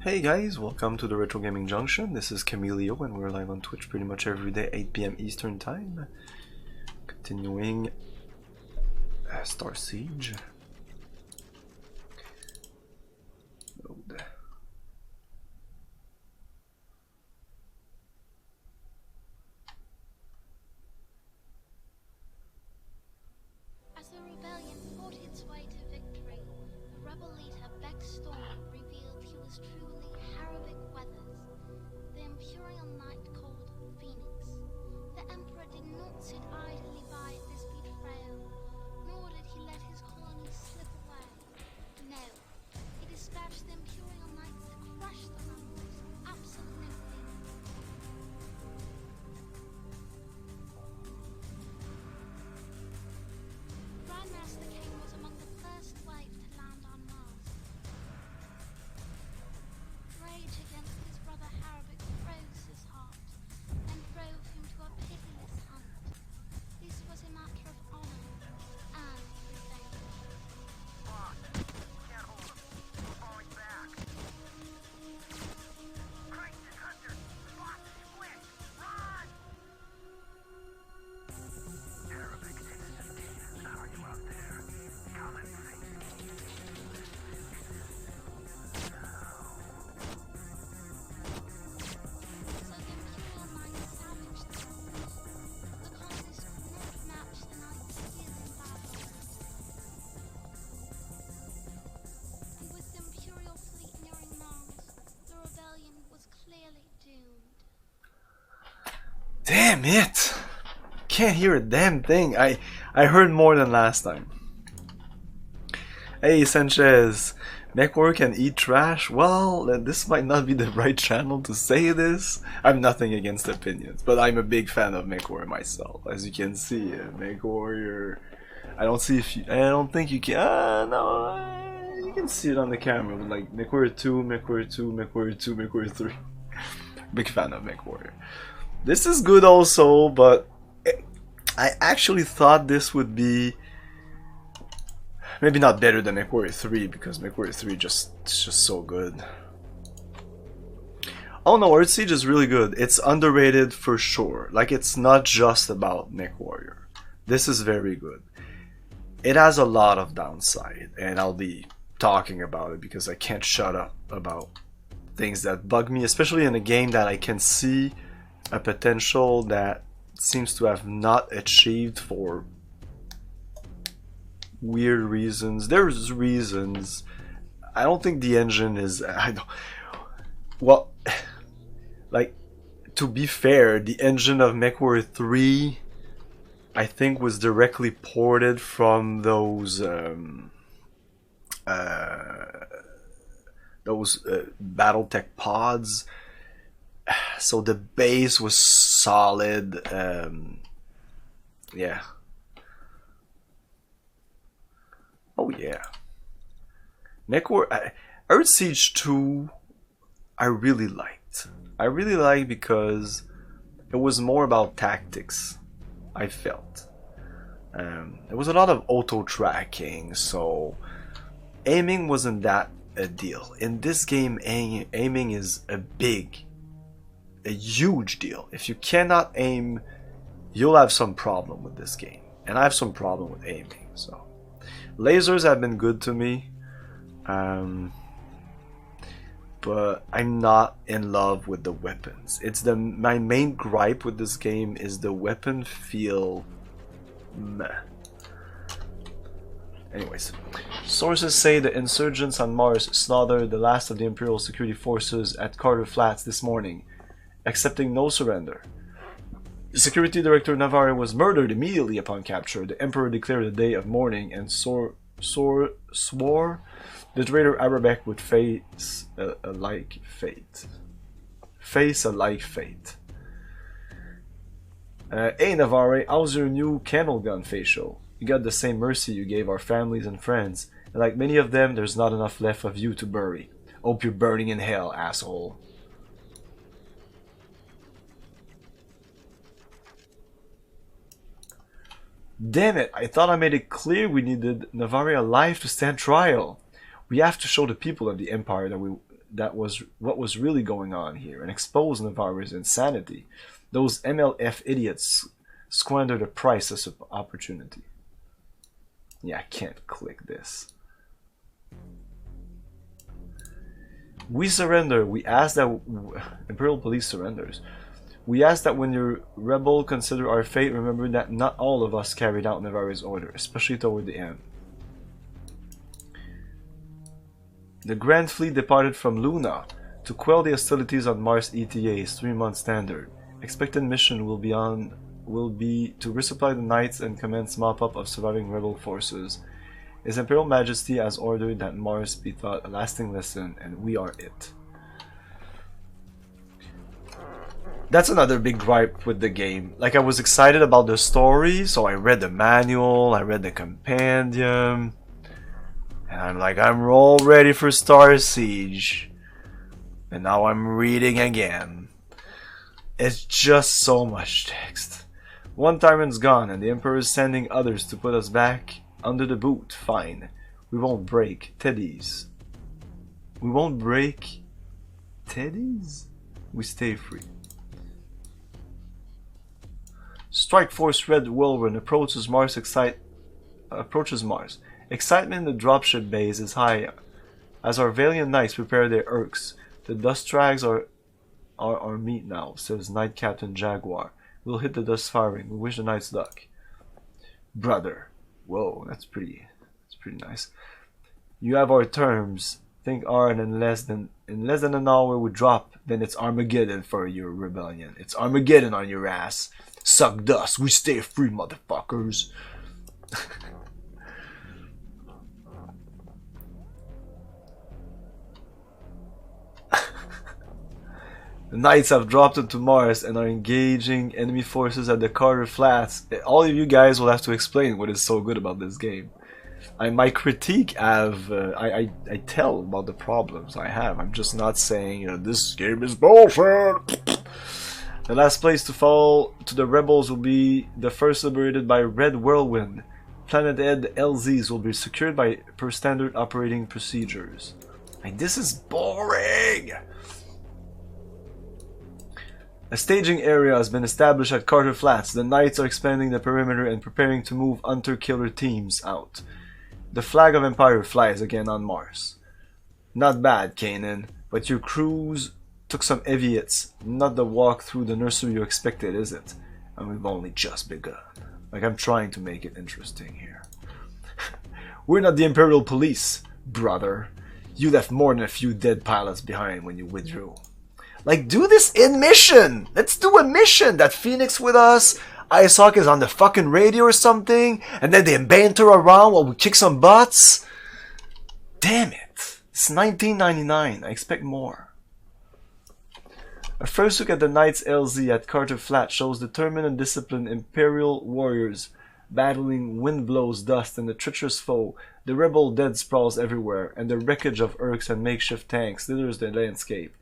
Hey guys, welcome to the Retro Gaming Junction. This is Camilio and we're live on Twitch pretty much every day, 8 p.m. Eastern Time. Continuing Starsiege. Load. As the rebellion fought its way to victory, the rebel leader backstory revealed he was truly Haravic Weathers, the Imperial knight called Phoenix. The Emperor did not sit idly by at this betrayal, nor did he let his colony slip away. No, he dispatched the Imperial knights to crush the rebels. Absolutely. Grandmaster King was among the first wave to land on Mars. Rage against his brother Haravic froze his heart and drove him to a pitiless hunt. This was a matter of honor and revenge. Can't hold him. We're falling back. Crisis Hunter! Spot split! Run! Arabic innocent. How are you out there? Come and face me. So the Imperial knights savaged the rebels. The colonists could not match the knights' skill in battle. And with the Imperial fleet nearing Mars, the rebellion was clearly doomed. Damn it! Can't hear a damn thing. I heard more than last time. Hey Sanchez, MechWarrior can eat trash? Well, this might not be the right channel to say this. I'm nothing against opinions, but I'm a big fan of MechWarrior myself. As you can see, MechWarrior. I don't think you can. No, you can see it on the camera. But like MechWarrior 2, MechWarrior 2, MechWarrior 2, MechWarrior 3. Big fan of MechWarrior. This is good also, but I actually thought this would be maybe not better than MechWarrior 3 because MechWarrior 3 it's just so good. Oh no, Earthsiege is really good. It's underrated for sure. Like, it's not just about MechWarrior. This is very good. It has a lot of downside, and I'll be talking about it because I can't shut up about things that bug me, especially in a game that I can see a potential that seems to have not achieved for weird reasons. There's reasons. I don't think the engine is. Well, like, to be fair, the engine of MechWarrior 3, I think, was directly ported from those BattleTech pods. So the base was solid. Yeah. Oh yeah. MechWarrior, Earthsiege 2, I really liked. I really liked because it was more about tactics, I felt. There was a lot of auto tracking, so aiming wasn't that a deal. In this game, aiming is a huge deal. If you cannot aim, you'll have some problem with this game. And I have some problem with aiming, so. Lasers have been good to me, but I'm not in love with the weapons. My main gripe with this game is the weapon feel meh. Anyways, sources say the insurgents on Mars slaughtered the last of the Imperial security forces at Carter Flats this morning, accepting no surrender. The security director Navarre was murdered immediately upon capture. The Emperor declared a day of mourning and swore the traitor Arabec would face a like fate. Hey Navarre, how's your new camel gun facial? You got the same mercy you gave our families and friends, and like many of them, there's not enough left of you to bury. Hope you're burning in hell, asshole. Damn it, I thought I made it clear we needed Navarre alive to stand trial. We have to show the people of the Empire what was really going on here and expose Navarro's insanity. Those MLF idiots squandered a priceless opportunity. Yeah, I can't click this. We surrender. We ask that Imperial Police surrenders. We ask that when your rebel consider our fate, remember that not all of us carried out Navarro's order, especially toward the end. The Grand Fleet departed from Luna to quell the hostilities on Mars ETA's 3-month standard. Expected mission will be to resupply the Knights and commence mop-up of surviving rebel forces. His Imperial Majesty has ordered that Mars be taught a lasting lesson, and we are it. That's another big gripe with the game. Like, I was excited about the story, so I read the manual, I read the compendium, and I'm like, I'm all ready for Starsiege. And now I'm reading again. It's just so much text. One tyrant's gone, and the Emperor is sending others to put us back under the boot. Fine. We won't break Teddy's. We won't break Teddy's? We stay free. Strike Force Red Whirlwind approaches Mars. Excitement in the dropship base is high as our valiant knights prepare their erks. The dust drags are our meat now, says Knight Captain Jaguar. We'll hit the dust firing. We wish the knights luck. Brother. Whoa, that's pretty nice. You have our terms. Think hard, and in less than an hour we drop, then it's Armageddon for your rebellion. It's Armageddon on your ass. Suck dust. We stay free, motherfuckers. The Knights have dropped into Mars and are engaging enemy forces at the Carter Flats. All of you guys will have to explain what is so good about this game. My critique I tell about the problems I have. I'm just not saying, you know, this game is bullshit. The last place to fall to the rebels will be the first liberated by Red Whirlwind. Planet Ed LZs will be secured per standard operating procedures. Like, this is boring! A staging area has been established at Carter Flats. The Knights are expanding the perimeter and preparing to move hunter-killer teams out. The flag of Empire flies again on Mars. Not bad, Kanan, but your crews took some heavy hits. Not the walk through the nursery you expected, is it? And we've only just begun. Like, I'm trying to make it interesting here. We're not the Imperial Police, brother. You left more than a few dead pilots behind when you withdrew. Like, do this in mission! Let's do a mission! That Phoenix with us, Isaac is on the fucking radio or something, and then they banter around while we kick some butts. Damn it. It's 1999. I expect more. A first look at the Knights LZ at Carter Flat shows determined and disciplined Imperial warriors battling wind blows, dust, and the treacherous foe. The rebel dead sprawls everywhere, and the wreckage of Urks and makeshift tanks litters the landscape.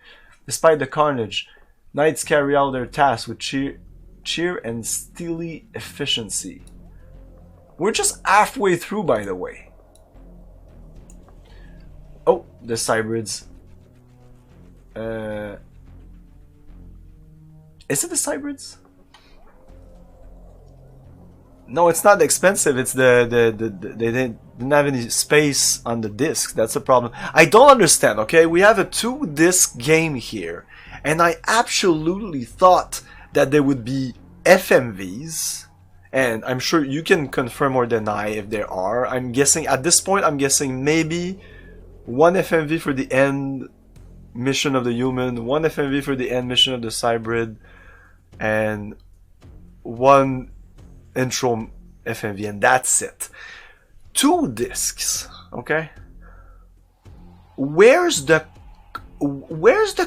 Despite the carnage, Knights carry out their tasks with cheer and steely efficiency. We're just halfway through, by the way. Oh, the Cybrids. Is it the Cybrids? No, it's not expensive. It's they didn't have any space on the disc. That's a problem. I don't understand. Okay, we have a 2-disc game here, and I absolutely thought that there would be FMVs, and I'm sure you can confirm or deny if there are. I'm guessing at this point. I'm guessing maybe one FMV for the end mission of the human, one FMV for the end mission of the Cybrid, and one intro FMV, and that's it. 2 discs, okay? Where's the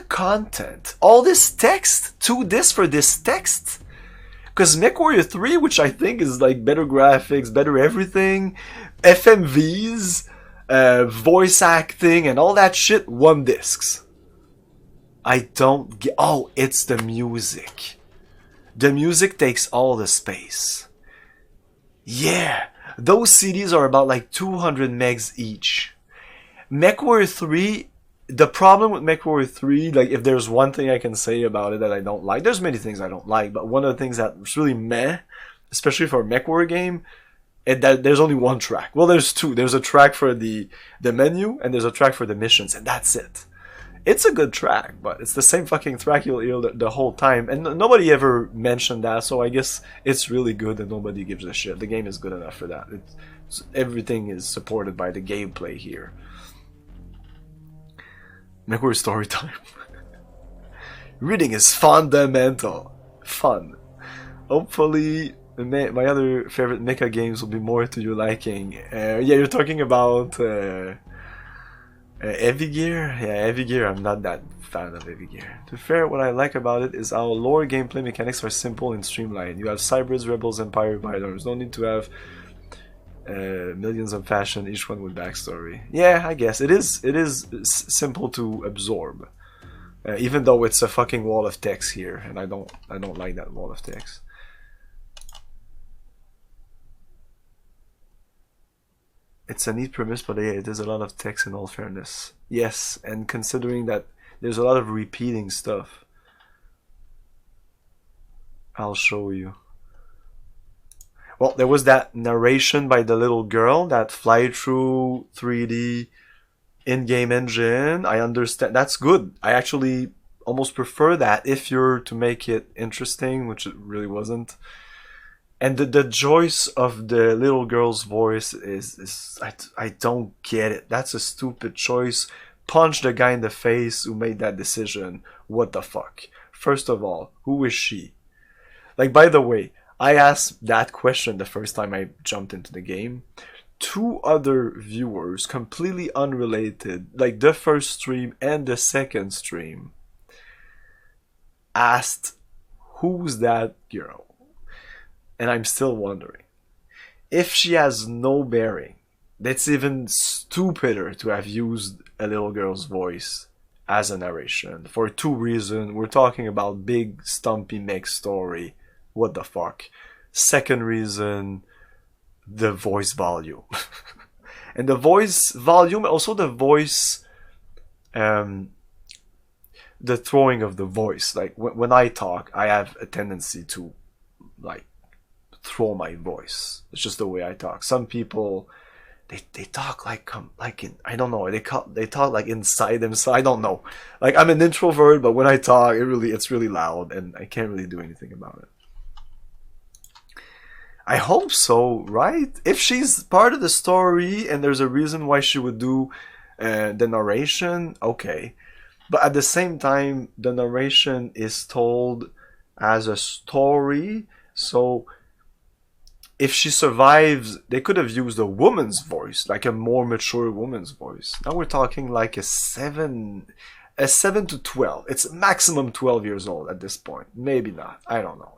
content? All this text? 2 discs for this text? Because MechWarrior 3, which I think is like better graphics, better everything, FMVs, voice acting, and all that shit, 1 discs. I don't get. Oh, it's the music. The music takes all the space. Yeah, those CDs are about like 200 megs each. MechWarrior 3 the problem with MechWarrior 3, like if there's one thing I can say about it that I don't like, there's many things I don't like, but one of the things that's really meh, especially for a MechWarrior game, that there's only one track. Well, there's two. There's a track for the menu, and there's a track for the missions, and that's it. It's a good track, but it's the same fucking track you'll hear the whole time, and nobody ever mentioned that, so I guess it's really good and nobody gives a shit. The game is good enough for that. Everything is supported by the gameplay here. MechWarrior story time. Reading is fundamental. Fun. Hopefully, my other favorite mecha games will be more to your liking. Yeah, you're talking about Heavy Gear? Yeah, Heavy Gear, I'm not that fan of Heavy Gear. To be fair, what I like about it is our lore gameplay mechanics are simple and streamlined. You have Cybrids, Rebels, Empire, Biders. No need to have millions of fashion, each one with backstory. Yeah, I guess it is simple to absorb, even though it's a fucking wall of text here, and I don't like that wall of text. It's a neat premise, but yeah, it is a lot of text in all fairness. Yes, and considering that there's a lot of repeating stuff. I'll show you. Well, there was that narration by the little girl that fly through 3D in-game engine. I understand. That's good. I actually almost prefer that if you're to make it interesting, which it really wasn't. And the choice of the little girl's voice is I don't get it. That's a stupid choice. Punch the guy in the face who made that decision. What the fuck? First of all, who is she? Like, by the way, I asked that question the first time I jumped into the game. Two other viewers, completely unrelated, like the first stream and the second stream, asked, who's that girl? And I'm still wondering. If she has no bearing, that's even stupider to have used a little girl's voice as a narration. For two reasons. We're talking about big, stumpy mech story. What the fuck? Second reason, the voice volume. And the voice volume, also the voice, the throwing of the voice. Like, when I talk, I have a tendency to, like, throw my voice. It's just the way I talk. Some people, they talk like in, I don't know, they talk like inside themselves. I don't know. Like, I'm an introvert, but when I talk, it's really loud, and I can't really do anything about it. I hope so, right? If she's part of the story and there's a reason why she would do the narration, okay. But at the same time, the narration is told as a story, so if she survives, they could have used a woman's voice, like a more mature woman's voice. Now we're talking like a 7 to 12. It's maximum 12 years old at this point. Maybe not. I don't know.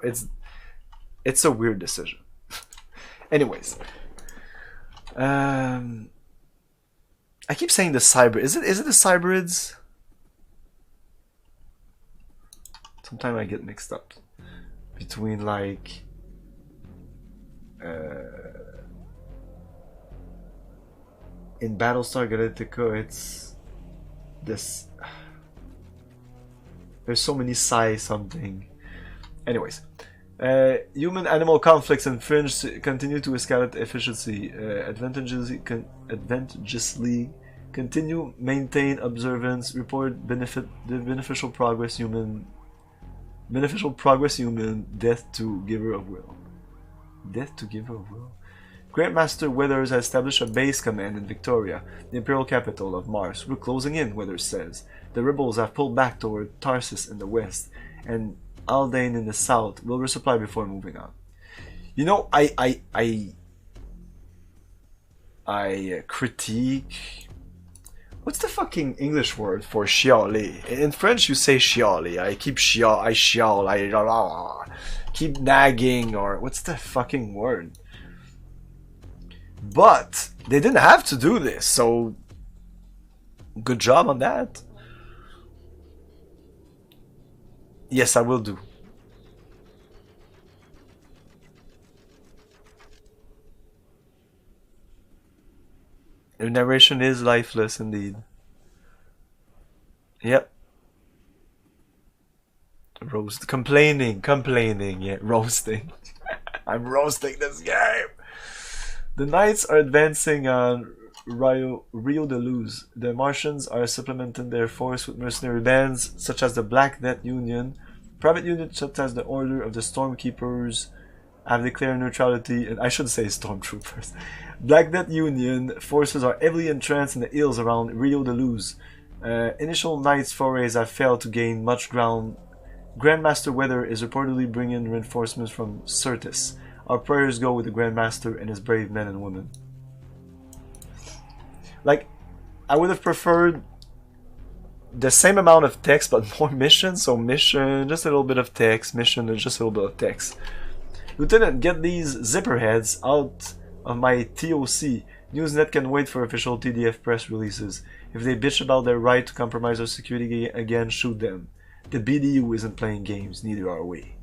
It's a weird decision. Anyways, I keep saying the cyber. Is it the cybrids? Sometimes I get mixed up between, like, in Battlestar Galactica, it's this. There's so many something. Anyways, human-animal conflicts and fringe continue to escalate efficiency. Advantageously continue, maintain observance, report beneficial progress human, death to giver of will. Death to giver of will. Grandmaster Weathers has established a base command in Victoria, the imperial capital of Mars. We're closing in, Weathers says. The rebels have pulled back toward Tarsus in the west, and Aldane in the south. Will resupply before moving on. You know, I critique. What's the fucking English word for chialer? In French, you say chialer. I keep I keep nagging, or what's the fucking word? But they didn't have to do this, so good job on that. Yes, I will do. The narration is lifeless indeed. Yep. Roast. Complaining. Yeah, roasting. I'm roasting this game. The Knights are advancing on Rio de Luz. The Martians are supplementing their force with mercenary bands such as the Black Net Union. Private units such as the Order of the Stormkeepers have declared neutrality, and I should say stormtroopers. Black Net Union forces are heavily entrenched in the hills around Rio de Luz. Initial Knights forays have failed to gain much ground. Grandmaster Weather is reportedly bringing reinforcements from Sirtis. Our prayers go with the Grandmaster and his brave men and women. Like, I would have preferred the same amount of text but more missions. So mission, just a little bit of text, mission, and just a little bit of text. Lieutenant, get these zipperheads out of my TOC. Newsnet can wait for official TDF press releases. If they bitch about their right to compromise our security again, shoot them. The BDU isn't playing games, neither are we.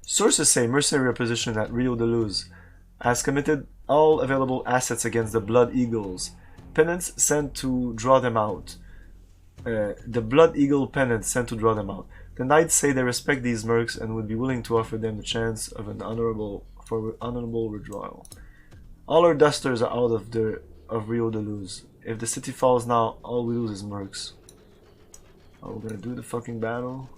Sources say mercenary opposition at Rio de Luz has committed all available assets against the Blood Eagles. Penance sent to draw them out. The Blood Eagle penance sent to draw them out. The Knights say they respect these mercs and would be willing to offer them the chance of an honorable withdrawal. All our dusters are out of Rio de Luz. If the city falls now, all we lose is mercs. Are we gonna do the fucking battle?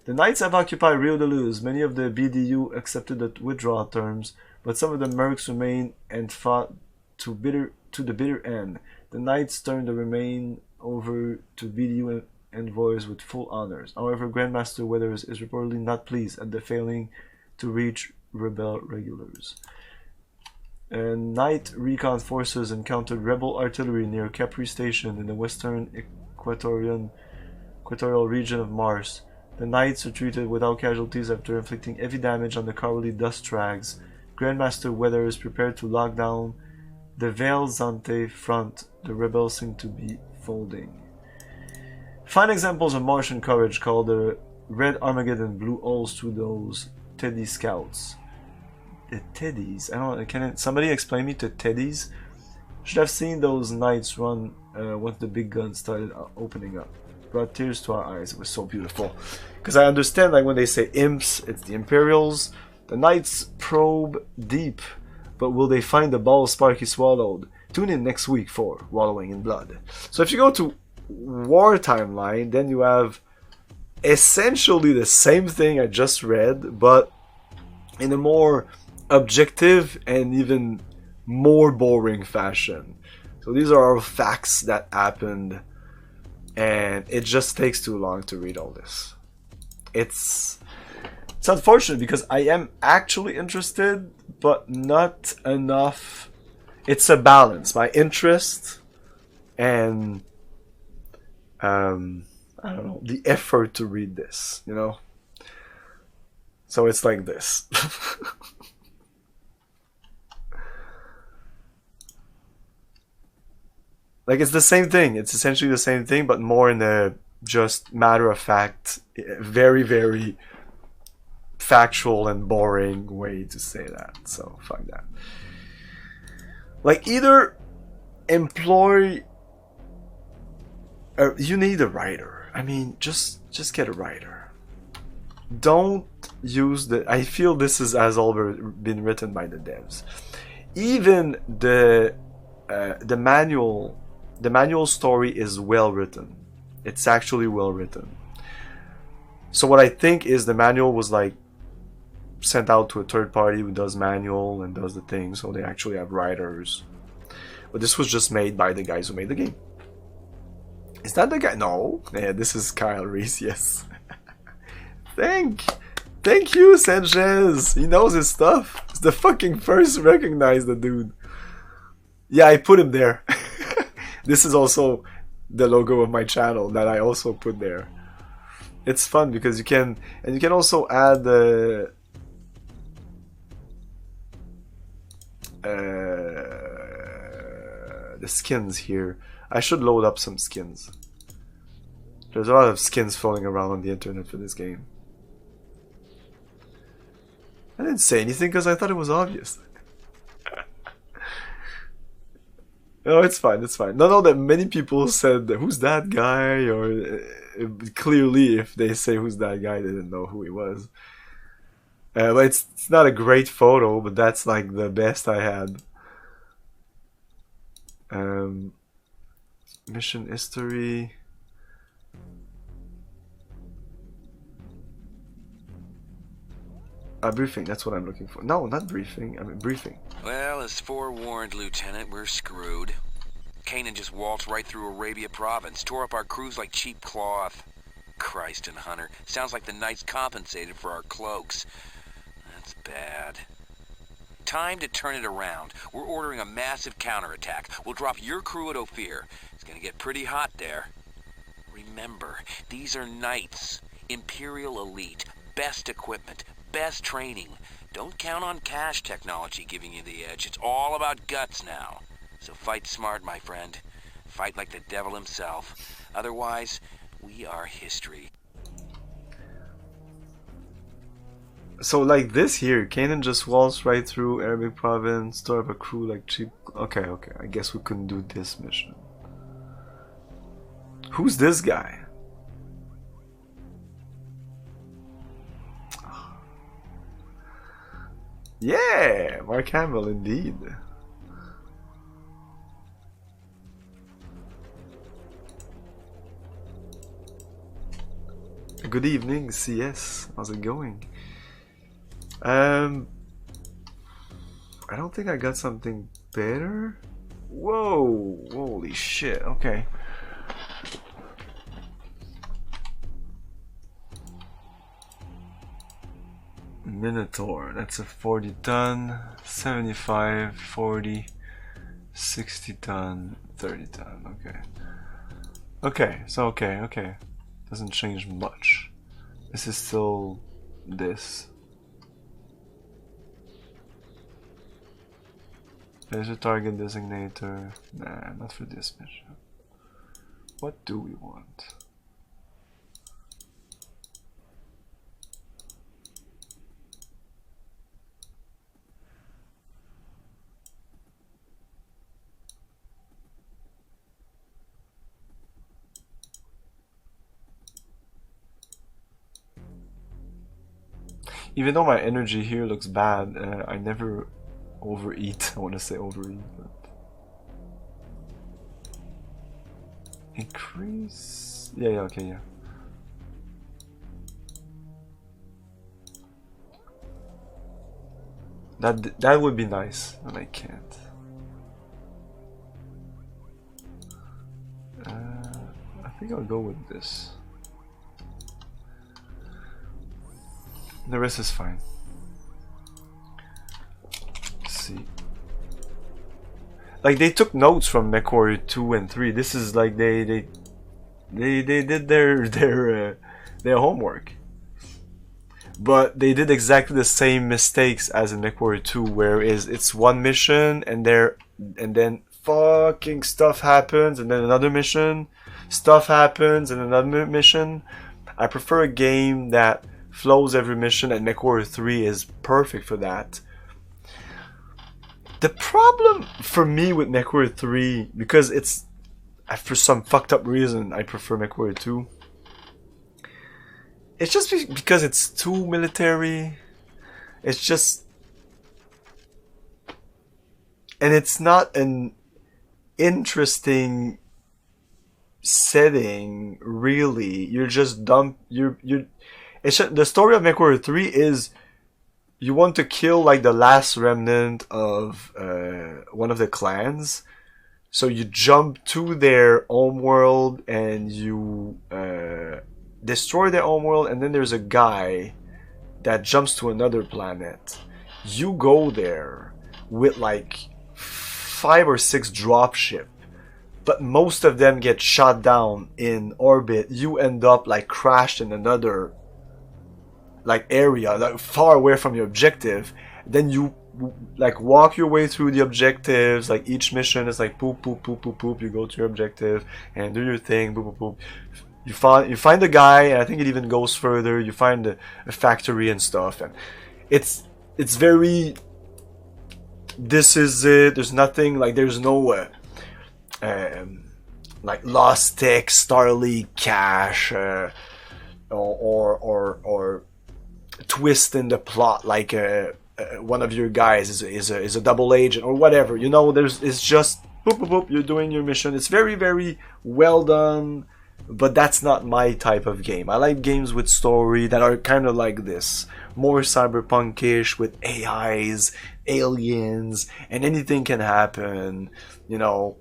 The Knights have occupied Rio de Luz. Many of the BDU accepted the withdrawal terms, but some of the mercs remain and fought to the bitter end. The Knights turned the remain over to BDU envoys with full honors. However, Grandmaster Weathers is reportedly not pleased at the failing to reach rebel regulars. Knight recon forces encountered rebel artillery near Capri Station in the western equatorial region of Mars. The Knights retreated without casualties after inflicting heavy damage on the cowardly dust trags. Grandmaster Weather is prepared to lock down the Velzante front. The rebels seem to be folding. Fine examples of Martian courage called the Red Armageddon blew holes through those Teddy scouts. The Teddies? I don't know, can somebody explain me to Teddies? Should have seen those Knights run once the big guns started opening up. Brought tears to our eyes. It was so beautiful. Because I understand, like, when they say imps, it's the Imperials. The Knights probe deep, but will they find the ball Sparky swallowed? Tune in next week for Wallowing in Blood. So if you go to War Timeline, then you have essentially the same thing I just read, but in a more objective and even more boring fashion. So these are all facts that happened, and it just takes too long to read all this. It's unfortunate because I am actually interested, but not enough. It's a balance. My interest and I don't know, the effort to read this, you know? So it's like this. Like, it's the same thing. It's essentially the same thing, but more in a just matter of fact, very, very factual and boring way to say that. So, fuck that. Like, either employ... you need a writer. I mean, just get a writer. Don't use the... I feel this has all been written by the devs. Even the manual story is well written. It's actually well written. So what I think is the manual was like sent out to a third party who does manual and does the thing, so they actually have writers. But this was just made by the guys who made the game. Is that the guy? No. Yeah, this is Kyle Reese, yes. Thank you, Sanchez. He knows his stuff. He's the fucking first to recognize the dude. Yeah, I put him there. This is also the logo of my channel that I also put there. It's fun because you can also add the skins here. I should load up some skins. There's a lot of skins floating around on the internet for this game. I didn't say anything because I thought it was obvious. No, it's fine. It's fine. No, that many people said, "Who's that guy?" Or clearly, if they say "Who's that guy," they didn't know who he was. But it's not a great photo, but that's like the best I had. Mission history. Briefing, that's what I'm looking for. No, not briefing. I mean, briefing. Well, as forewarned, Lieutenant, we're screwed. Kanan just waltzed right through Arabia Province, tore up our crews like cheap cloth. Christ and Hunter, sounds like the Knights compensated for our cloaks. That's bad. Time to turn it around. We're ordering a massive counterattack. We'll drop your crew at Ophir. It's gonna get pretty hot there. Remember, these are Knights. Imperial elite. Best equipment. Best training. Don't count on cash technology giving you the edge. It's all about guts now. So fight smart, my friend. Fight like the devil himself. Otherwise, we are history. So like this here, Kanan just waltzed right through Arabic province, tore up a crew like cheap. Okay, I guess we couldn't do this mission. Who's this guy? Yeah, Mark Hamill indeed. Good evening, CS. How's it going? I don't think I got something better. Whoa, holy shit. Okay. Minotaur, that's a 40 ton, 75, 40, 60 ton, 30 ton. Okay. Okay, so okay. Doesn't change much. This is still this. There's a target designator. Nah, not for this mission. What do we want? Even though my energy here looks bad, I never overeat. I want to say overeat, but increase. Yeah, okay, yeah. That would be nice, but I can't. I think I'll go with this. The rest is fine. Let's see. Like they took notes from MechWarrior 2 and 3. This is like they did their homework. But they did exactly the same mistakes as in MechWarrior 2, where it's one mission and then fucking stuff happens, and then another mission, stuff happens, and another mission. I prefer a game that flows every mission, and MechWarrior 3 is perfect for that. The problem for me with MechWarrior 3, because it's, for some fucked up reason, I prefer MechWarrior 2. It's just because it's too military. It's just, and it's not an interesting setting, really. You're just dumb. The story of MechWarrior 3 is you want to kill like the last remnant of one of the clans. So you jump to their homeworld and you destroy their homeworld, and then there's a guy that jumps to another planet. You go there with like 5 or 6 dropship, but most of them get shot down in orbit. You end up like crashed in another like area, like far away from your objective. Then you like walk your way through the objectives. Like each mission is like poop, you go to your objective and do your thing, boop, boop, boop. You find the guy, and I think it even goes further. You find a factory and stuff, and it's very, this is it. There's nothing like, there's no like Lost Tech, Starleague Cash, or twist in the plot, like one of your guys is a double agent or whatever. You know, it's just boop boop boop. You're doing your mission. It's very very well done, but that's not my type of game. I like games with story that are kind of like this, more cyberpunkish with AIs, aliens, and anything can happen. You know,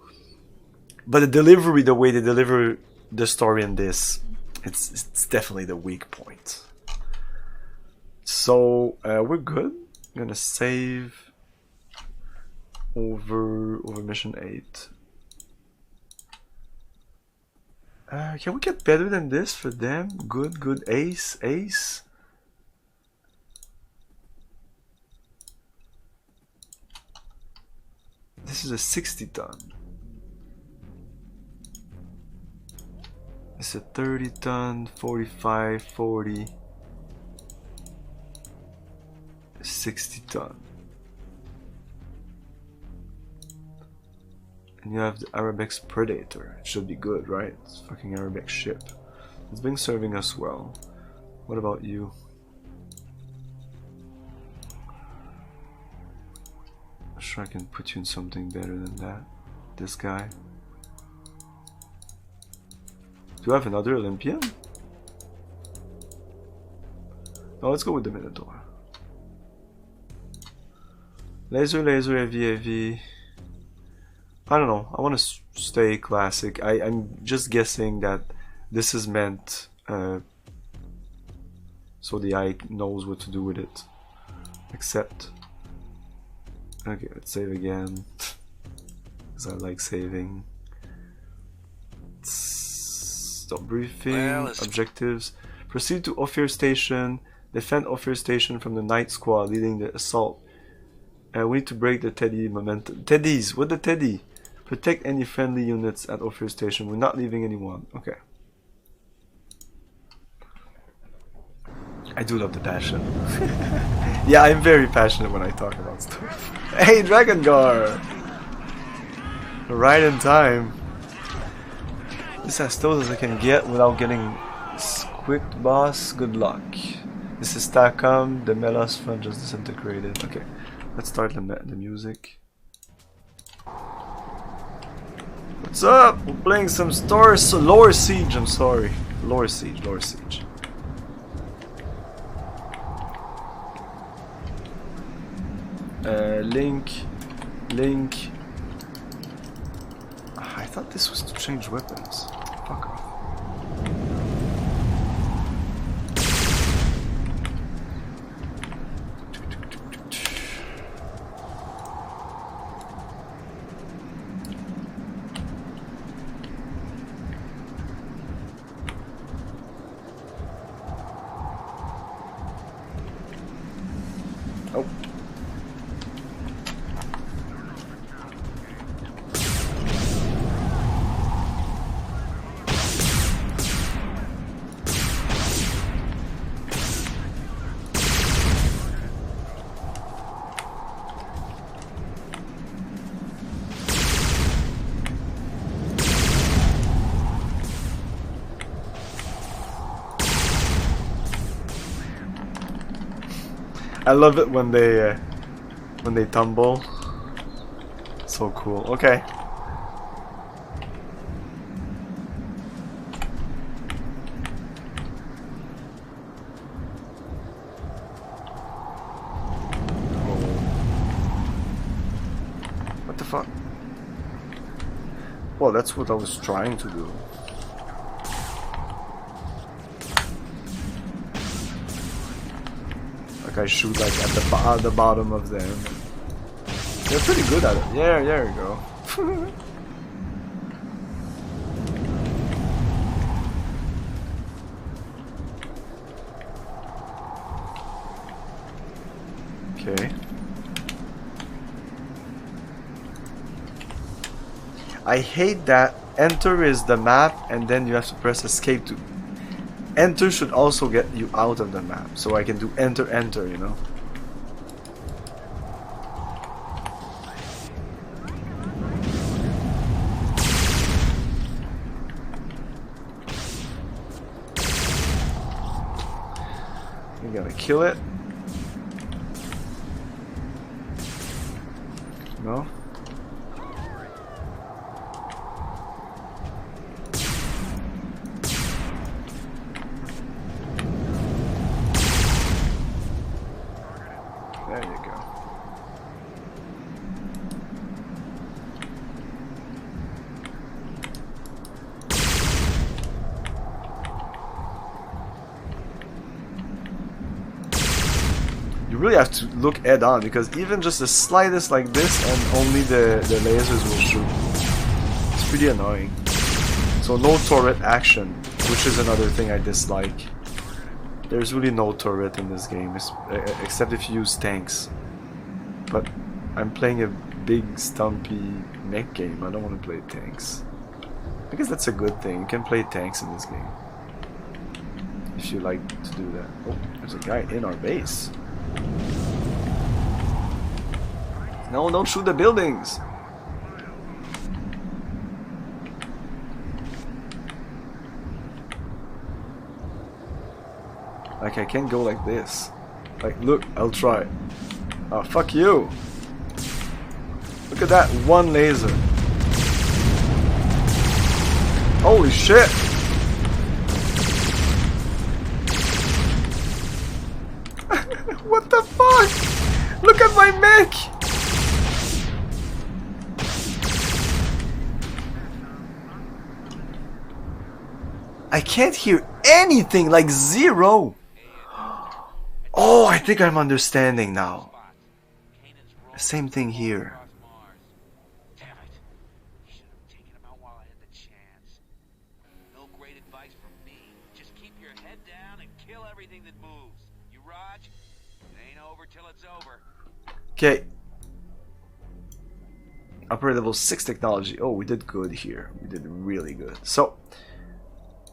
but the delivery, the way they deliver the story in this, it's definitely the weak point. So we're good. I'm gonna save over mission 8. Can we get better than this for them? Good ace. This is a 60 ton. It's a 30 ton, 45, 40. 60 ton. And you have the Arabex Predator. It should be good, right? It's fucking Arabex ship. It's been serving us well. What about you? I'm sure I can put you in something better than that. This guy. Do you have another Olympian? No, let's go with the Minotaur. Laser, heavy. I don't know. I want to stay classic. I'm just guessing that this is meant so the eye knows what to do with it. Accept. Okay, let's save again. Because I like saving. Stop briefing. Well, objectives. Proceed to Ophir Station. Defend Ophir Station from the night squad leading the assault. We need to break the Teddy momentum. Teddies! What the Teddy? Protect any friendly units at Ophir Station. We're not leaving anyone. Okay. I do love the passion. Yeah, I'm very passionate when I talk about stuff. Hey, Dragon Guard! Right in time. This is as close as I can get without getting squicked, boss. Good luck. This is Stacom. The Melos front just disintegrated. Okay. Let's start the music. What's up? We're playing some Lower Siege, I'm sorry. Lower Siege. Link. I thought this was to change weapons. Fuck off. I love it when they tumble. So cool. Okay. What the fuck? Well, that's what I was trying to do. I shoot like at the bottom of them. They're pretty good at it. Yeah, there you go. Okay. I hate that enter is the map and then you have to press escape to enter. Should also get you out of the map, so I can do enter, you know. I'm gonna kill it. No? There you go. You really have to look head on, because even just the slightest like this and only the lasers will shoot. It's pretty annoying. So no turret action, which is another thing I dislike. There's really no turret in this game, except if you use tanks. But I'm playing a big stumpy mech game, I don't want to play tanks. I guess that's a good thing, you can play tanks in this game. If you like to do that. Oh, there's a guy in our base. No, don't shoot the buildings! Like, I can't go like this. Like, look, I'll try. Oh, fuck you! Look at that one laser. Holy shit! What the fuck? Look at my mech! I can't hear anything, like zero! Oh, I think I'm understanding now. Same thing here. Damn it. Should have taken him out while I had the chance. No great advice from me. Just keep your head down and kill everything that moves. You Raj? It ain't over till it's over. Okay. Upper level 6 technology. Oh, we did good here. We did really good. So,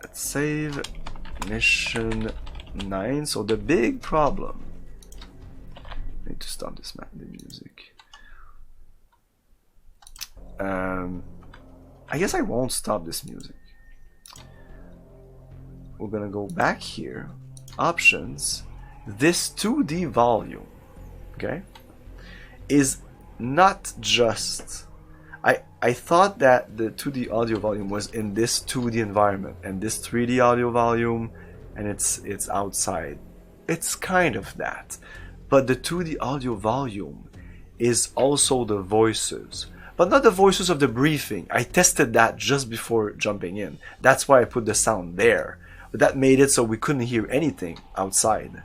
let's save mission 9. So the big problem. I need to stop this the music. I guess I won't stop this music. We're gonna go back here. Options. This 2D volume, okay, is not just. I thought that the 2D audio volume was in this 2D environment and this 3D audio volume, and it's outside. It's kind of that, but the 2D audio volume is also the voices, but not the voices of the briefing. I tested that just before jumping in. That's why I put the sound there, but that made it so we couldn't hear anything outside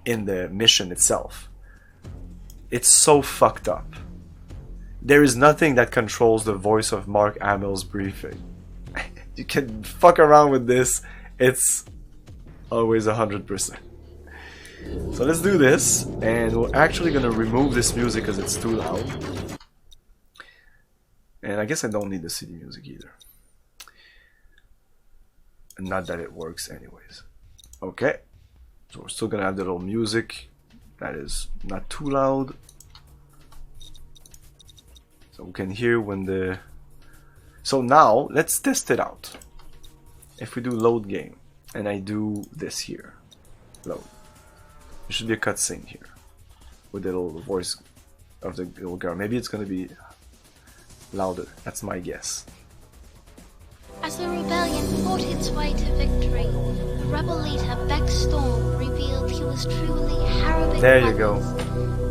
in the mission itself. It's so fucked up. There is nothing that controls the voice of Mark Hamill's briefing. You can fuck around with this, it's always 100%. So let's do this, and we're actually gonna remove this music because it's too loud. And I guess I don't need the CD music either. And not that it works anyways. Okay. So we're still gonna have the little music that is not too loud. So we can hear when the... So now, let's test it out. If we do load game, and I do this here. Load. There should be a cutscene here. With the little voice of the little girl. Maybe it's gonna be louder. That's my guess. As the rebellion fought its way to victory, the rebel leader Beck Storm revealed he was truly Harrowing. There you go.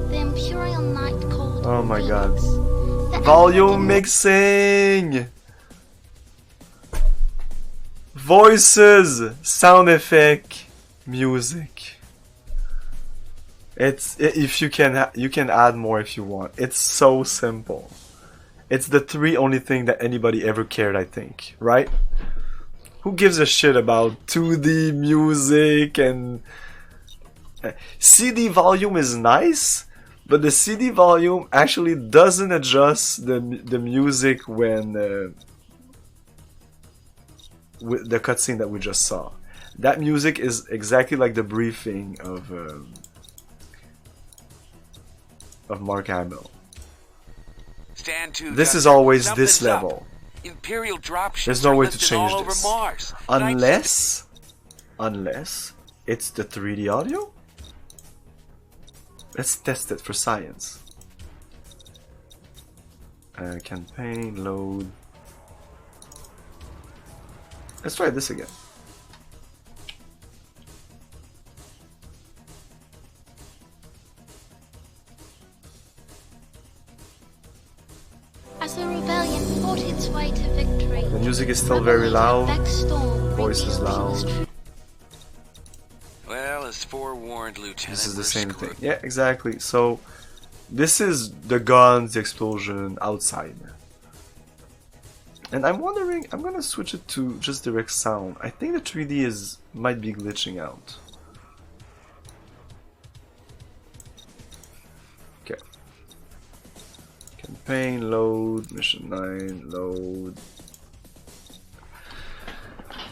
The Imperial Knight called Oh my god. Dynamix. The Volume mixing! Voices! Sound effect! Music. It's... If you can add more if you want. It's so simple. It's the three only thing that anybody ever cared, I think. Right? Who gives a shit about 2D music and... CD volume is nice, but the CD volume actually doesn't adjust the music when... with the cutscene that we just saw. That music is exactly like the briefing of Mark Hamill. Stand to This is always this Something's up. level. Imperial dropships There's no are way to listed change all over this. Mars. Unless It's the 3D audio? Let's test it for science. Campaign, load. Let's try this again. As the rebellion fought its way to victory, The music is still rebel very leader loud. Beck Storm Voice is revealed he loud. was true. Well, as forewarned, Lieutenant, This is the we're same screwed. thing. Yeah, exactly. So, this is the guns, the explosion outside. And I'm wondering, I'm gonna switch it to just direct sound. I think the 3D might be glitching out. Okay. Campaign, load, mission 9, load.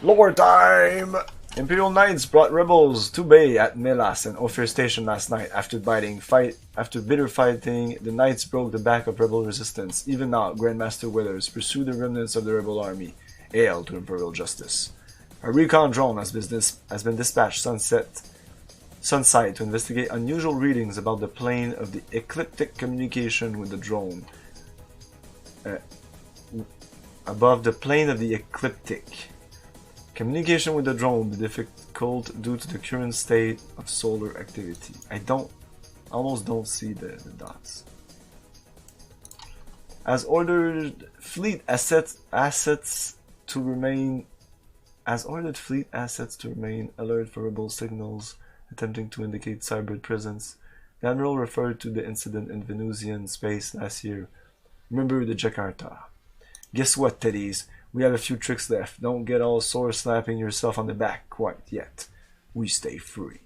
Lower time! Imperial Knights brought rebels to bay at Melas and Ophir Station last night. After bitter fighting, the Knights broke the back of rebel resistance. Even now, Grandmaster Withers pursue the remnants of the rebel army. Hail to Imperial Justice. A recon drone has been dispatched sunside to investigate unusual readings about the plane of the ecliptic communication with the drone. Above the plane of the ecliptic. Communication with the drone will be difficult due to the current state of solar activity. I almost don't see the dots. As ordered fleet assets to remain alert for rebel signals attempting to indicate cyber presence. The Admiral referred to the incident in Venusian space last year. Remember the Jakarta. Guess what, Teddies? We have a few tricks left. Don't get all sore slapping yourself on the back quite yet. We stay free.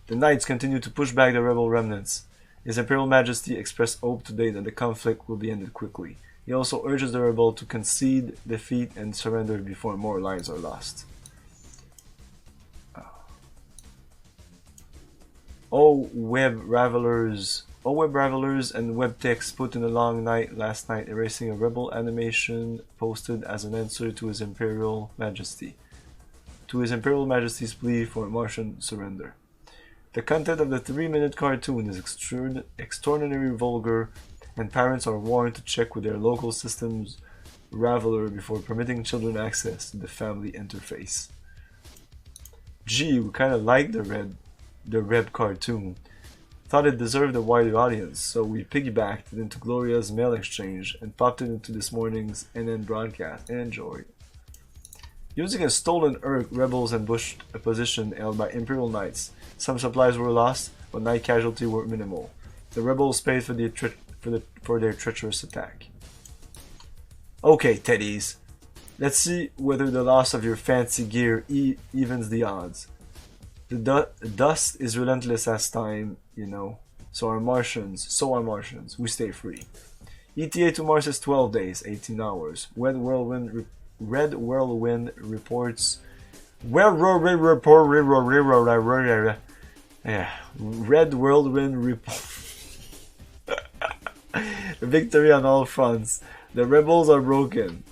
The Knights continue to push back the rebel remnants. His Imperial Majesty expressed hope today that the conflict will be ended quickly. He also urges the rebel to concede defeat and surrender before more lives are lost. Oh, web ravelers and web techs put in a long night last night erasing a rebel animation posted as an answer to His Imperial Majesty's plea for Martian surrender. The content of the 3-minute cartoon is extraordinarily vulgar, and parents are warned to check with their local systems raveler before permitting children access to the family interface. Gee, we kinda like the Reb cartoon. Thought it deserved a wider audience, so we piggybacked it into Gloria's mail exchange and popped it into this morning's NN broadcast. Enjoy. Using a stolen Urk, rebels ambushed a position held by Imperial Knights. Some supplies were lost, but Knight casualties were minimal. The rebels paid for their treacherous attack. Okay, Teddies. Let's see whether the loss of your fancy gear evens the odds. The dust is relentless as time, you know. So are Martians. We stay free. ETA to Mars is 12 days, 18 hours. Red Whirlwind reports. Red Whirlwind report. Victory on all fronts. The rebels are broken.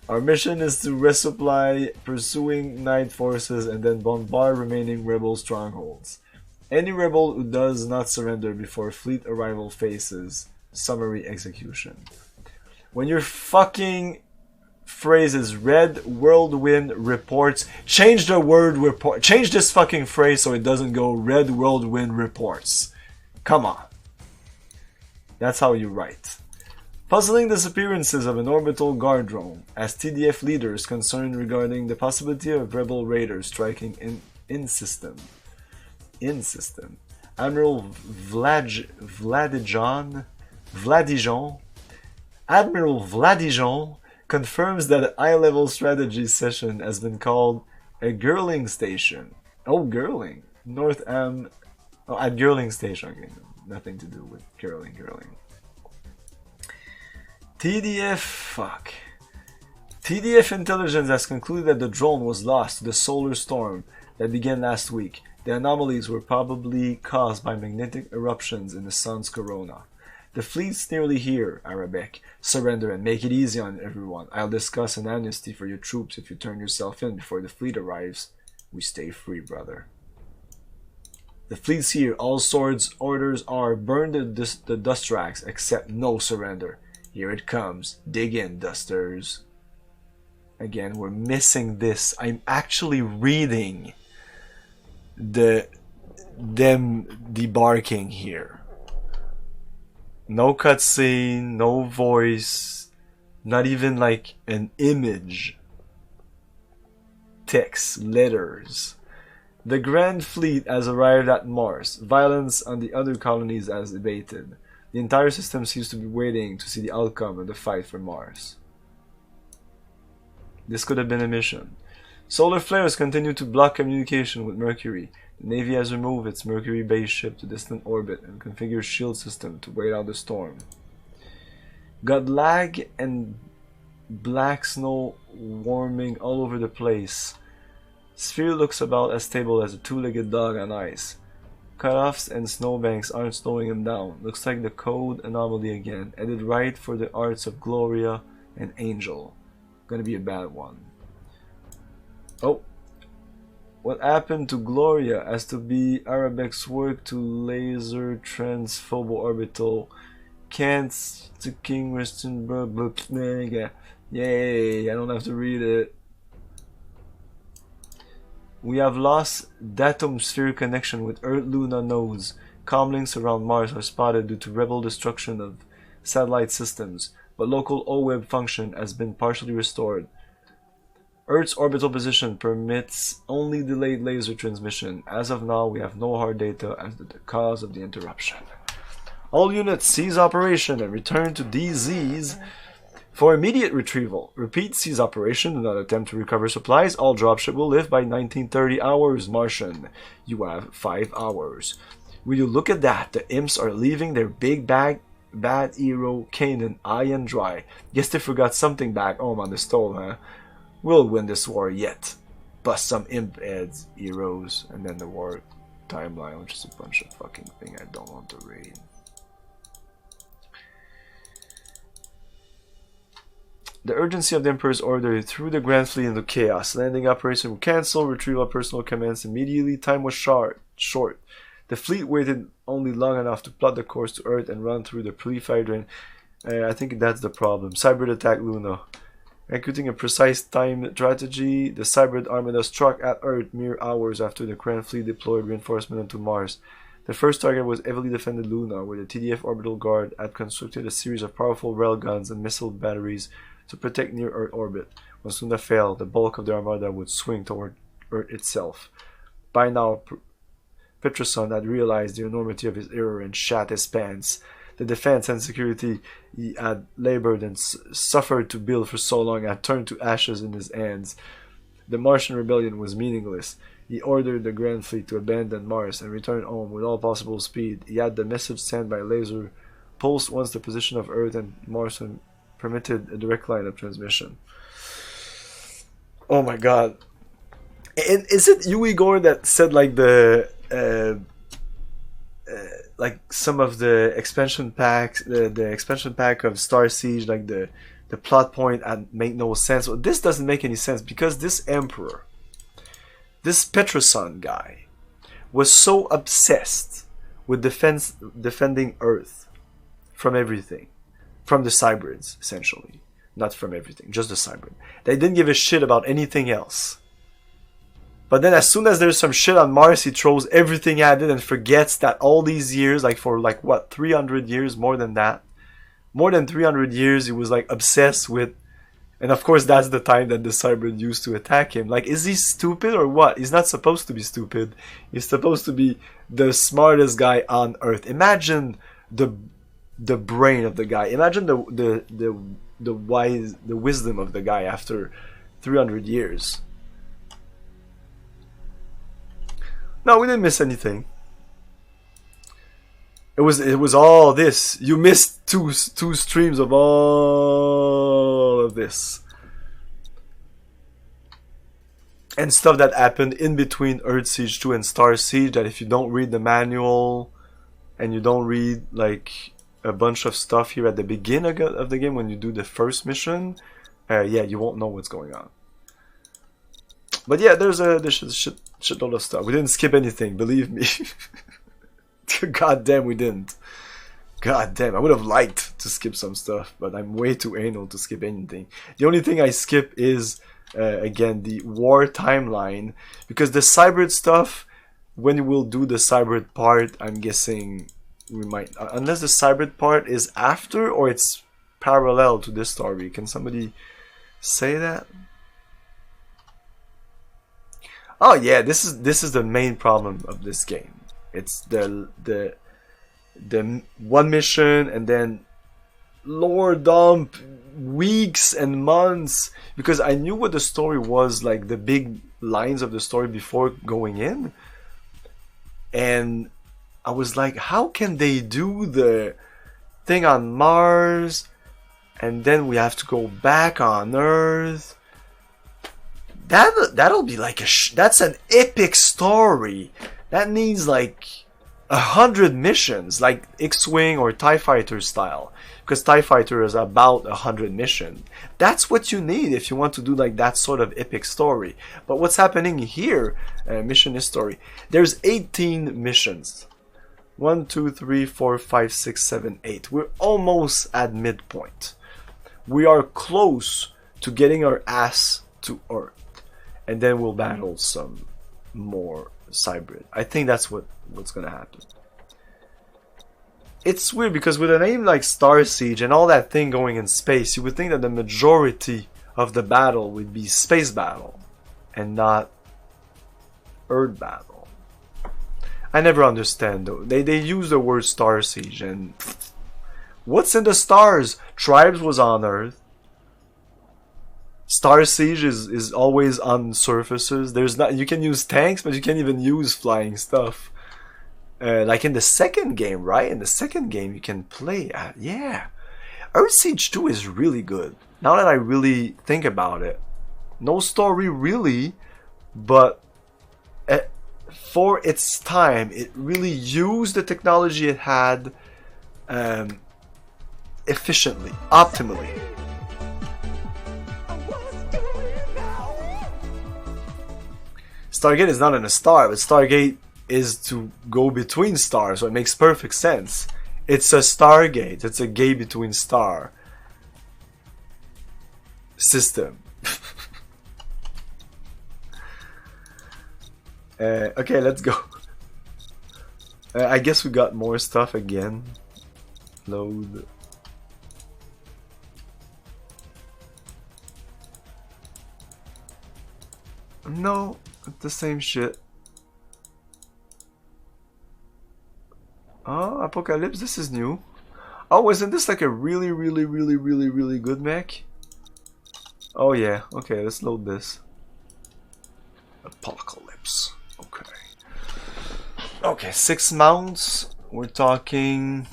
Our mission is to resupply pursuing Knight forces and then bombard remaining rebel strongholds. Any rebel who does not surrender before fleet arrival faces summary execution. When your fucking phrase is Red Whirlwind reports, change the word report. Change this fucking phrase so it doesn't go Red Whirlwind reports. Come on. That's how you write. Puzzling disappearances of an orbital guard drone, as TDF leaders concerned regarding the possibility of rebel raiders striking in system. Admiral Vladijon confirms that a high-level strategy session has been called a Girling Station. Oh, Girling. At Girling Station. Okay, nothing to do with Girling. TDF intelligence has concluded that the drone was lost to the solar storm that began last week. The anomalies were probably caused by magnetic eruptions in the sun's corona. The fleet's nearly here, Arabic. Surrender and make it easy on everyone. I'll discuss an amnesty for your troops if you turn yourself in before the fleet arrives. We stay free, brother. The fleet's here. All swords orders are burn the dust racks, accept no surrender. Here it comes. Dig in, dusters. Again, we're missing this. I'm actually reading them debarking here. No cutscene, no voice, not even like an image. Text, letters. The Grand Fleet has arrived at Mars. Violence on the other colonies has abated. The entire system seems to be waiting to see the outcome of the fight for Mars. This could have been a mission. Solar flares continue to block communication with Mercury. The Navy has removed its Mercury-based ship to distant orbit and configured shield system to wait out the storm. Got lag and black snow warming all over the place. Sphere looks about as stable as a two-legged dog on ice. Cutoffs and snowbanks aren't slowing him down. Looks like the code anomaly again. Headed right for the arts of Gloria and Angel. Gonna be a bad one. Oh. What happened to Gloria has to be Arabex's work to laser transphobo-orbital. Can't to King Western. Yay, I don't have to read it. We have lost datum sphere connection with Earth-Luna nodes. Comlinks around Mars are spotted due to rebel destruction of satellite systems, but local OWEB function has been partially restored. Earth's orbital position permits only delayed laser transmission. As of now, we have no hard data as to the cause of the interruption. All units cease operation and return to DZs for immediate retrieval. Repeat, cease operation. Do not attempt to recover supplies. All dropship will live by 1930 hours. Martian, you have 5 hours. Will you look at that? The imps are leaving their big bad hero Kanan high and dry. Guess they forgot something back home on the stove, huh? We'll win this war yet. Bust some imp heads, heroes, and then the war timeline, which is a bunch of fucking thing I don't want to read. The urgency of the Emperor's order threw the Grand Fleet into chaos. Landing operation were cancelled, retrieval personnel commenced immediately. Time was short. The fleet waited only long enough to plot the course to Earth and run through the pre-fire drain. I think that's the problem. Cyber attack Luna. Executing a precise time strategy, the Cybrid Armada struck at Earth mere hours after the Grand Fleet deployed reinforcement onto Mars. The first target was heavily defended Luna, where the TDF Orbital Guard had constructed a series of powerful railguns and missile batteries to protect near-Earth orbit. Once Luna failed, the bulk of the Armada would swing toward Earth itself. By now, Peterson had realized the enormity of his error and shat his pants. The defense and security he had labored and suffered to build for so long had turned to ashes in his hands. The Martian rebellion was meaningless. He ordered the Grand Fleet to abandon Mars and return home with all possible speed. He had the message sent by laser pulse once the position of Earth and Mars permitted a direct line of transmission. Oh my god. And is it Yui Gore that said like the like some of the expansion packs, the expansion pack of Starsiege, like the plot point had made no sense? Well, this doesn't make any sense because this Emperor, this Petroson guy, was so obsessed with defending Earth from everything, from the Cybrids essentially, not from everything, just the Cybrid. They didn't give a shit about anything else. But then as soon as there's some shit on Mars, he throws everything at it and forgets that all these years, like for like what, 300 years, more than that, more than 300 years, he was like obsessed with, and of course that's the time that the Cybrid used to attack him. Like, is he stupid or what? He's not supposed to be stupid. He's supposed to be the smartest guy on Earth. Imagine the brain of the guy. Imagine the wisdom of the guy after 300 years. No, we didn't miss anything. It was all this. You missed two streams of all of this. And stuff that happened in between Earthsiege 2 and Starsiege, that if you don't read the manual and you don't read like a bunch of stuff here at the beginning of the game when you do the first mission, yeah, you won't know what's going on. But yeah, there's a shitload of stuff. We didn't skip anything, believe me. God damn, we didn't. God damn, I would have liked to skip some stuff, but I'm way too anal to skip anything. The only thing I skip is, again, the war timeline, because the Cybrid stuff, when we'll do the Cybrid part, I'm guessing we might, unless the Cybrid part is after or it's parallel to this story. Can somebody say that? Oh yeah, this is the main problem of this game. It's the one mission and then lore dump weeks and months, because I knew what the story was, like the big lines of the story before going in, and I was like, how can they do the thing on Mars and then we have to go back on Earth? That'll be like that's an epic story. That needs like 100 missions, like X-Wing or TIE Fighter style, because TIE Fighter is about 100 missions. That's what you need if you want to do like that sort of epic story. But what's happening here, mission history, there's 18 missions. 1, 2, 3, 4, 5, 6, 7, 8. We're almost at midpoint. We are close to getting our ass to Earth, and then we'll battle some more Cybrid. I think that's what's gonna happen. It's weird because with a name like Starsiege and all that thing going in space, you would think that the majority of the battle would be space battle and not Earth battle. I never understand though. They use the word Starsiege, and what's in the stars? Tribes was on Earth. Starsiege is always on surfaces. There's not, you can use tanks, but you can't even use flying stuff. Like in the second game, right? In the second game, you can play at, yeah. Earthsiege 2 is really good. Now that I really think about it, no story really, but for its time, it really used the technology it had efficiently, optimally. Stargate is not in a star, but Stargate is to go between stars, so it makes perfect sense. It's a Stargate. It's a gay between star system. Okay, let's go. I guess we got more stuff again. Load. No, it's the same shit. Oh, Apocalypse, this is new. Oh, isn't this like a really good mech? Oh yeah, okay, let's load this. Apocalypse, okay. Okay, 6 mounts, we're talking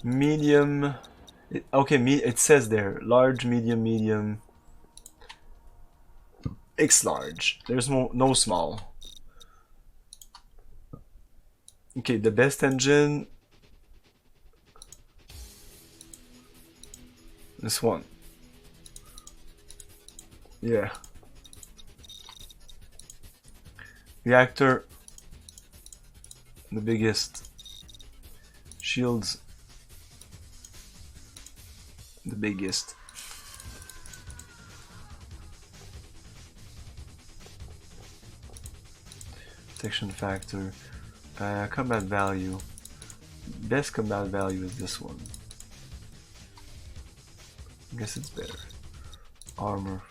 medium, okay, it says there, large, medium, X large, there's no small. Okay, the best engine, this one. Yeah. Reactor, the biggest. Shields, the biggest. Protection factor. Combat value. Best combat value is this one. I guess it's better. Armor.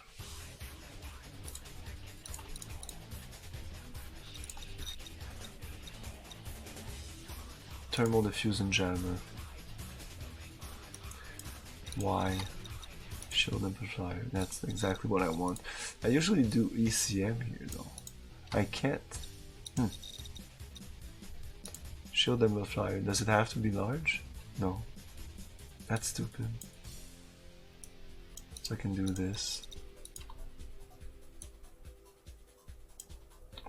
Thermal diffusion jammer. Y. Shield amplifier. That's exactly what I want. I usually do ECM here though. I can't. Shield amplifier. Does it have to be large? No. That's stupid. So I can do this.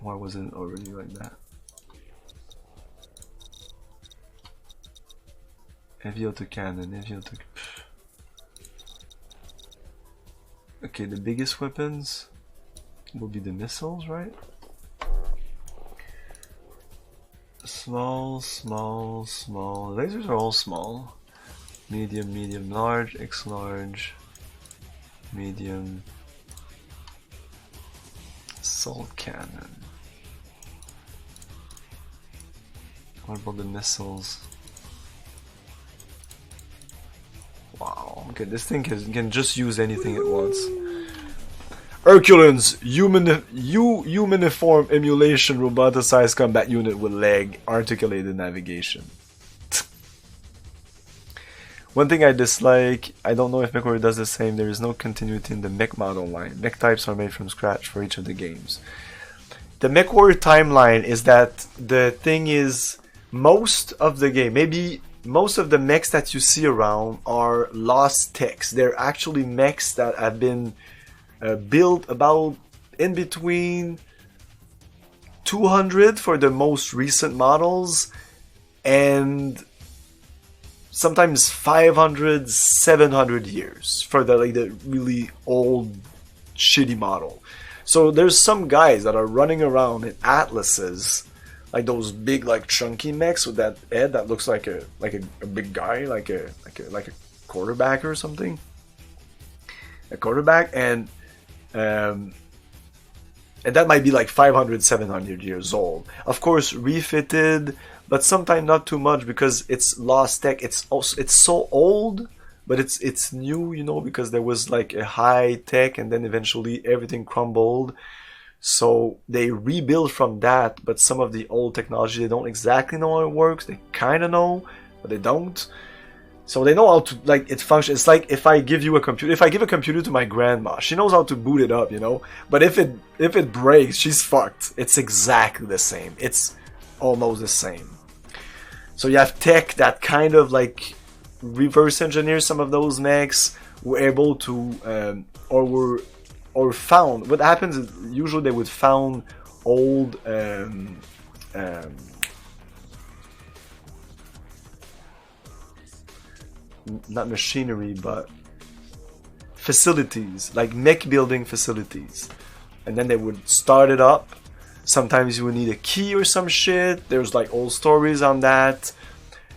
Why wasn't it already like that? Heavy autocannon, heavy auto. Okay, the biggest weapons. will be the missiles, right? Small, small, small. Lasers are all small. Medium, medium, large, X large, medium. Assault cannon. What about the missiles? Wow. Okay, this thing can just use anything at once. Hercules, humaniform emulation roboticized combat unit with leg, articulated navigation. One thing I dislike, I don't know if MechWarrior does the same, there is no continuity in the mech model line. Mech types are made from scratch for each of the games. The MechWarrior timeline is that the thing is, most of the game, maybe most of the mechs that you see around are lost techs. They're actually mechs that have been built about in between 200 for the most recent models and sometimes 500, 700 years for the really old shitty model. So there's some guys that are running around in atlases, like those big chunky mechs with that head that looks like a big guy, like a quarterback or something. A quarterback, and that might be like 500, 700 years old. Of course, refitted, but sometimes not too much because it's lost tech. It's so old, but it's new, you know, because there was like a high tech and then eventually everything crumbled. So they rebuild from that, but some of the old technology, they don't exactly know how it works. They kind of know, but they don't. So they know how to, it functions. It's like if I give you a computer, if I give a computer to my grandma, she knows how to boot it up, you know. But if it breaks, she's fucked. It's exactly the same. It's almost the same. So you have tech that kind of reverse engineer some of those mechs. Were able to or found. What happens is usually they would found old not machinery, but facilities, like mech building facilities, and then they would start it up. Sometimes you would need a key or some shit. There's old stories on that.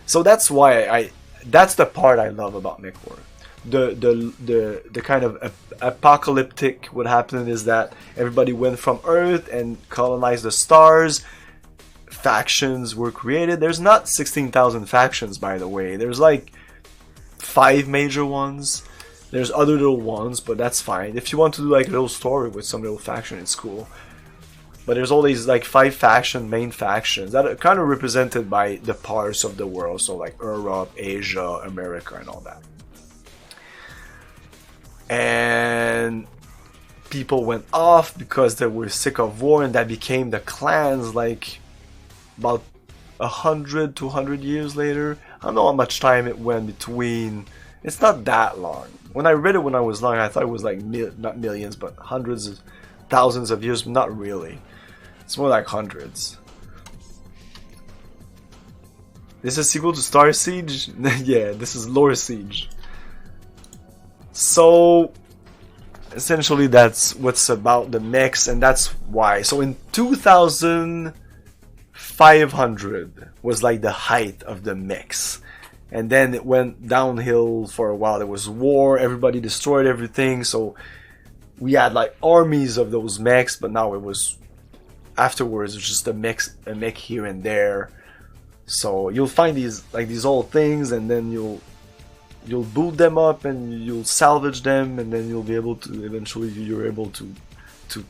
So that's why that's the part I love about MechWarrior. The kind of apocalyptic, what happened is that everybody went from Earth and colonized the stars. Factions were created. There's not 16,000 factions, by the way. There's 5 major ones. There's other little ones, but that's fine. If you want to do a little story with some little faction, it's cool. But there's all these 5 main factions that are kind of represented by the parts of the world. So Europe, Asia, America, and all that. And people went off because they were sick of war, and that became the clans about 100 to 100 years later. I don't know how much time it went between. It's not that long. When I read it when I was young, I thought it was not millions, but hundreds of thousands of years. Not really. It's more like hundreds. This is a sequel to Starsiege? Yeah, this is Lore Siege. So essentially that's what's about the mechs, and that's why. So in 2500 was the height of the mechs, and then it went downhill for a while. There was war, everybody destroyed everything, so we had armies of those mechs, but now it was afterwards it's just a mech here and there. So you'll find these old things, and then you'll boot them up and you'll salvage them, and then you'll be able to eventually you're able to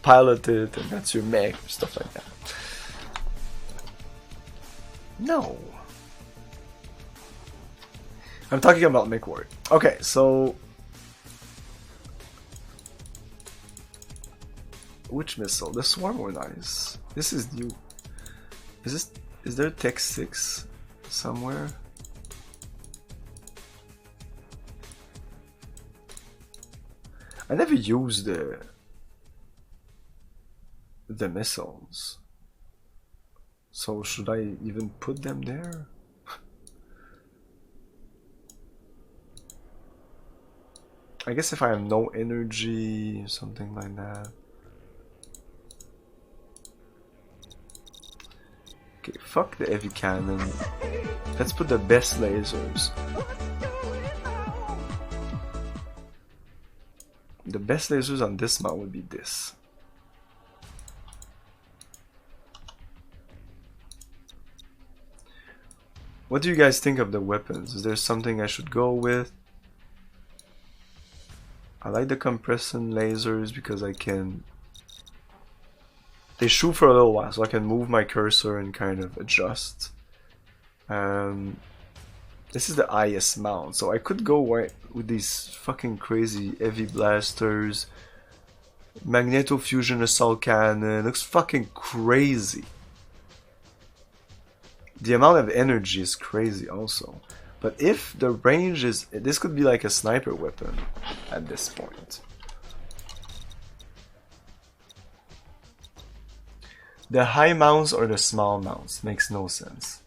pilot it, and that's your mech, stuff like that. No, I'm talking about MechWarrior. Okay, so which missile? The swarm were nice. This is new. Is there Tech 6 somewhere? I never used the missiles. So should I even put them there? I guess if I have no energy, something like that. Okay, fuck the heavy cannon. Let's put the best lasers. The best lasers on this mount would be this. What do you guys think of the weapons? Is there something I should go with? I like the compression lasers because I can... They shoot for a little while, so I can move my cursor and kind of adjust. This is the highest mount, so I could go with these fucking crazy heavy blasters. Magneto fusion assault cannon, looks fucking crazy. The amount of energy is crazy also. But if the range is... This could be like a sniper weapon at this point. The high mounts or the small mounts? Makes no sense.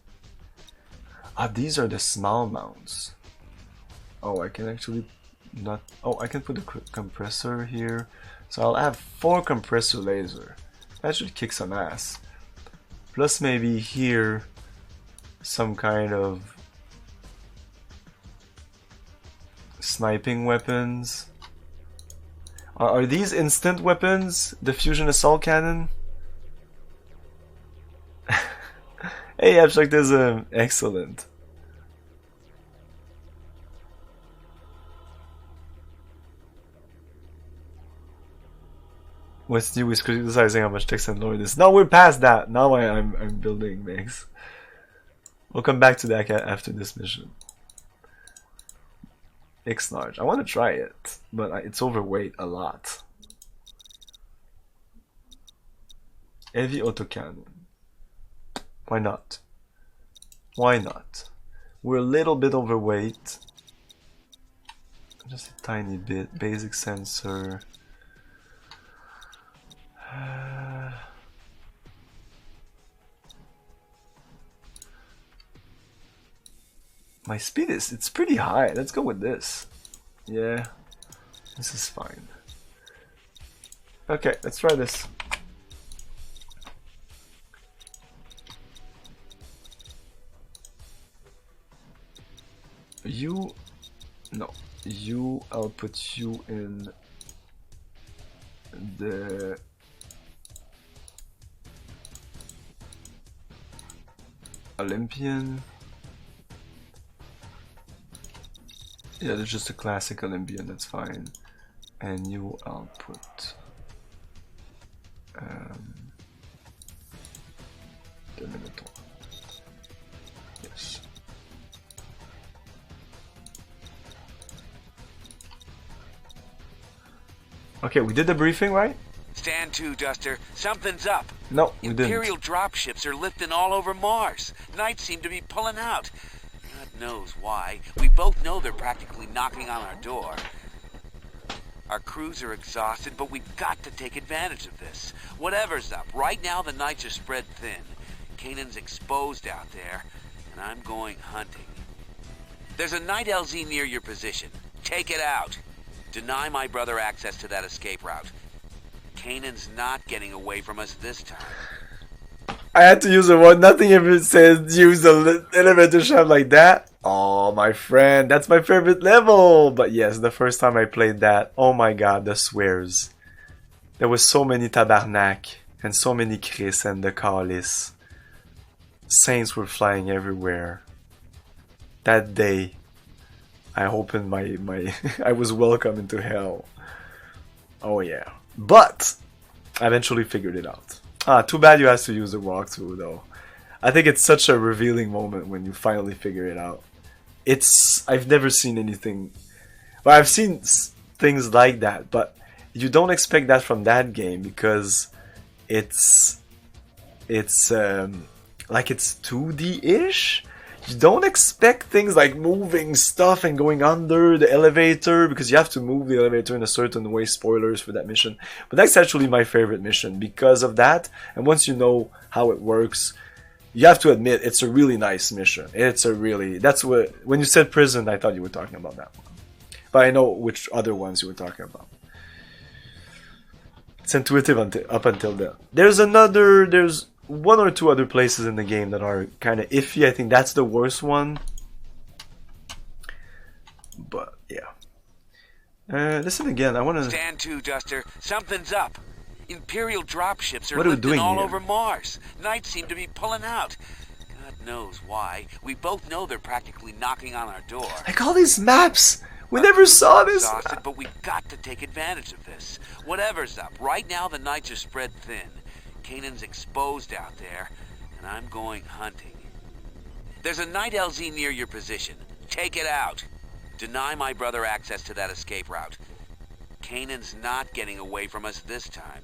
Ah, these are the small mounts. Oh, I can actually not... Oh, I can put a compressor here. So I'll have 4 compressor laser. That should kick some ass. Plus maybe here some kind of sniping weapons. Are these instant weapons? The fusion assault cannon? Hey, Abstractism! Excellent. What's new is criticizing how much text and lore is. No, we're past that. Now I'm building mix. We'll come back to that after this mission. X-Large. I want to try it, but it's overweight a lot. Heavy autocannon. Why not? Why not? We're a little bit overweight. Just a tiny bit. Basic sensor. My speed it's pretty high. Let's go with this. Yeah, this is fine. Okay, let's try this. I'll put you in the Olympian. Yeah, there's just a classic Olympian, that's fine. And you, I'll put the Minotaur. Yes. Okay, we did the briefing, right? Stand to, Duster. Something's up. No, we didn't. Imperial dropships are lifting all over Mars. Knights seem to be pulling out. God knows why. We both know they're practically knocking on our door. Our crews are exhausted, but we've got to take advantage of this. Whatever's up, right now the Knights are spread thin. Kanan's exposed out there, and I'm going hunting. There's a Knight LZ near your position. Take it out. Deny my brother access to that escape route. Kanan's not getting away from us this time. I had to use a word. Nothing ever says use the elevator shaft like that. Oh, my friend, that's my favorite level. But yes, the first time I played that, oh my god, the swears. There was so many tabarnak and so many Chris and the Callis. Saints were flying everywhere. That day, I opened my I was welcome into hell. Oh yeah. But I eventually figured it out. Ah, too bad you have to use the walkthrough though. I think it's such a revealing moment when you finally figure it out. I've never seen anything. Well, I've seen things like that, but you don't expect that from that game because it's like it's 2D-ish. You don't expect things like moving stuff and going under the elevator because you have to move the elevator in a certain way. Spoilers for that mission. But that's actually my favorite mission because of that. And once you know how it works, you have to admit it's a really nice mission. That's what, when you said prison, I thought you were talking about that one. But I know which other ones you were talking about. It's intuitive up until then. one or two other places in the game that are kind of iffy. I think that's the worst one. But yeah. Listen again. I want to Stand to, Duster. Something's up. Imperial dropships are What are we lifting doing all here? over Mars. Knights seem to be pulling out. God knows why. We both know they're practically knocking on our door. like all these maps. We never saw this. Exhausted, but we've got to take advantage of this. Whatever's up, right now the Knights are spread thin. Kanan's exposed out there, and I'm going hunting. There's a Knight LZ near your position. Take it out. Deny my brother access to that escape route. Kanan's not getting away from us this time.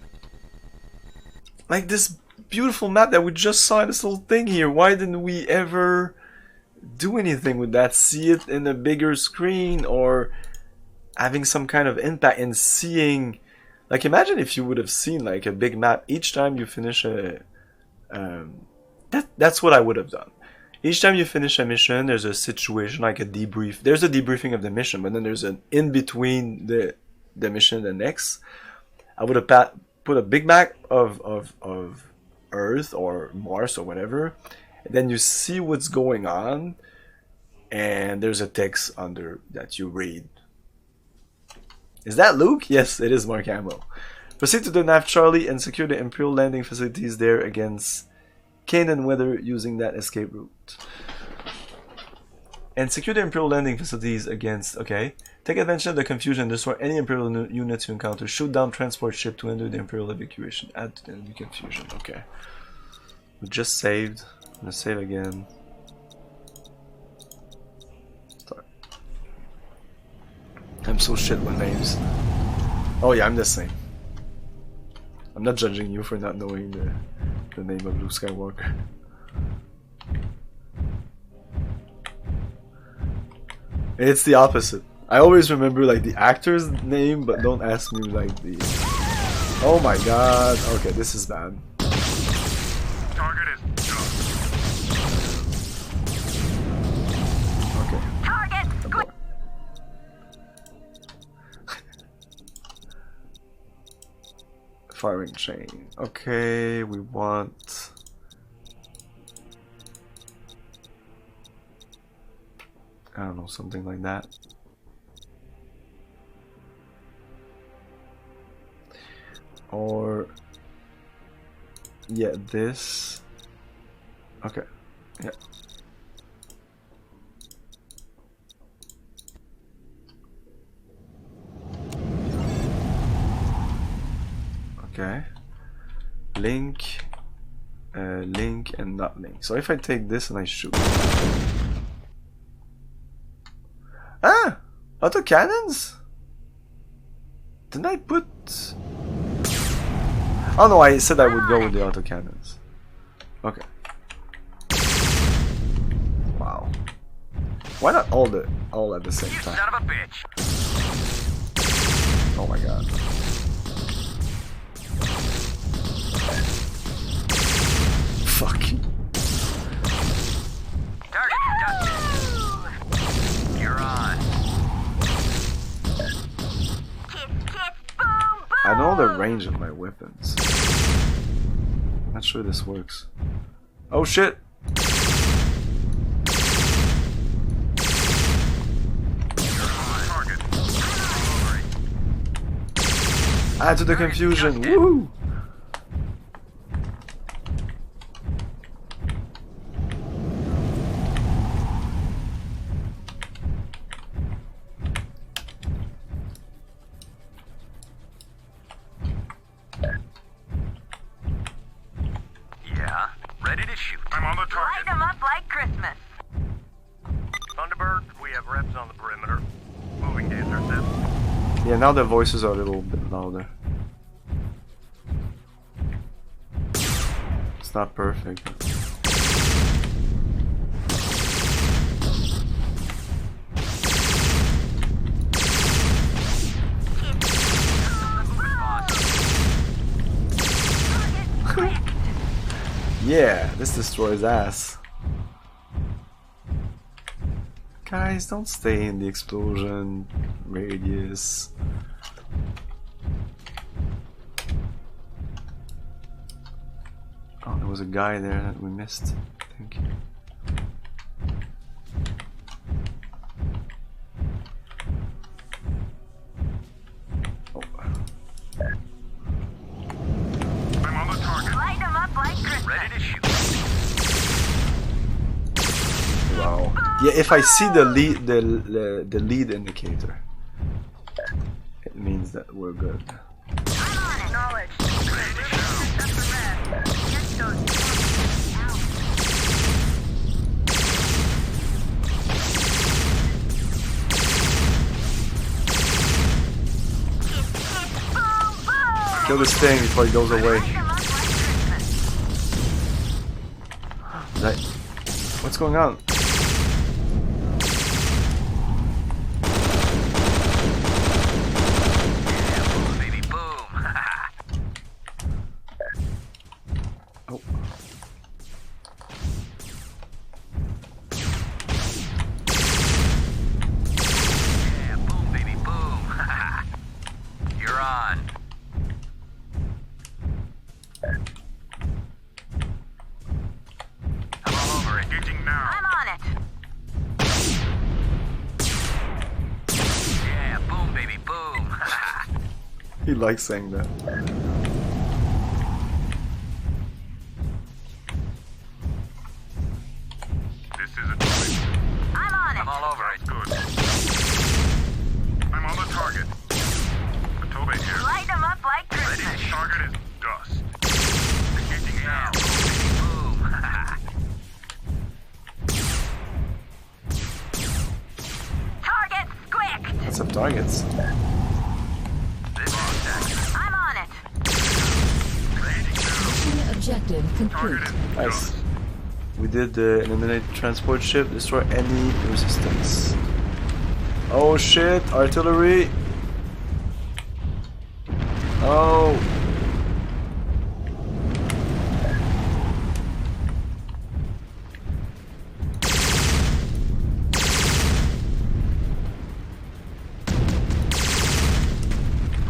Like this beautiful map that we just saw in this little thing here. Why didn't we ever do anything with that? See it in a bigger screen or having some kind of impact and seeing. Like imagine if you would have seen like a big map each time you finish a. That's what I would have done. Each time you finish a mission, there's a situation like a debrief. There's a debriefing of the mission, but then there's an in between the mission and the next. I would have put a big map of Earth or Mars or whatever, and then you see what's going on, and there's a text under that you read. Is that Luke? Yes, it is Mark Hamill. Proceed to the nav Charlie and secure the Imperial landing facilities there against Kanan Weather using that escape route. And secure the Imperial landing facilities against... Okay. Take advantage of the confusion. Destroy any Imperial units you encounter. Shoot down transport ship to enter the Imperial evacuation. Add to the enemy confusion. Okay. We just saved. I'm gonna save again. Sorry. I'm so shit with names. Oh yeah, I'm the same. I'm not judging you for not knowing the name of Luke Skywalker. It's the opposite. I always remember like the actor's name, but don't ask me like the... Oh my god. Okay, this is bad. Target is done. Okay. Target! Good. Firing chain. Okay, we want... I don't know, something like that. Or... Yeah, this... Okay, yeah. Okay. Link, link, and not link. So if I take this and I shoot. Ah! Auto cannons? Didn't I put... Oh no, I said I would go with the auto cannons. Okay. Wow. Why not all at the same You time? son of a bitch. Oh my god. Fuck. Target dusted. You're on. Kiss, kiss, boom, boom. I know the range of my weapons. Not sure this works. Oh shit! Target. Add to the confusion. Woo! Yeah, ready to shoot. I'm on the Light target. them up like Christmas. Thunderbird, we have reps on the perimeter. Moving to intercept. Yeah, now the voices are a little bit louder. It's not perfect. Yeah, this destroys ass. Guys, don't stay in the explosion radius. Oh, there was a guy there that we missed, I think. Oh. I'm on the target. Light them up like Christmas. Ready to shoot. Wow. Yeah, if I see the lead indicator, it means that we're good. Acknowledged. Ready to shoot. Get those out. Boom, boom. Kill this thing before it goes away. Light them up like Christmas. That, what's going on? Baby, boom. Oh. Yeah, boom, baby, boom. You're on. I'm all over it. Engaging now. I'm on it. Yeah, boom, baby, boom. He likes saying that. This is a target. I'm on it. I'm all over it. Good. I'm on the target. Matobe here. Light them up like Ready? Christmas. Target is dust. Engaging now. Boom. Target squick. Let's have targets. This is I'm on it. ready to go. Mission objective complete. Target is Nice. dust. We did eliminate transport ship, destroy any resistance. Oh shit, artillery! Oh!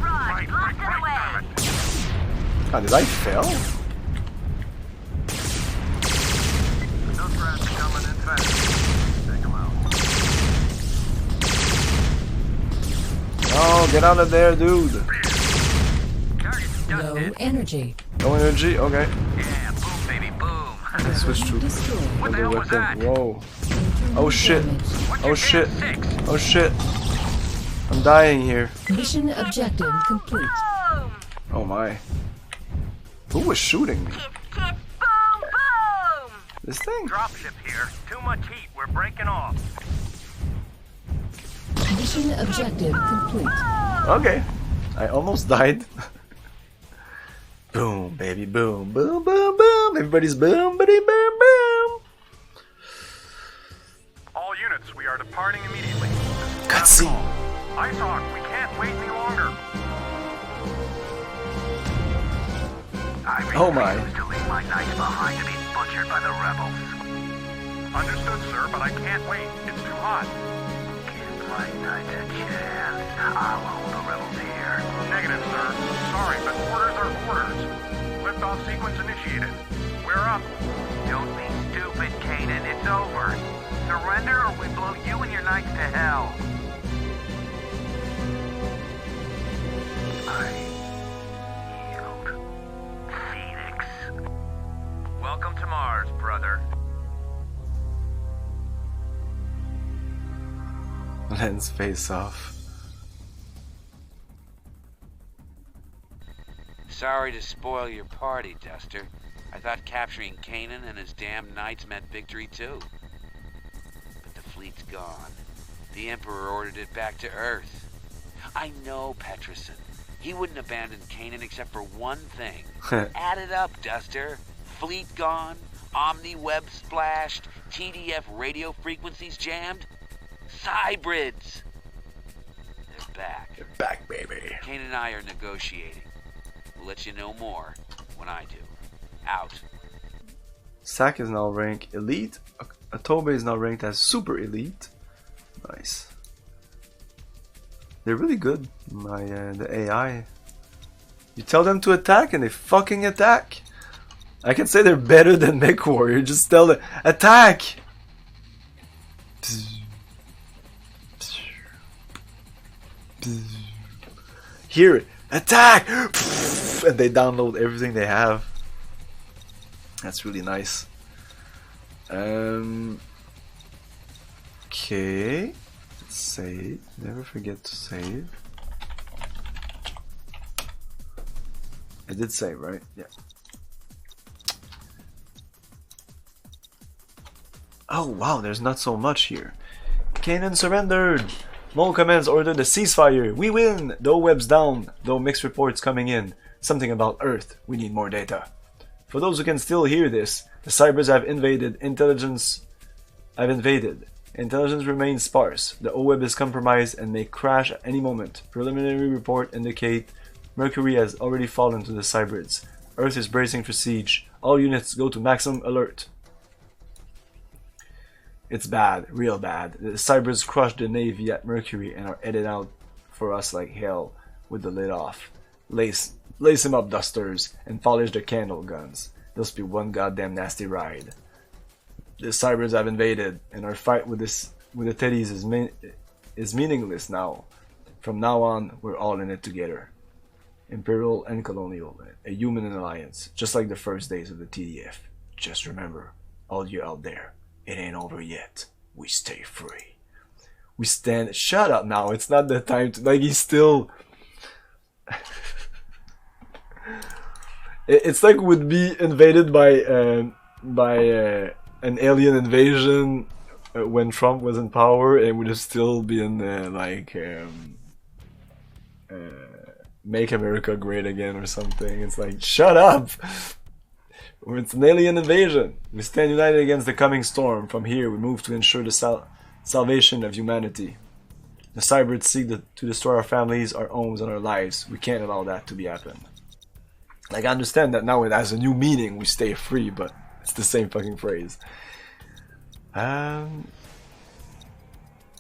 Rod, blast it away. Damn it. Ah, did I fail? Those rats are coming in fast. Take them out. Oh, get out of there, dude! Target's Low dusted. energy. No energy? Okay. Yeah, boom, baby, boom. Let's switch to Destroyed. What the other hell was that? weapon. Whoa. Internal Oh shit. damage. What's Oh your shit. damn six? Oh shit. I'm dying here. Mission objective complete. Boom. Oh my. Who was shooting me? Kiss, kiss, boom, boom. This thing? Dropship here. Too much heat. We're breaking off. Mission objective complete. Okay. I almost died. Boom, baby, boom, boom, boom, boom. Everybody's boom, buddy, boom, boom. All units, we are departing immediately. Cutscene. Icehawk, we can't wait any longer. I Oh my. refuse to leave my knights behind to be butchered by the rebels. Understood, sir, but I can't wait. It's too hot. Give my knights a chance. I'll hold the rebels here. Negative, sir. Sorry, but orders are orders. Liftoff sequence initiated. We're up. Don't be stupid, Kanan. It's over. Surrender or we blow you and your knights to hell. I yield. Phoenix. Welcome to Mars, brother. Let's face off. Sorry to spoil your party, Duster. I thought capturing Kanan and his damn knights meant victory too. But the fleet's gone. The Emperor ordered it back to Earth. I know Peterson. He wouldn't abandon Kanan except for one thing. Add it up, Duster. Fleet gone, Omni-Web splashed, TDF radio frequencies jammed. Cybrids! They're back. Get back, baby. Kane and I are negotiating. We'll let you know more when I do. Out. Sak is now ranked elite. Atobe is now ranked as super elite. Nice. They're really good. The AI. You tell them to attack and they fucking attack. I can say they're better than Mech Warrior. Just tell them, attack! Hear it, attack! And they download everything they have. That's really nice. Okay. Let's save. Never forget to save. I did save, right? Yeah. Oh wow, there's not so much here. Kanan surrendered! Mole commands ordered a ceasefire. We win! Though web's down, though mixed reports coming in. Something about Earth. We need more data. For those who can still hear this, the cybers have invaded. Intelligence remains sparse. The O-web is compromised and may crash at any moment. Preliminary report indicate Mercury has already fallen to the cybrids. Earth is bracing for siege. All units go to maximum alert. It's bad, real bad. The cybrids crushed the Navy at Mercury and are headed out for us like hell with the lid off. Lace them up, dusters, and polish the candle guns. This'll be one goddamn nasty ride. The cybrids have invaded, and our fight with the Teddies is meaningless now. From now on, we're all in it together. Imperial and colonial, a human alliance, just like the first days of the TDF. Just remember, all you out there, it ain't over yet. We stay free. We stand. Shut up now. It's not the time to. Like, he's still. It's like would be invaded by an alien invasion when Trump was in power, and would have still been Make America Great Again or something. It's like, shut up! It's an alien invasion. We stand united against the coming storm. From here, we move to ensure the salvation of humanity. The cybrids seek to destroy our families, our homes, and our lives. We can't allow that to be happen. Like, I understand that now it has a new meaning. We stay free, but it's the same fucking phrase.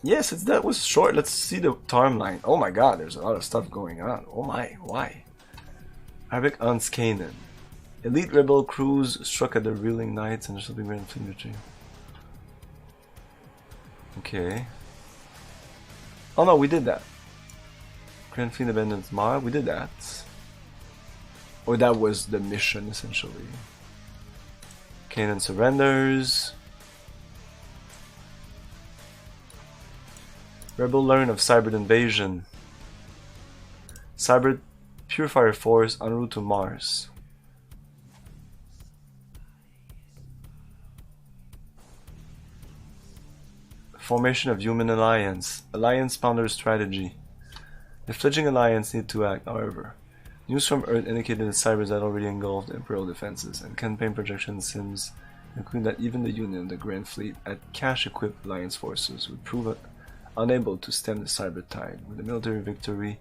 Yes, that was short. Let's see the timeline. Oh my god, there's a lot of stuff going on. Oh my, why? Arabic hunts Canaan. Elite rebel crews struck at the Reeling Knights and shall be Grand Fleet retreat. Okay. Oh no, we did that. Grand Fleet abandons Mar. We did that. Or that was the mission, essentially. Canaan surrenders. Rebel learn of Cybrid invasion. Cybrid Purifier Force en route to Mars. Formation of Human Alliance. Alliance Pounder Strategy. The fledgling alliance need to act, however. News from Earth indicated that Cybrids had already engulfed Imperial defenses, and campaign projection sims include that even the Union, the Grand Fleet, had cash-equipped alliance forces would prove unable to stem the Cybrid tide. With a military victory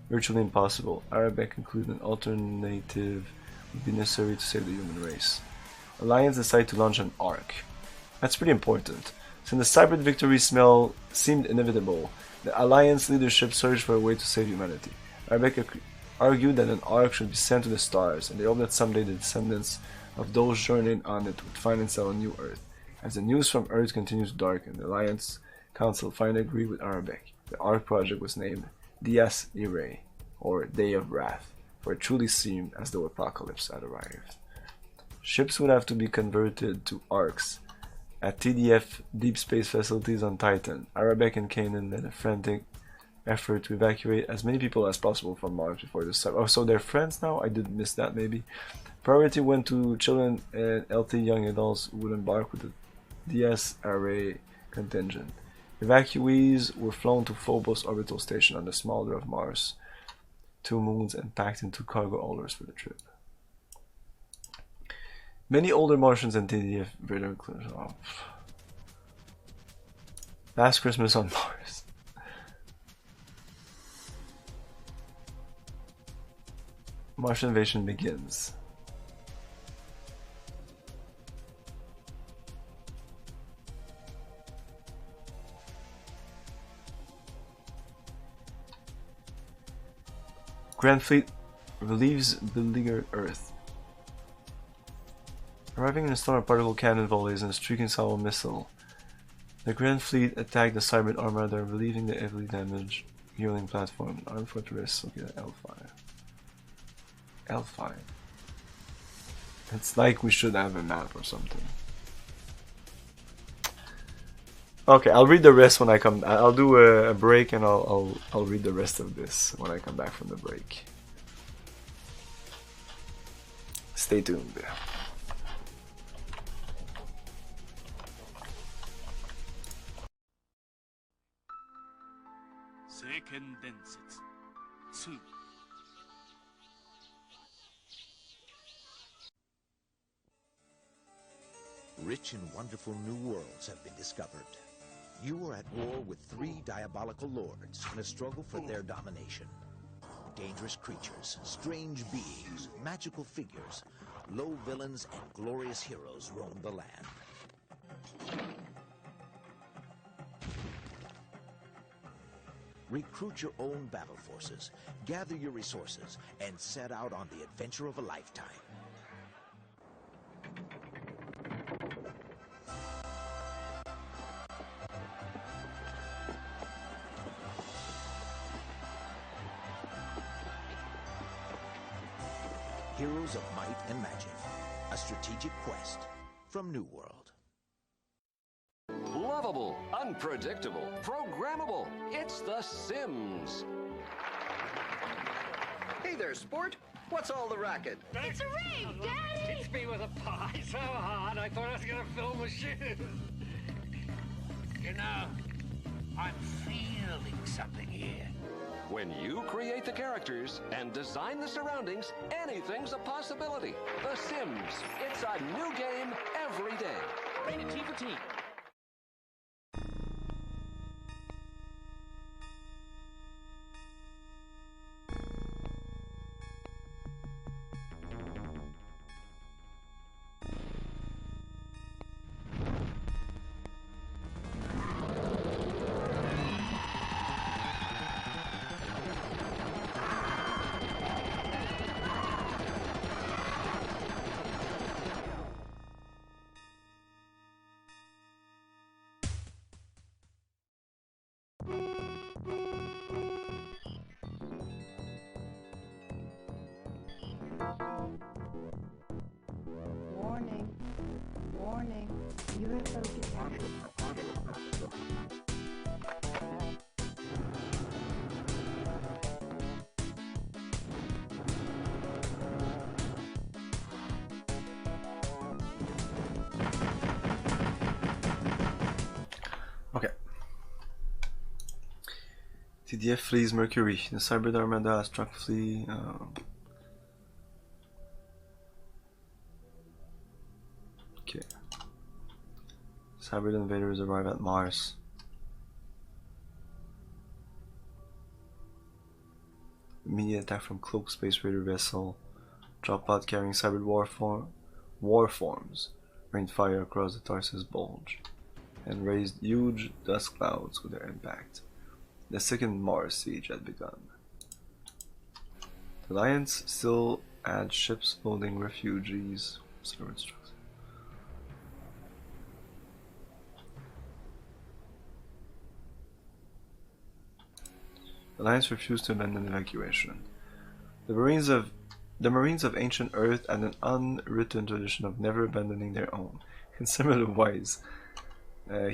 virtually impossible, Arabic concluded an alternative would be necessary to save the human race. Alliance decided to launch an arc. That's pretty important. Since the Cybrid victory seemed inevitable, the Alliance leadership searched for a way to save humanity. Arabic argued that an ark should be sent to the stars, and they hoped that someday the descendants of those journeying on it would find themselves on New Earth. As the news from Earth continued to darken, the Alliance Council finally agreed with Arabic. The ark project was named Dies Irae, or Day of Wrath, for it truly seemed as though apocalypse had arrived. Ships would have to be converted to arks at TDF deep space facilities on Titan. Arabic and Canaan led a frantic effort to evacuate as many people as possible from Mars before the start. Oh, so they're friends now? I did miss that, maybe. Priority went to children and healthy young adults who would embark with the DS Array contingent. Evacuees were flown to Phobos orbital station on the smaller of Mars' 2 moons and packed into cargo holders for the trip. Many older Martians and TDF radar. Oh. Last Christmas on Mars. Martian invasion begins. Grand Fleet relieves beleaguered Earth. Arriving in a storm of particle cannon volleys and a streaking salvo missile, the Grand Fleet attacked the Cybrid Armada, relieving the heavily damaged healing platform. Armed fortress, look at L5. L5. It's like we should have a map or something. Okay, I'll read the rest when I come. I'll do a break and I'll read the rest of this when I come back from the break. Stay tuned. Rich and wonderful new worlds have been discovered. You are at war with 3 diabolical lords in a struggle for their domination. Dangerous creatures, strange beings, magical figures, low villains, and glorious heroes roam the land. Recruit your own battle forces, gather your resources, and set out on the adventure of a lifetime. Heroes of Might and Magic, a strategic quest from New World. Lovable, unpredictable, programmable. It's The Sims. Hey there, sport. What's all the racket? It's a rave, Daddy! It's me with a pie so hard I thought I was gonna film my shoes. You know, I'm feeling something here. When you create the characters and design the surroundings, anything's a possibility. The Sims. It's a new game every day. Rated T for teen. Warning. Warning. UFO detected. Okay. TDF flees Mercury. The Cybrid Armada has struck flee. Okay. Cybrid invaders arrive at Mars. Immediate attack from Cloak Space Raider vessel. Drop pod carrying Cybrid war forms rained fire across the Tarsus Bulge and raised huge dust clouds with their impact. The second Mars siege had begun. The Alliance still had ships loading refugees. Server instructions. The Alliance refused to abandon evacuation. The Marines of ancient Earth had an unwritten tradition of never abandoning their own. In similar ways,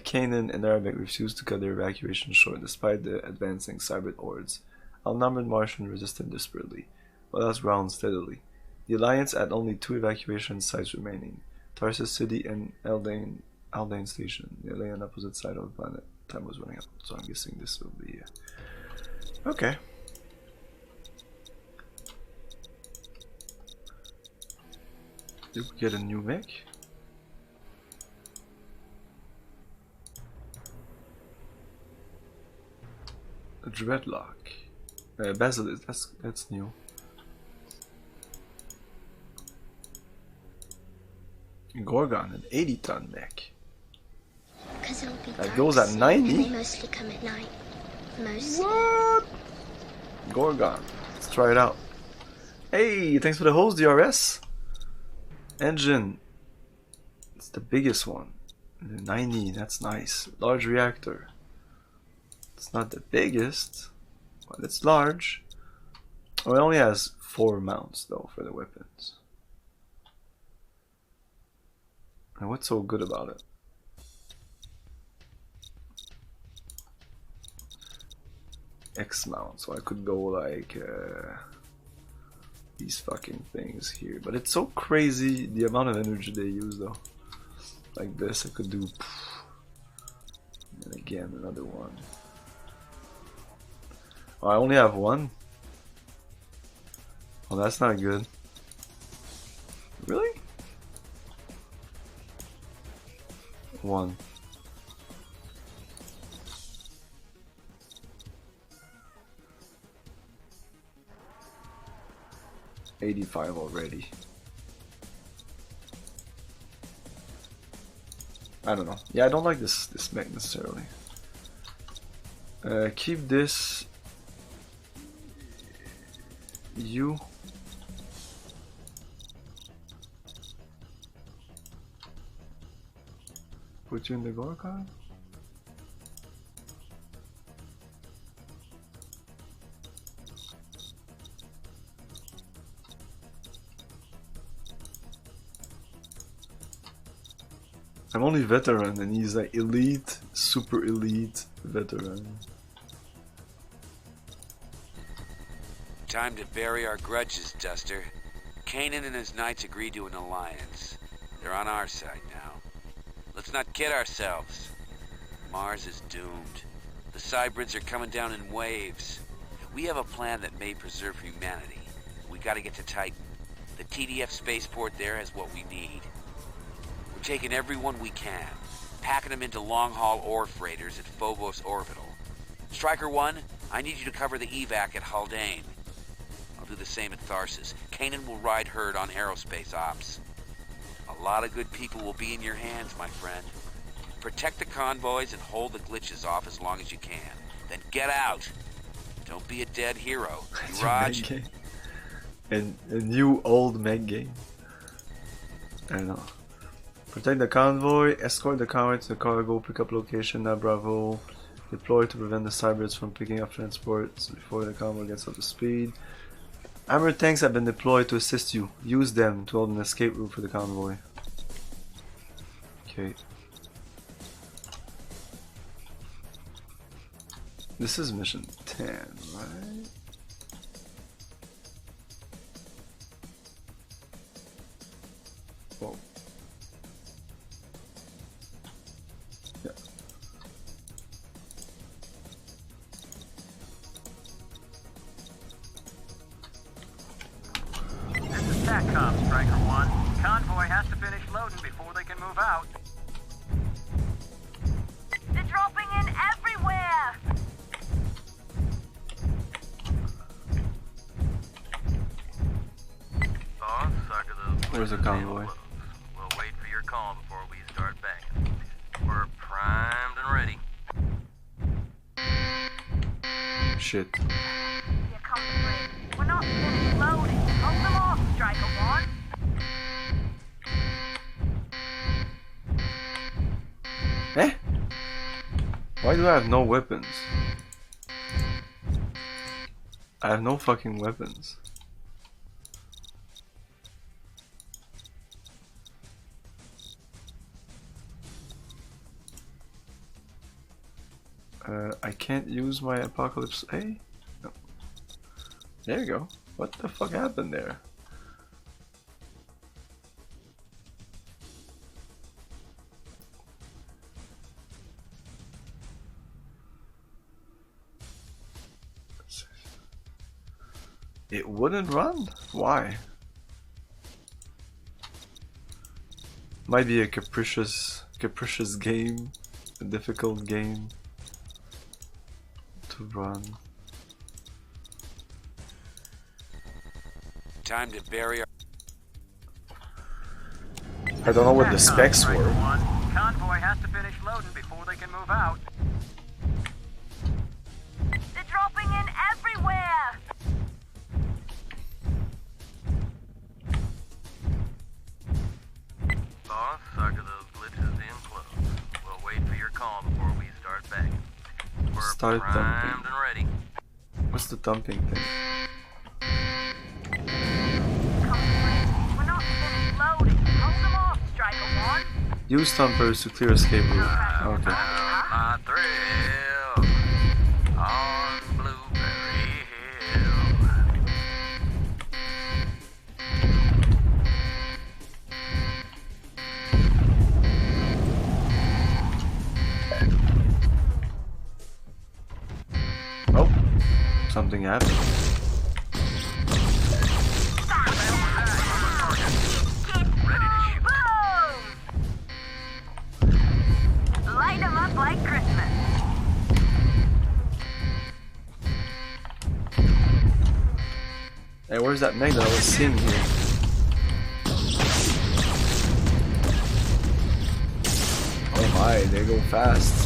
Canaan and Arabic refused to cut their evacuation short despite the advancing Cybrid hordes. Outnumbered Martians resisted desperately, but else ground steadily. The Alliance had only 2 evacuation sites remaining, Tarsus City and Aldane Station. They lay on opposite side of the planet. Time was running out, so I'm guessing this will be... Okay. Did we get a new mech? A Dreadlock. Basilisk, that's new. Gorgon, an 80-ton mech. That goes at 90? They mostly come at night. Mostly. What? Gorgon. Let's try it out. Hey, thanks for the host, DRS. Engine. What's the biggest one? The 90, that's nice. Large reactor. It's not the biggest, but it's large. Oh, it only has 4 mounts though for the weapons. And what's so good about it? X mount, so I could go like these fucking things here. But it's so crazy the amount of energy they use though. Like this, I could do. And again, another one. Oh, I only have one? Oh, that's not good. Really? One. $85 already. I don't know. Yeah, I don't like this mech necessarily. Keep this. You. Put you in the Gorka? I'm only veteran and he's like elite, super elite veteran. Time to bury our grudges, Duster. Kanan and his knights agreed to an alliance. They're on our side now. Let's not kid ourselves. Mars is doomed. The cybrids are coming down in waves. We have a plan that may preserve humanity. We gotta get to Titan. The TDF spaceport there has what we need. We're taking everyone we can, packing them into long-haul ore freighters at Phobos Orbital. Striker 1, I need you to cover the evac at Haldane. I'll do the same at Tharsis. Kanan will ride herd on aerospace ops. A lot of good people will be in your hands, my friend. Protect the convoys and hold the glitches off as long as you can. Then get out. Don't be a dead hero. Raj. A new old mech game. I don't know. Protect the convoy, escort the convoy to the cargo, pick up location at Bravo, deploy to prevent the cybrids from picking up transports before the convoy gets up to speed. Armored tanks have been deployed to assist you. Use them to hold an escape route for the convoy. Okay. This is mission 10, right? Whoa. Yeah. This is SATCOM, Striker 1. Convoy has to finish loading before they can move out. They're dropping in everywhere! Boss, sucker those. Where's the convoy? We'll wait for your call before we start banging. We're primed and ready. Shit. Here come the bridge. We're not finished loading. Hold them off, Striker 1. Eh? Why do I have no weapons? I have no fucking weapons. I can't use my Apocalypse A? No. There you go. What the fuck happened there? It wouldn't run? Why? Might be a capricious game, a difficult game to run. Time to bury our... I don't know what the specs Striker were. 1. Convoy has to finish loading before they can move out. They're dropping in everywhere! Boss, sucker those Start thumping. and ready. What's the thumping thing? We're not finished loading. Hold them off, Striker 1. Use thumpers to clear escape route. Okay. My thrill on Blueberry Hill. Oh, something happened. Light them up like Christmas. Hey, where's that Meg that I was seeing here? Oh my, they go fast.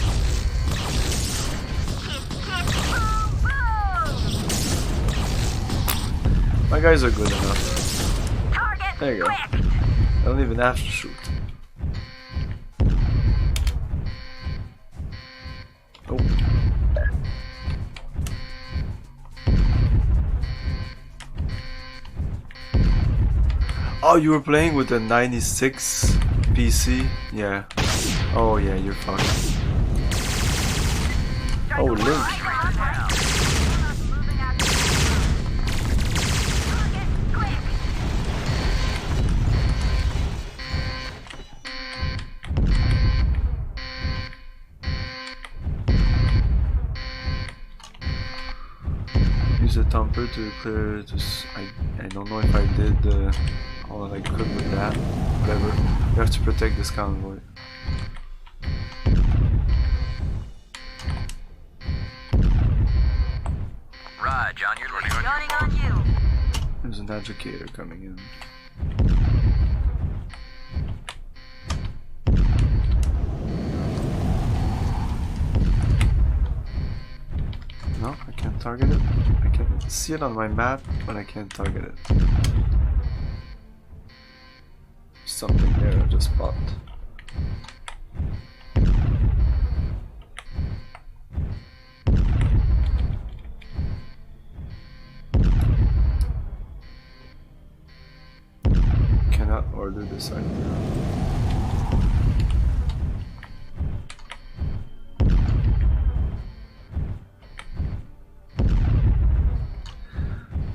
My guys are good enough. There you go. I don't even have to shoot. Oh. Oh, you were playing with the 96 PC? Yeah. Oh yeah, you're fucked. Oh, Link. Use a thumper to clear. I don't know if I did all I could with that. Whatever. You have to protect this convoy. Right, John, you're leading. Joining on you. There's an educator coming in. No, I can't target it. I can see it on my map, but I can't target it. Something there I just popped. Cannot order this item.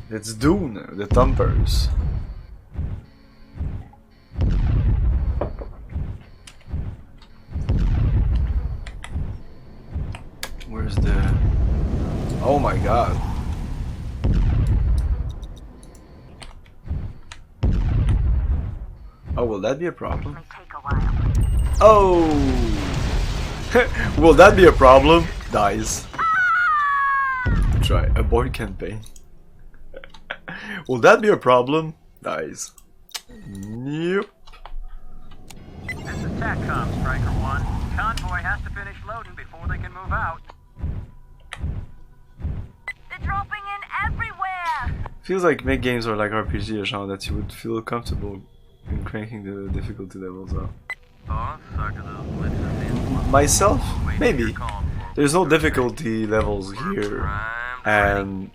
It's Dune, the thumpers. Where's the... Oh my god. Oh, will that be a problem? Oh! Will that be a problem? Dies. Try. Abort campaign. Will that be a problem? Dies. Yep. This is TACCOM, Striker 1. Convoy has to finish loading before they can move out. They're dropping in everywhere. Feels like make games are like RPG, genre that you would feel comfortable in cranking the difficulty levels up. Myself? Maybe. There's no difficulty levels here. And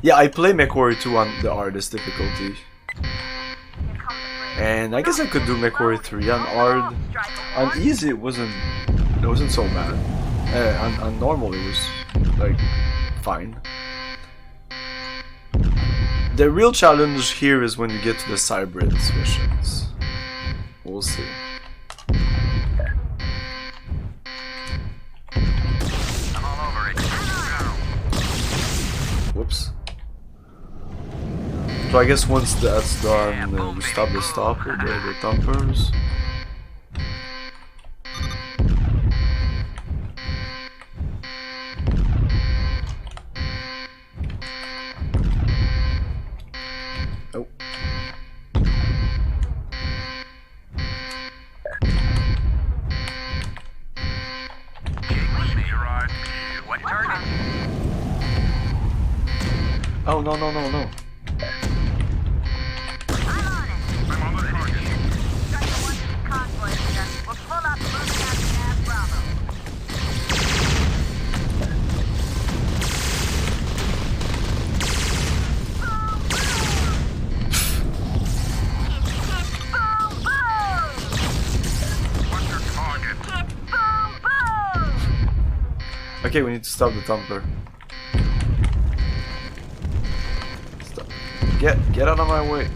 yeah, I play MechWarrior 2 on the hardest difficulty. And I guess I could do MechWarrior 3 on hard. On easy it wasn't so bad. On normal it was like fine. The real challenge here is when you get to the Cybrids missions. We'll see. I'm all over it. Whoops. So I guess once that's done, we stop the stopper, the thumpers. Oh. Oh no no no no. Okay, we need to stop the thumper. Stop. Get out of my way.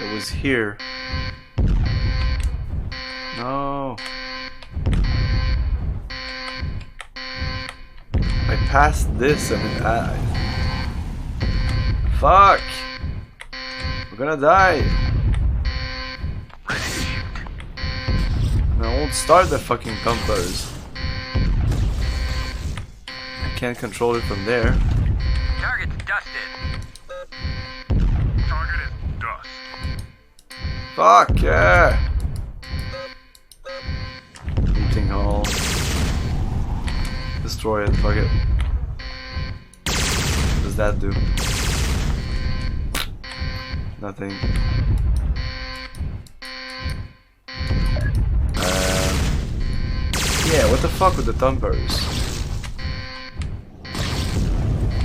It was here. No. I passed this and it fuck! We're gonna die! I won't start the fucking thumpers. I can't control it from there. Target's dusted. Target is dust. Fuck yeah! Meeting hall. Destroy it, fuck it. What does that do? Nothing. Yeah, what the fuck with the thumpers?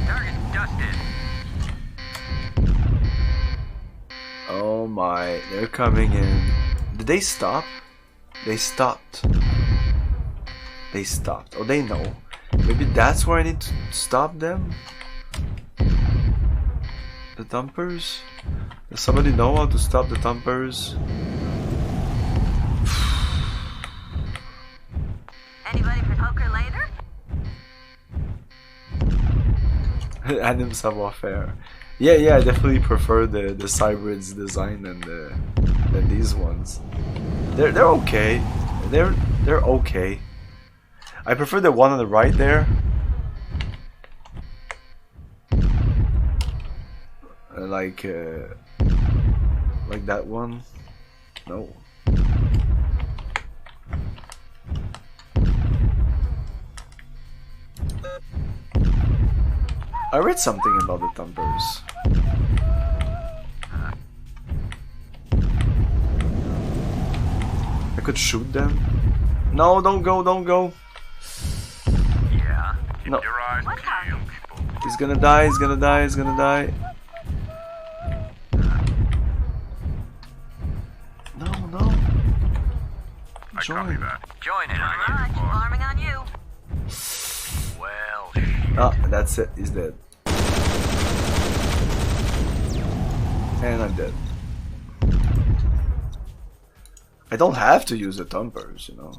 Target's dusted. Oh my, they're coming in. Did they stop? They stopped. They stopped. Oh, they know. Maybe that's where I need to stop them? The thumpers? Does somebody know how to stop the thumpers? Anybody for poker later? Anim savoir-faire. Yeah, I definitely prefer the Cybrid's design than these ones. They're okay. They're okay. I prefer the one on the right there. Like that one. No. I read something about the thumpers. I could shoot them. No, don't go, don't go. Yeah. No. Your eyes peeled, people. He's gonna die, he's gonna die, he's gonna die. No. I copy that. Join it. Alright, farming on you. Well, Ah, that's it, he's dead. And I'm dead. I don't have to use the thumpers, you know.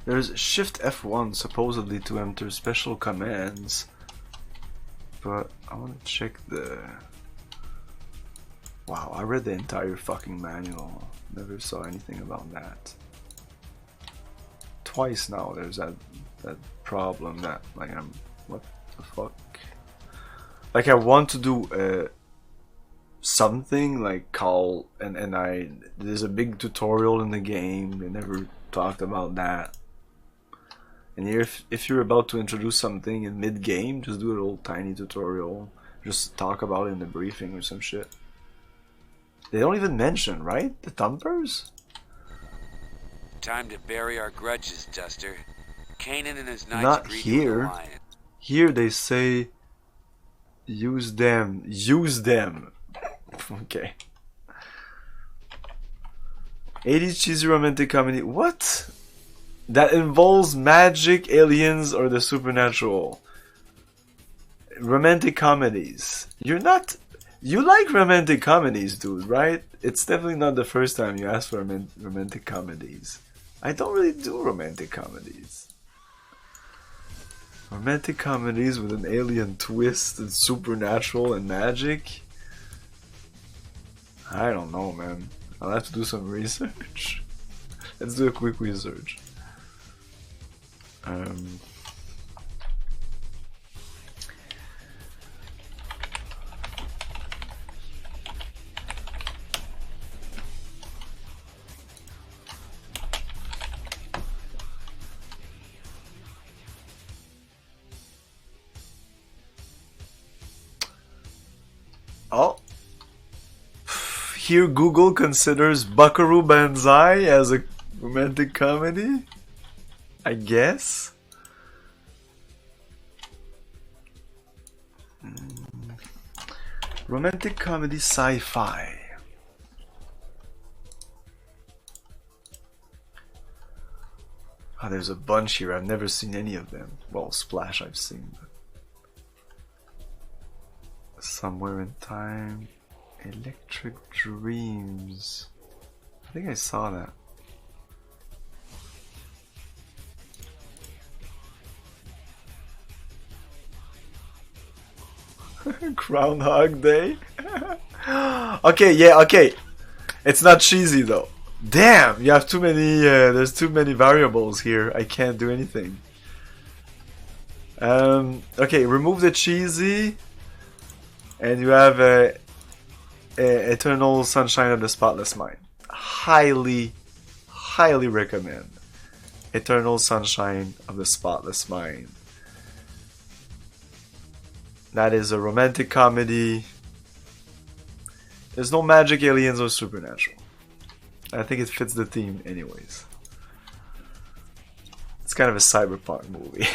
There's Shift F1 supposedly to enter special commands, but I want to check the... Wow, I read the entire fucking manual. Never saw anything about that. Twice now there's that problem that, like, I'm... What the fuck? Like, I want to do something, like call, and there's a big tutorial in the game. They never talked about that. And here, if you're about to introduce something in mid-game, just do a little tiny tutorial. Just talk about it in the briefing or some shit. They don't even mention, right? The thumpers? Time to bury our grudges, Duster. Kanan and his knights Not agreed to an here. alliance. Here they say, use them. Use them. Okay. 80s cheesy romantic comedy. What? That involves magic, aliens, or the supernatural. Romantic comedies. You're not... You like romantic comedies, dude, right? It's definitely not the first time you ask for romantic comedies. I don't really do romantic comedies. Romantic comedies with an alien twist and supernatural and magic? I don't know, man. I'll have to do some research. Let's do a quick research. Oh. Here Google considers Buckaroo Banzai as a romantic comedy? I guess? Romantic comedy sci-fi. Oh, there's a bunch here. I've never seen any of them. Well, Splash I've seen. But Somewhere in Time. Electric Dreams. I think I saw that. Groundhog Day? Okay, yeah, okay. It's not cheesy though. Damn, you have too many, there's too many variables here. I can't do anything. Okay, remove the cheesy. And you have Eternal Sunshine of the Spotless Mind. Highly, highly recommend Eternal Sunshine of the Spotless Mind. That is a romantic comedy. There's no magic, aliens, or supernatural. I think it fits the theme anyways. It's kind of a cyberpunk movie.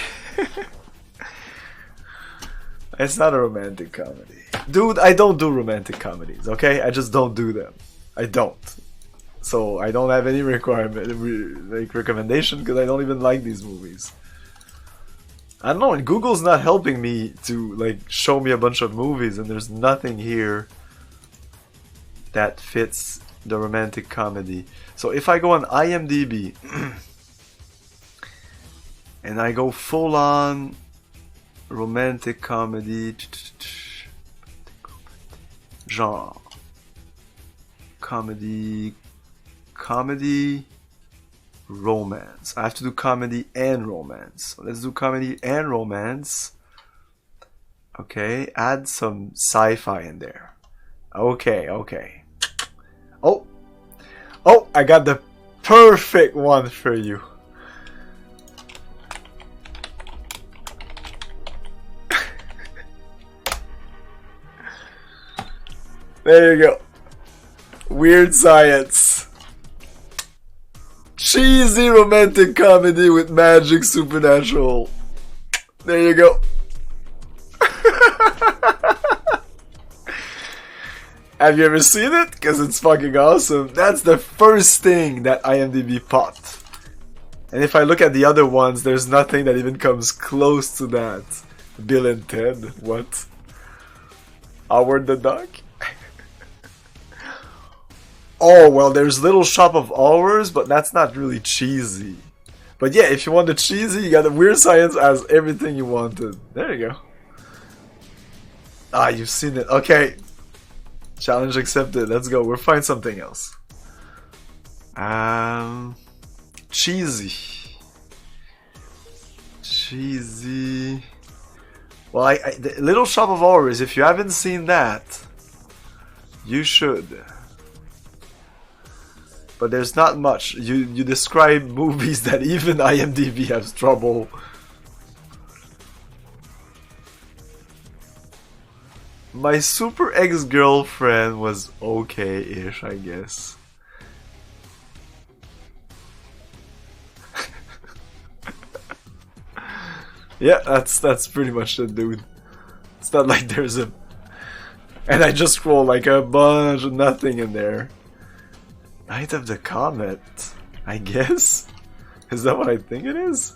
It's not a romantic comedy. Dude, I don't do romantic comedies, okay? I just don't do them. I don't. So I don't have any recommendation because I don't even like these movies. I don't know, and Google's not helping me to like show me a bunch of movies, and there's nothing here that fits the romantic comedy. So if I go on IMDb and I go full on romantic comedy genre, comedy, romance. I have to do comedy and romance. So let's do comedy and romance. Okay, add some sci-fi in there. Okay. Oh, I got the perfect one for you. There you go. Weird Science. Cheesy romantic comedy with magic supernatural. There you go. Have you ever seen it? Because it's fucking awesome. That's the first thing that IMDb popped. And if I look at the other ones, there's nothing that even comes close to that. Bill and Ted. What? Howard the Duck? Oh, well, there's Little Shop of Horrors, but that's not really cheesy. But yeah, if you want the cheesy, you got the Weird Science as everything you wanted. There you go. Ah, you've seen it. Okay. Challenge accepted. Let's go. We'll find something else. Cheesy. Well, the Little Shop of Horrors, if you haven't seen that, you should. But there's not much. You describe movies that even IMDb has trouble. My Super Ex-Girlfriend was okay-ish, I guess. Yeah, that's pretty much the dude. It's not like there's a And I just scroll like a bunch of nothing in there. Night of the Comet, I guess? Is that what I think it is?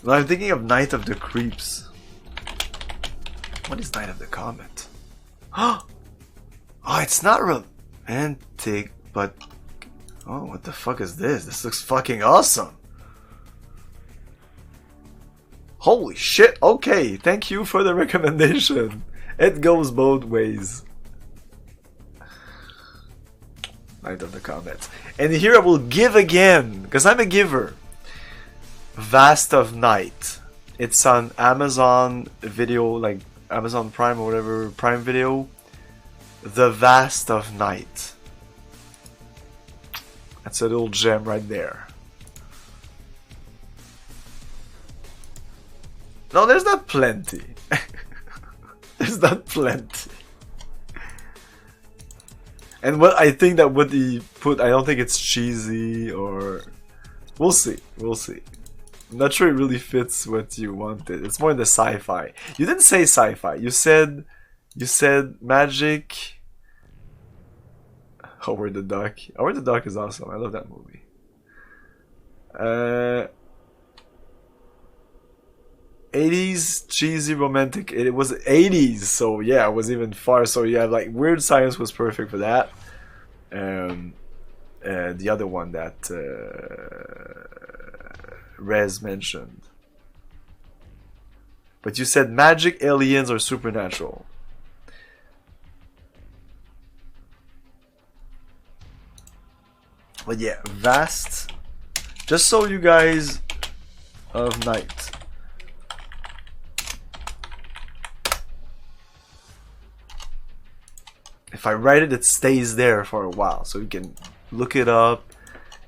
No, I'm thinking of Night of the Creeps. What is Night of the Comet? Oh, it's not romantic, but... Oh, what the fuck is this? This looks fucking awesome. Holy shit, okay, thank you for the recommendation. It goes both ways. Night of the Comet. And here I will give again, because I'm a giver. Vast of Night. It's on Amazon Video, like Amazon Prime or whatever, Prime Video. The Vast of Night. That's a little gem right there. No, there's not plenty. There's not plenty. And what I think that what he put, I don't think it's cheesy or... We'll see, we'll see. I'm not sure it really fits what you wanted. It's more in the sci-fi. You didn't say sci-fi. You said magic. Howard the Duck. Howard the Duck is awesome. I love that movie. 80s cheesy romantic. It was 80s, so yeah, it was even far. So yeah, like Weird Science was perfect for that. The other one that Rez mentioned. But you said magic, aliens, or supernatural. But yeah, Vast. Just so you guys of Night. If I write it, it stays there for a while, so you can look it up,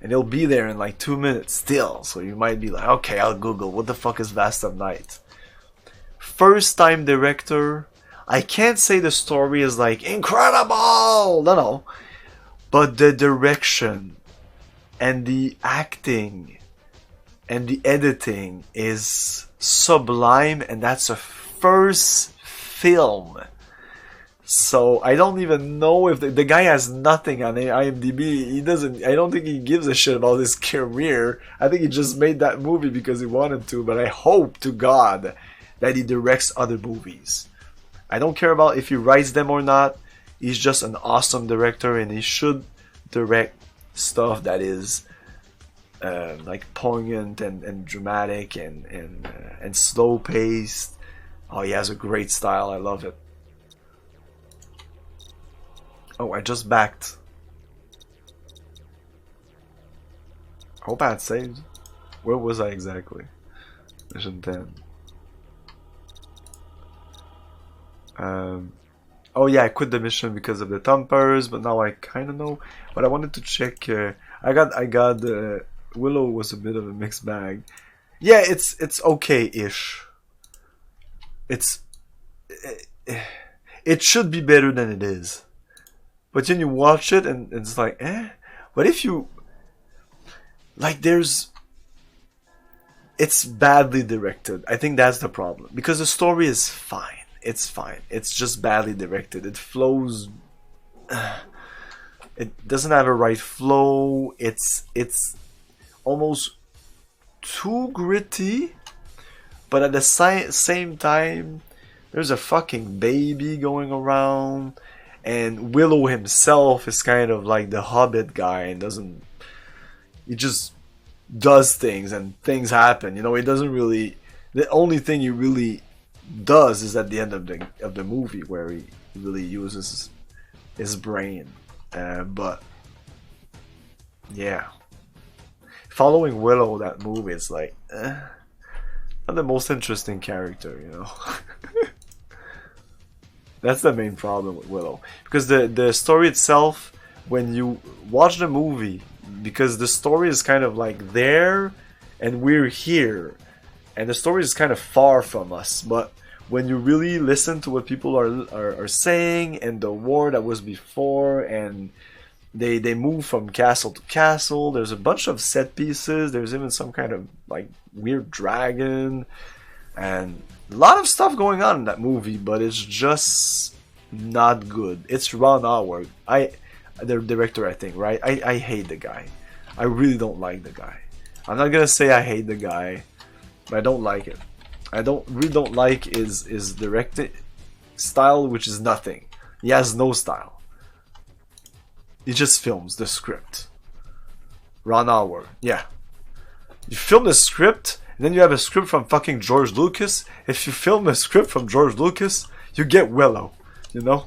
and it'll be there in like 2 minutes still. So you might be like, okay, I'll Google what the fuck is Vast of Night. First time director. I can't say the story is like incredible, no, but the direction and the acting and the editing is sublime, and that's a first film. So I don't even know if the guy has nothing on IMDb. He doesn't. I don't think he gives a shit about his career. I think he just made that movie because he wanted to. But I hope to God that he directs other movies. I don't care about if he writes them or not. He's just an awesome director, and he should direct stuff that is like poignant and dramatic and slow paced. Oh, he has a great style. I love it. Oh, I just backed. Hope I had saved. Where was I exactly? Mission 10. Oh yeah, I quit the mission because of the thumpers, but now I kind of know. But I wanted to check. I got Willow was a bit of a mixed bag. Yeah, it's okay-ish. It should be better than it is. But then you watch it and it's like, eh? But if you... Like, it's badly directed. I think that's the problem. Because the story is fine. It's fine. It's just badly directed. It flows... It doesn't have a right flow. It's almost too gritty. But at the same time, there's a fucking baby going around. And Willow himself is kind of like the Hobbit guy and doesn't... He just does things and things happen. You know, he doesn't really... The only thing he really does is at the end of the movie where he really uses his brain. But... Yeah. Following Willow, that movie is like... not the most interesting character, you know. That's the main problem with Willow. Because the story itself, when you watch the movie, because the story is kind of like there, and we're here. And the story is kind of far from us. But when you really listen to what people are saying, and the war that was before, and they move from castle to castle, there's a bunch of set pieces, there's even some kind of like weird dragon, and... A lot of stuff going on in that movie, but it's just not good. It's Ron Howard. The director, I think, right? I hate the guy. I really don't like the guy. I'm not gonna say I hate the guy, but I don't like it. I really don't like his directing style, which is nothing. He has no style. He just films the script. Ron Howard, yeah. You film the script, and then you have a script from fucking George Lucas. If you film a script from George Lucas, you get Willow, you know?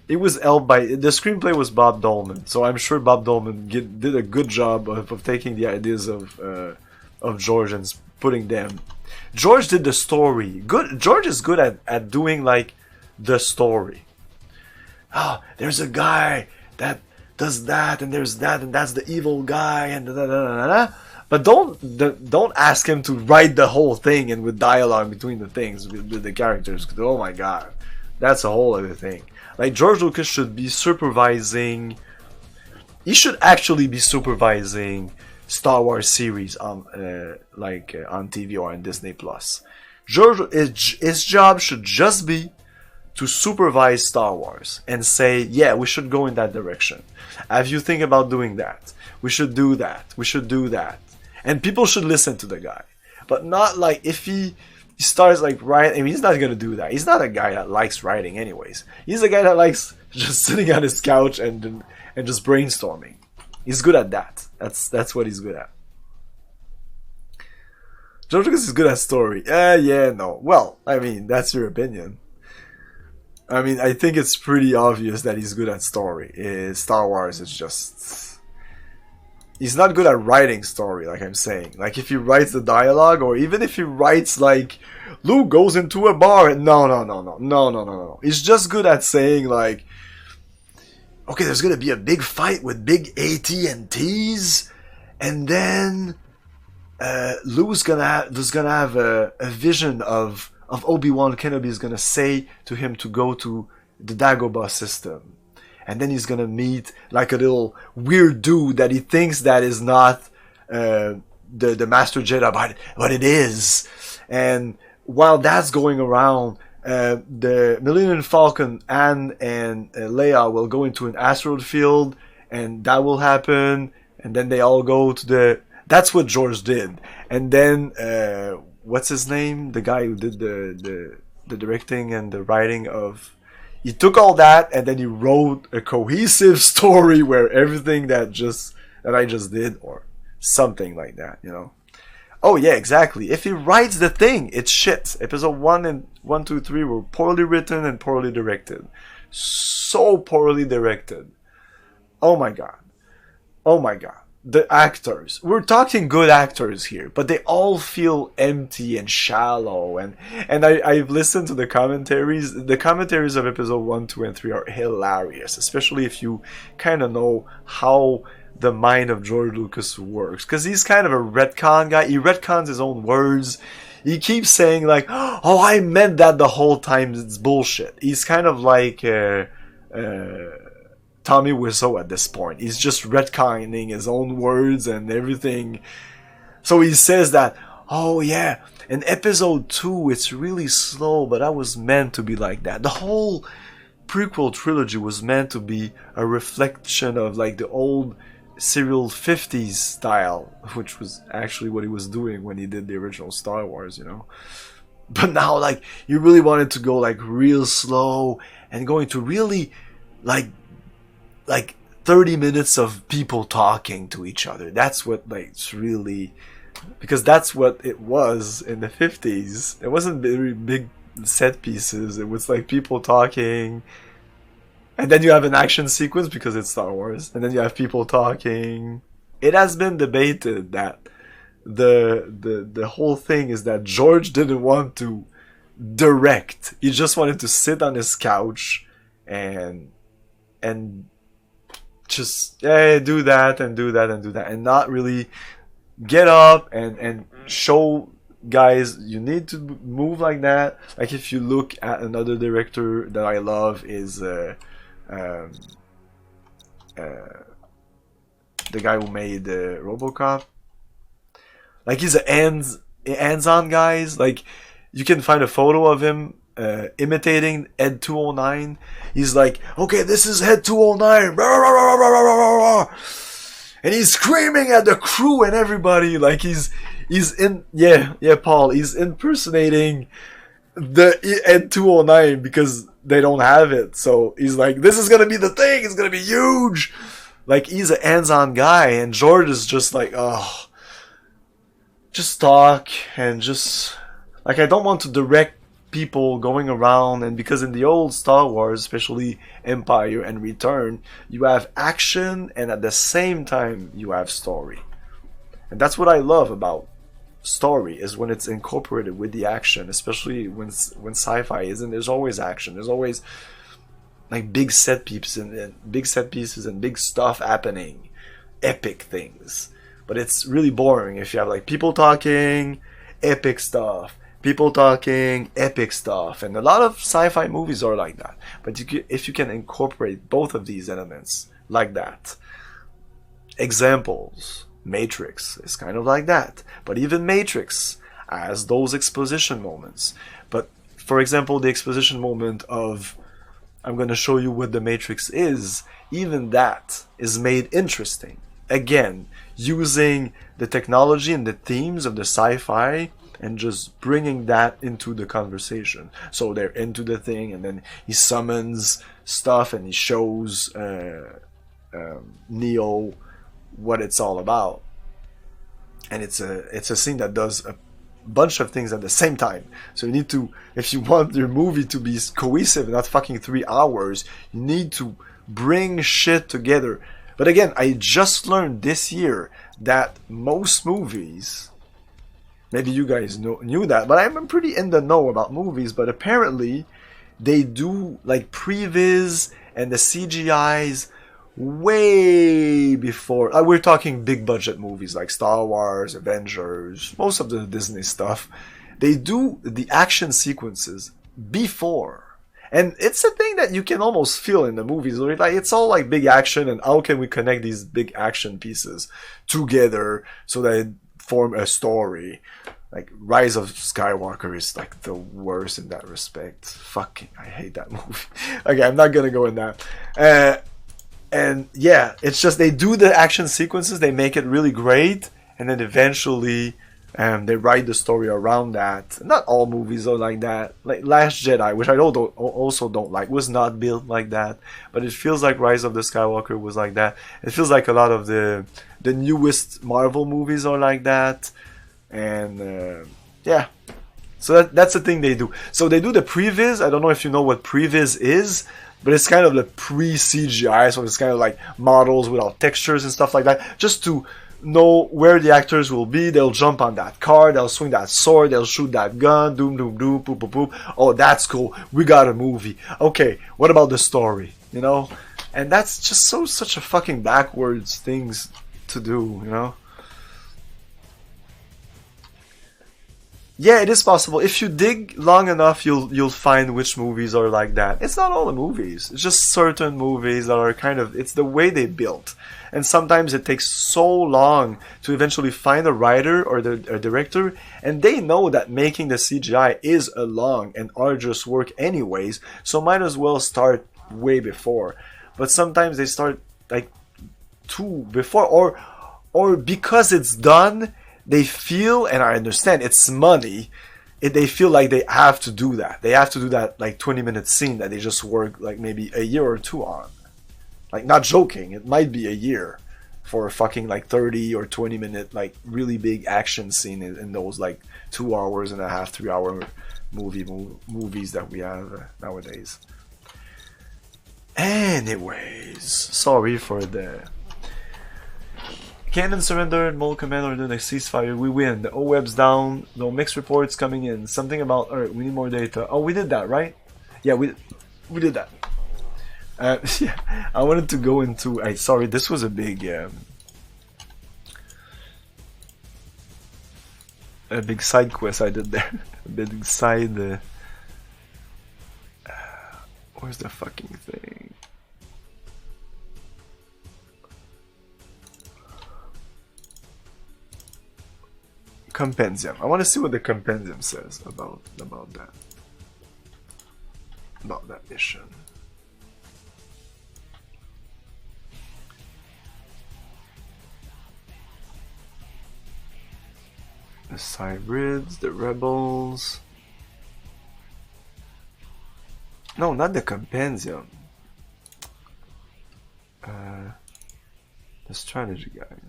It was held by... The screenplay was Bob Dolman, so I'm sure Bob Dolman did a good job of taking the ideas of George and putting them. George did the story. George is good at doing, like, the story. Oh, there's a guy that does that, and there's that, and that's the evil guy, and da da da da da. But don't ask him to write the whole thing and with dialogue between the things with the characters. Oh my god, that's a whole other thing. Like, George Lucas should be supervising. He should actually be supervising Star Wars series on on TV or on Disney Plus. His job should just be to supervise Star Wars and say, yeah, we should go in that direction. Have you think about doing that? We should do that. We should do that. And people should listen to the guy. But not like if he starts like writing. I mean, he's not going to do that. He's not a guy that likes writing anyways. He's a guy that likes just sitting on his couch and just brainstorming. He's good at that. That's what he's good at. George Lucas is good at story. Yeah, no. Well, I mean, that's your opinion. I mean, I think it's pretty obvious that he's good at story. Star Wars is just... He's not good at writing story, like I'm saying. Like, if he writes the dialogue, or even if he writes, like, Luke goes into a bar. No. He's just good at saying, like, okay, there's gonna be a big fight with big AT&Ts, and then Luke's gonna have a vision of Obi-Wan Kenobi is gonna say to him to go to the Dagobah system. And then he's gonna meet like a little weird dude that he thinks that is not the Master Jedi, but it is. And while that's going around, the Millennium Falcon, Han and Leia will go into an asteroid field, and that will happen. And then they all go to the... That's what George did. And then what's his name? The guy who did the directing and the writing of... He took all that and then he wrote a cohesive story where everything that I just did, or something like that, you know. Oh yeah, exactly. If he writes the thing, it's shit. Episode 1, 2, 3 were poorly written and poorly directed. So poorly directed. Oh my god. The actors. We're talking good actors here, but they all feel empty and shallow. And I've listened to the commentaries. The commentaries of episode 1, 2, and 3 are hilarious, especially if you kind of know how the mind of George Lucas works. Because he's kind of a retcon guy. He retcons his own words. He keeps saying like, oh, I meant that the whole time. It's bullshit. He's kind of like... Tommy Wiseau at this point. He's just retconning his own words and everything. So he says that, oh yeah, in episode 2 it's really slow, but I was meant to be like that. The whole prequel trilogy was meant to be a reflection of like the old serial 50s style, which was actually what he was doing when he did the original Star Wars, you know. But now like you really wanted to go like real slow and going to really like 30 minutes of people talking to each other. That's what like it's really, because that's what it was in the 50s. It wasn't very big set pieces. It was like people talking, and then you have an action sequence because it's Star Wars, and then you have people talking. It has been debated that the whole thing is that George didn't want to direct. He just wanted to sit on his couch and just do that and do that and do that, and not really get up and show guys you need to move like that. Like if you look at another director that I love is the guy who made RoboCop. Like he's a hands-on guys. Like you can find a photo of him imitating Ed 209. He's like, okay, this is Ed 209, rah, rah, rah, rah, rah, rah, rah. And he's screaming at the crew and everybody like he's in Paul, he's impersonating the Ed 209 because they don't have it. So he's like, this is gonna be the thing, it's gonna be huge. Like, he's a hands-on guy, and George is just like, oh, just talk and just like, I don't want to direct people going around. And because in the old Star Wars, especially Empire and Return, you have action and at the same time you have story. And that's what I love about story, is when it's incorporated with the action, especially when sci-fi isn't. There's always action, there's always like big set pieces and big stuff happening, epic things. But it's really boring if you have like people talking, epic stuff, people talking, epic stuff. And a lot of sci-fi movies are like that. But if you can incorporate both of these elements like that. Examples, Matrix is kind of like that. But even Matrix has those exposition moments. But for example, the exposition moment of, I'm going to show you what the Matrix is, even that is made interesting. Again, using the technology and the themes of the sci-fi and just bringing that into the conversation. So they're into the thing, and then he summons stuff and he shows Neo what it's all about. And it's a scene that does a bunch of things at the same time. So you need to, if you want your movie to be cohesive, not fucking 3 hours, you need to bring shit together. But again, I just learned this year that most movies, maybe you guys knew that, but I'm pretty in the know about movies, but apparently they do like previs and the CGIs way before. We're talking big budget movies like Star Wars, Avengers, most of the Disney stuff. They do the action sequences before. And it's a thing that you can almost feel in the movies. Like, it's all like big action, and how can we connect these big action pieces together so that it form a story. Like, Rise of Skywalker is like the worst in that respect. Fucking, I hate that movie. Okay, I'm not gonna go in that. And yeah, it's just they do the action sequences, they make it really great, and then eventually they write the story around that. Not all movies are like that. Like Last Jedi, which I also don't like, was not built like that. But it feels like Rise of the Skywalker was like that. It feels like a lot of the newest Marvel movies are like that. And yeah, so that's the thing they do. So they do the previs. I don't know if you know what previs is, but it's kind of the pre-CGI, so it's kind of like models without textures and stuff like that, just to know where the actors will be. They'll jump on that car, they'll swing that sword, they'll shoot that gun, doom, doom, doom, boop, boop, boop. Oh, that's cool. We got a movie. Okay, what about the story? You know? And that's just such a fucking backwards things to do, you know? Yeah, it is possible. If you dig long enough, you'll find which movies are like that. It's not all the movies. It's just certain movies that are kind of, it's the way they built. And sometimes it takes so long to eventually find a writer or a director, and they know that making the CGI is a long and arduous work anyways, so might as well start way before. But sometimes they start like too before, or because it's done, they feel, and I understand, it's money, they feel like they have to do that. They have to do that like 20-minute scene that they just work like maybe a year or two on. Like, not joking, it might be a year for a fucking like 30 or 20-minute like really big action scene in those like 2 hours and a half, 3 hour movies that we have nowadays. Anyways, sorry for the... Cannon surrendered, Mole Command ordered a ceasefire, we win, the OWeb's down, no mixed reports coming in, something about Earth, we need more data. Oh, we did that, right? Yeah, we did that. Yeah, I wanted to go into, sorry, this was a big side quest I did there. A big side, where's the fucking thing? Compendium. I want to see what the compendium says about that. about that mission. The hybrids, the rebels. No, not the compendium. The strategy guide.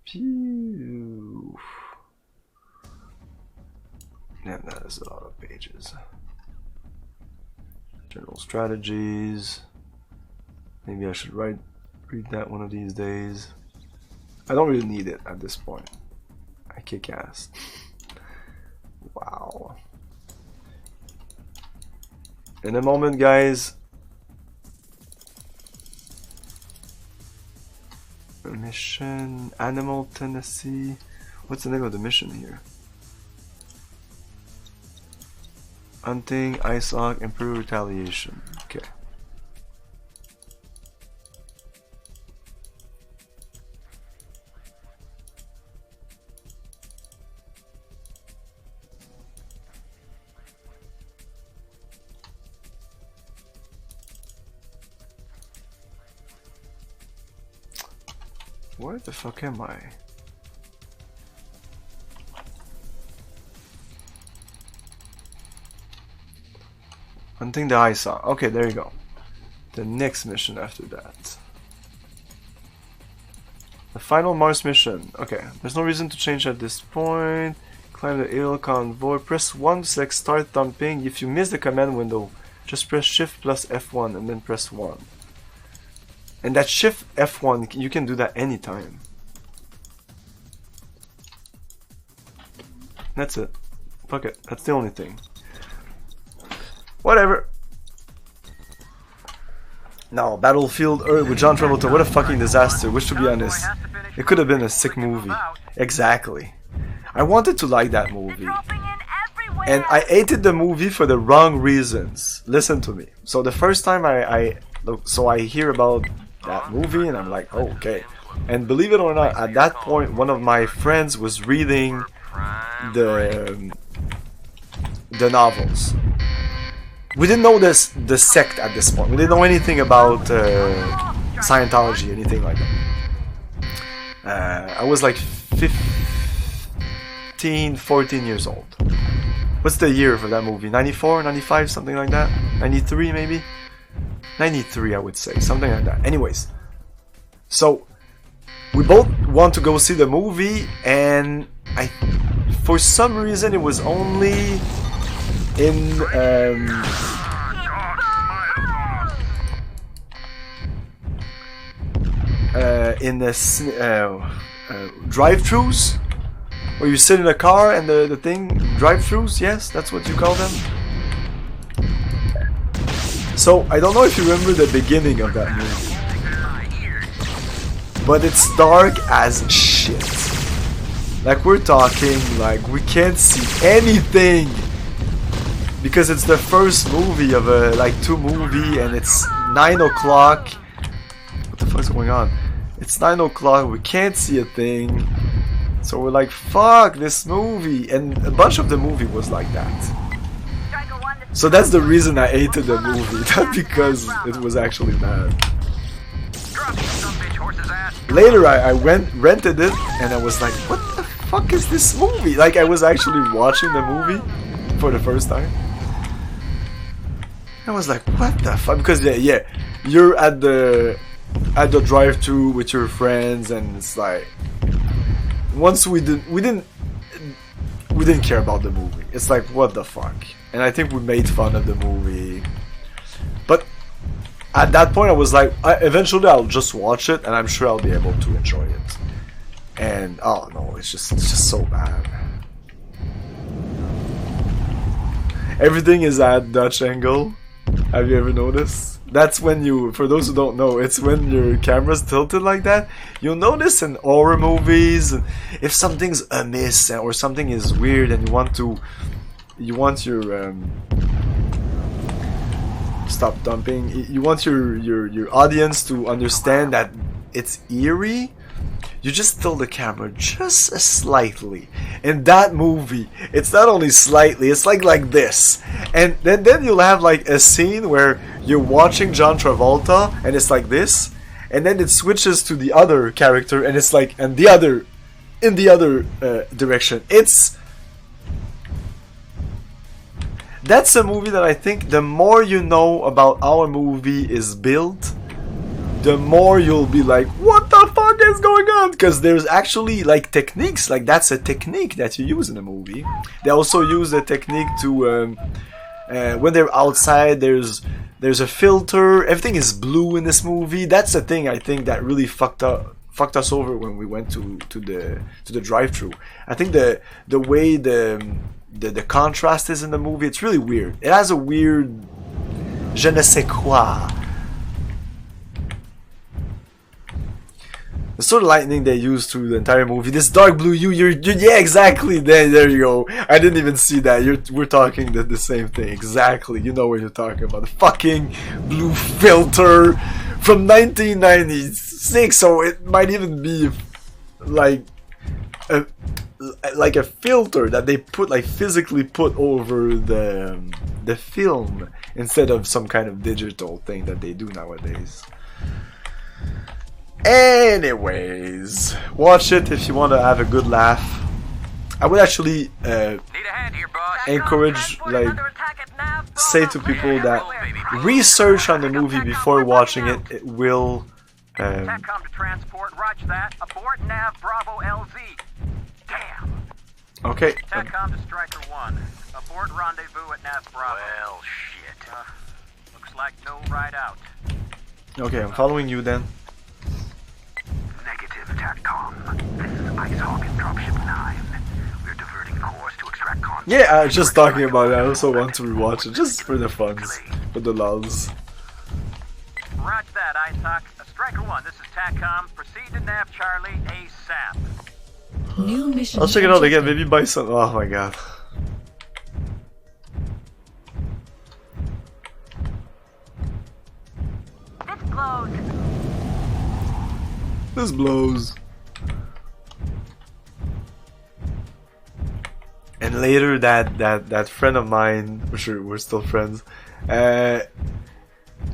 Pew. Yeah, that is a lot of pages. General strategies. Maybe I should read that one of these days. I don't really need it at this point. I kick ass. Wow. In a moment, guys. Mission Animal Tennessee. What's the name of the mission here? Hunting, Ice Hawk, Imperial Retaliation. Okay. Where the fuck am I? Hunting the Ice Hawk. Okay, there you go. The next mission after that. The final Mars mission. Okay, there's no reason to change at this point. Climb the hill convoy. Press 1 to select start dumping. If you miss the command window, just press shift plus F1 and then press 1. And that shift F1, you can do that anytime. That's it. Fuck it. That's the only thing. Whatever. Now, Battlefield Earth with John Travolta. What a fucking disaster. Which, to be honest, it could have been a sick movie. Exactly. I wanted to like that movie. And I hated the movie for the wrong reasons. Listen to me. So the first time I hear about that movie and I'm like, oh, okay. And believe it or not, at that point one of my friends was reading the novels. We didn't know the sect at this point. We didn't know anything about Scientology, anything like that. I was like 15, 14 years old. What's the year for that movie? 94, 95, something like that? 93 maybe? 93 I would say, something like that. Anyways, so we both want to go see the movie, and for some reason it was only in the drive-thrus, where you sit in a car and the thing, drive-thrus, yes, that's what you call them. So, I don't know if you remember the beginning of that movie, but it's dark as shit. Like, we're talking, like, we can't see anything, because it's the first movie of a, like, 2 movie, and it's 9 o'clock. What the fuck's going on? It's 9 o'clock, we can't see a thing. So we're like, fuck this movie, and a bunch of the movie was like that. So that's the reason I hated the movie, not because it was actually bad. Later I rented it, and I was like, what the fuck is this movie? Like, I was actually watching the movie for the first time. I was like, what the fuck? Because yeah, you're at the drive-thru with your friends, and it's like, once we didn't care about the movie. It's like, what the fuck? And I think we made fun of the movie. But at that point I was like, eventually I'll just watch it and I'm sure I'll be able to enjoy it. And oh no, it's just so bad. Everything is at Dutch angle. Have you ever noticed? That's when you, for those who don't know, it's when your camera's tilted like that. You'll notice in horror movies, if something's amiss or something is weird and you want your stop dumping. You want your audience to understand that it's eerie. you just tilt the camera just slightly. In that movie, it's not only slightly, it's like this. And then you'll have like a scene where you're watching John Travolta and it's like this, and then it switches to the other character and it's like in the other direction. That's a movie that I think the more you know about how a movie is built, the more you'll be like, what the fuck is going on? Because there's actually like techniques, like that's a technique that you use in a movie. They also use the technique to when they're outside, there's a filter. Everything is blue in this movie. That's the thing I think that really fucked us over when we went to the drive-thru. I think the way the contrast is in the movie, it's really weird. It has a weird je ne sais quoi. The sort of lightning they use through the entire movie. This dark blue you're yeah, exactly. There you go. I didn't even see that. We're talking the same thing. Exactly. You know what you're talking about. The fucking blue filter from 1996. So it might even be like a filter that they put, like, physically put over the film instead of some kind of digital thing that they do nowadays. Anyways, watch it if you want to have a good laugh. I would actually encourage, like, say to people that research on the movie before watching it. It will. TACCOM to transport. Roger that. Abort nav Bravo LZ. Damn. Okay. TACCOM to Striker 1. Abort rendezvous at nav Bravo. Well, shit. Looks like no ride out. Okay, I'm following you then. Negative, TACCOM. This is IceHawk and Dropship 9. We're diverting course to extract content. Yeah, I was just talking about it. I also want to rewatch it just for the funs, for the lulz. Roger that, IceHawk. Striker 1, this is TACCOM. Proceed to nav Charlie ASAP. New mission. I'll check it out again. Maybe buy some. Oh my god. This blows. This blows. And later, that friend of mine, we're still friends.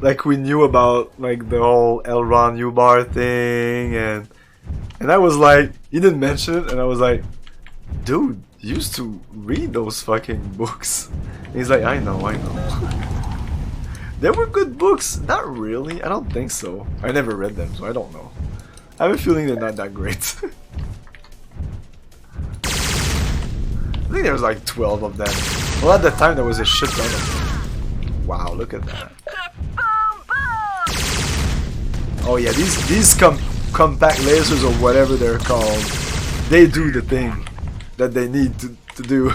Like, we knew about, like, the whole L. Ron Hubbard thing, and I was like, he didn't mention it, and I was like, dude, you used to read those fucking books. And he's like, I know. They were good books. Not really. I don't think so. I never read them, so I don't know. I have a feeling they're not that great. I think there was like 12 of them. Well, at the time there was a shit ton of them. Wow, look at that. Oh yeah, these compact lasers or whatever they're called, they do the thing that they need to do.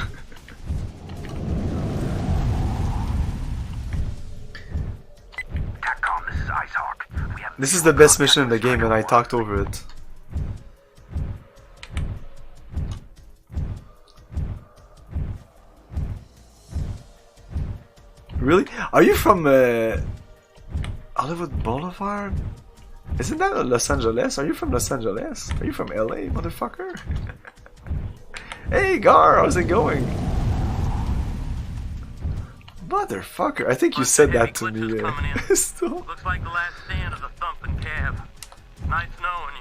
TACCOM, this is IceHawk. This is the best mission in the game, and I talked over it. Really? Are you from Hollywood Boulevard? Isn't that Los Angeles? Are you from Los Angeles? Are you from LA, motherfucker? Hey Gar, how's it going? Motherfucker, I think you said that to me. Still. Looks like the last stand of the thumping cab. Nice knowing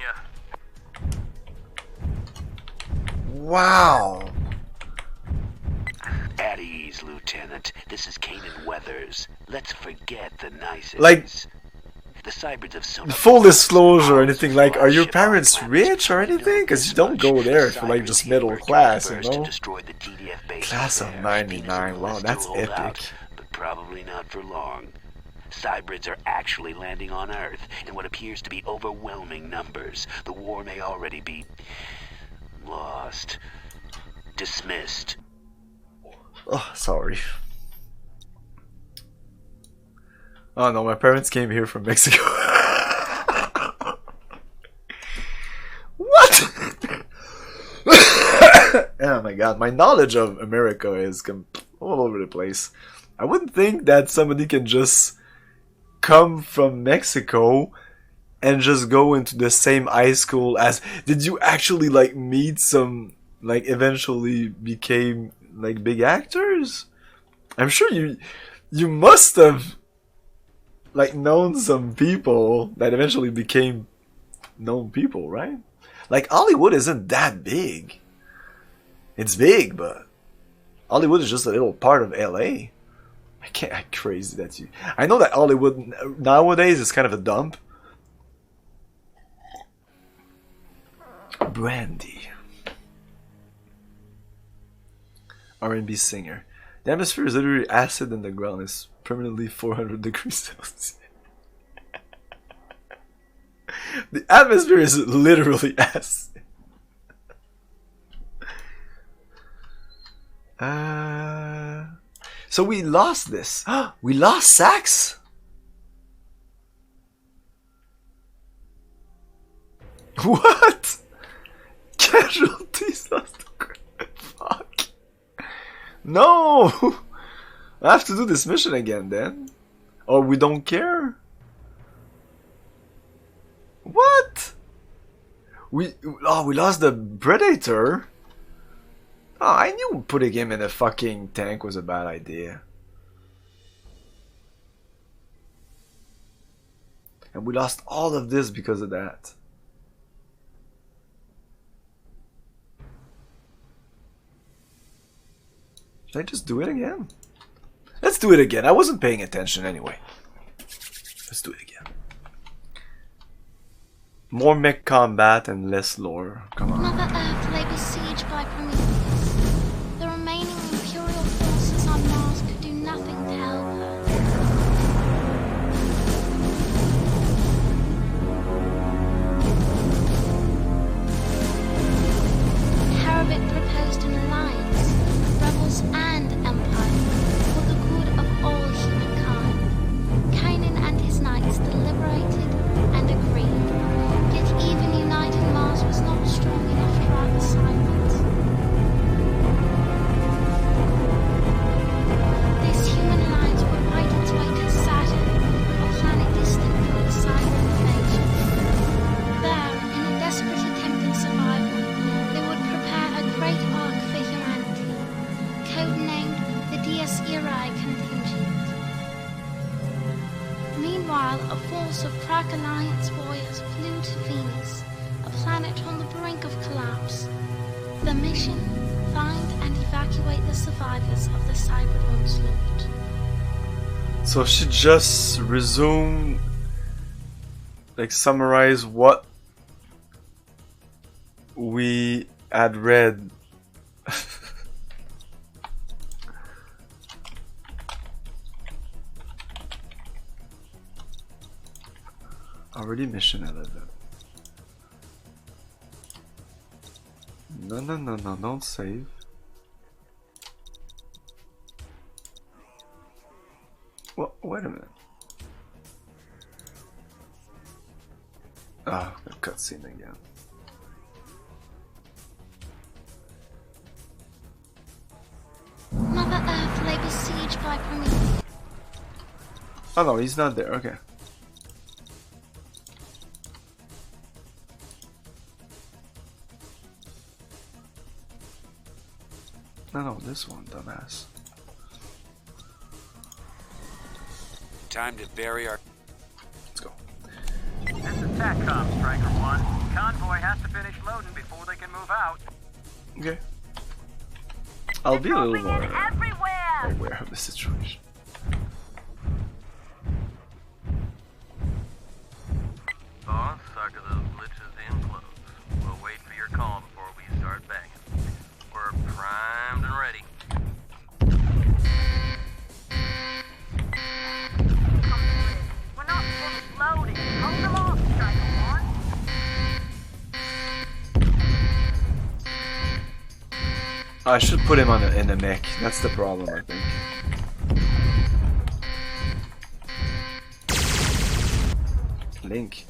you. Wow. At ease, Lieutenant. This is Kanan Weathers. Let's forget the niceties. Like, the cybrids of full disclosure or anything, like, are your parents rich or anything? Because you don't go there for, like, just middle class, you know? Class of 99, wow, that's epic. But probably not for long. Cybrids are actually landing on Earth in what appears to be overwhelming numbers. The war may already be lost. Dismissed. Oh, sorry. Oh no, my parents came here from Mexico. What? Oh my god, my knowledge of America is all over the place. I wouldn't think that somebody can just come from Mexico and just go into the same high school as? Did you actually like meet some like eventually became like big actors? I'm sure you must have like known some people that eventually became known people, right? Like Hollywood isn't that big. It's big, but Hollywood is just a little part of LA. I can't. I'm crazy that you. I know that Hollywood nowadays is kind of a dump. Brandy, R&B singer. The atmosphere is literally acid, and the ground is permanently 400 degrees Celsius. The atmosphere is literally acid. So we lost this. We lost Sax? What? Casualties lost the ground. Fuck. No! I have to do this mission again then. Or we don't care? What? We lost the Predator? Oh, I knew putting him in a fucking tank was a bad idea. And we lost all of this because of that. Should I just do it again? Let's do it again. I wasn't paying attention anyway. Let's do it again. More mech combat and less lore. Come on. Mother Earth lay besieged by Prometheus. The remaining Imperial forces on Mars could do nothing to help her. Harabit proposed an alliance, rebels and empire, for the good of all humankind. Kanan and his knights deliberated and agreed. Yet even united Mars was not strong enough to drive the Cybers. This human alliance would fight its way to Saturn, a planet distant from the Cyber invasion. There, in a desperate attempt at survival, they would prepare a great ark for humanity, codenamed the Dies Irae Contingent. Meanwhile, a force of crack Alliance warriors flew to Venus, a planet on the brink of collapse. The mission: find and evacuate the survivors of the cyber onslaught. So she just resumed, like summarize what we had read. Already mission 11. No, don't save. Well, wait a minute. Ah, a cutscene again. Mother Earth lay besieged by Prometheus. Oh no, he's not there, okay. No, this one, dumbass. Time to bury our... Let's go. This is TACCOM, Striker 1. Convoy has to finish loading before they can move out. Okay. I'll be a little more everywhere. aware of the situation. Boss, sucker those glitches in close. We'll wait for your call before we start banging. We're primed and ready. We're not finished loading. Hold them off, Striker 1. I should put him on in a mech. That's the problem, I think. Link.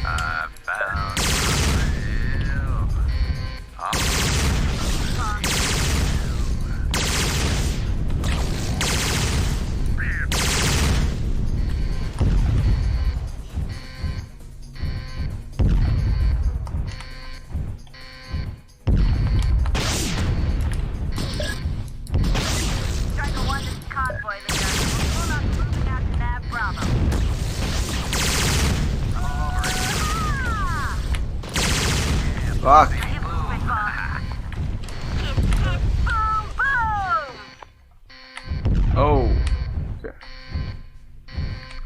I found Fuck. Oh. Okay.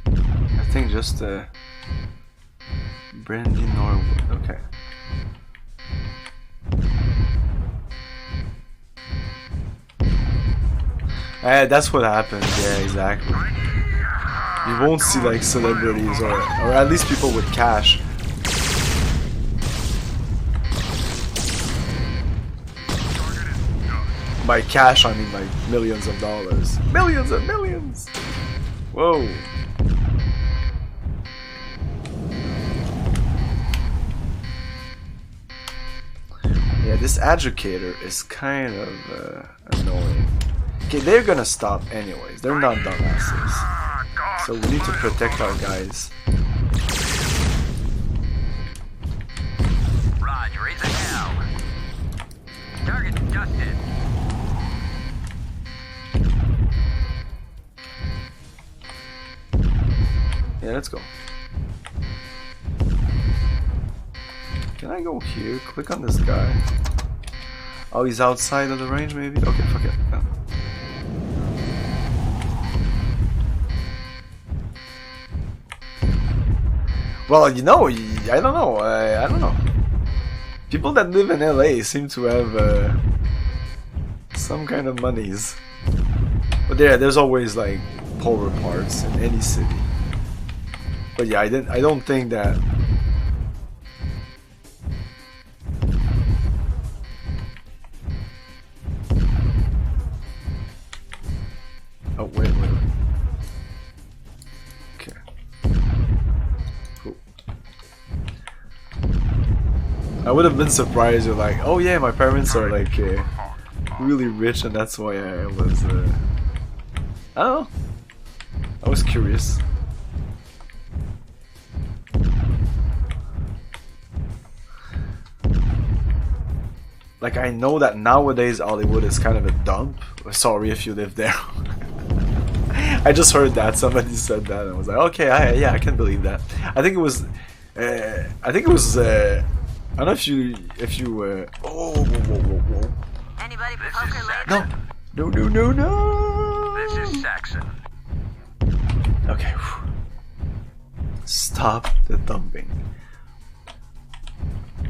I think just Brandy Norwood. Okay. That's what happens. Yeah, exactly. You won't see like celebrities or at least people with cash. By cash, I mean like millions of dollars. Millions and millions! Whoa. Yeah, this educator is kind of annoying. Okay, they're gonna stop anyways. They're not dumbasses. So we need to protect our guys. Roger, raise it now. Target dusted. Yeah, let's go. Can I go here? Click on this guy. Oh, he's outside of the range, maybe? Okay, fuck it. Yeah. Well, you know, I don't know. I don't know. People that live in LA seem to have some kind of monies. But yeah, there's always like polar parts in any city. But yeah, I don't think that. Oh wait. Okay. Cool. I would have been surprised. You're like, oh yeah, my parents are like really rich, and that's why I was. I don't know. I was curious. Like, I know that nowadays Hollywood is kind of a dump. Sorry if you live there. I just heard that somebody said that and I was like, okay, yeah, I can believe that. I think it was I don't know if you whoa. Anybody for poker later? No. This is Saxon. Okay. Stop the thumping.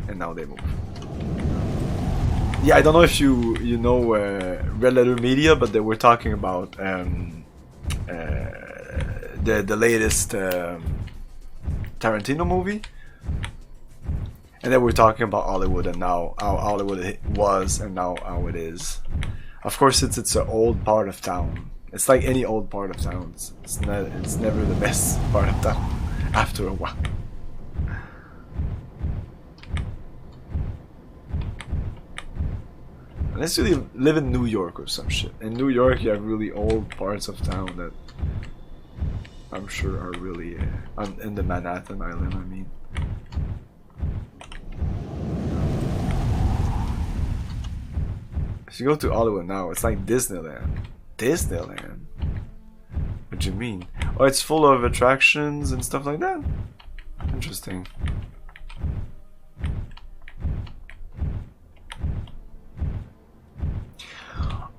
And now they move. Yeah, I don't know if you know Red Letter Media, but they were talking about the latest Tarantino movie, and they were talking about Hollywood and now how Hollywood was and now how it is. Of course, it's an old part of town. It's like any old part of town. It's never the best part of town after a while. Unless you live in New York or some shit. In New York, you have really old parts of town that I'm sure are really in the Manhattan Island. I mean, if you go to Hollywood now, it's like Disneyland. Disneyland? What do you mean? Oh, it's full of attractions and stuff like that. Interesting.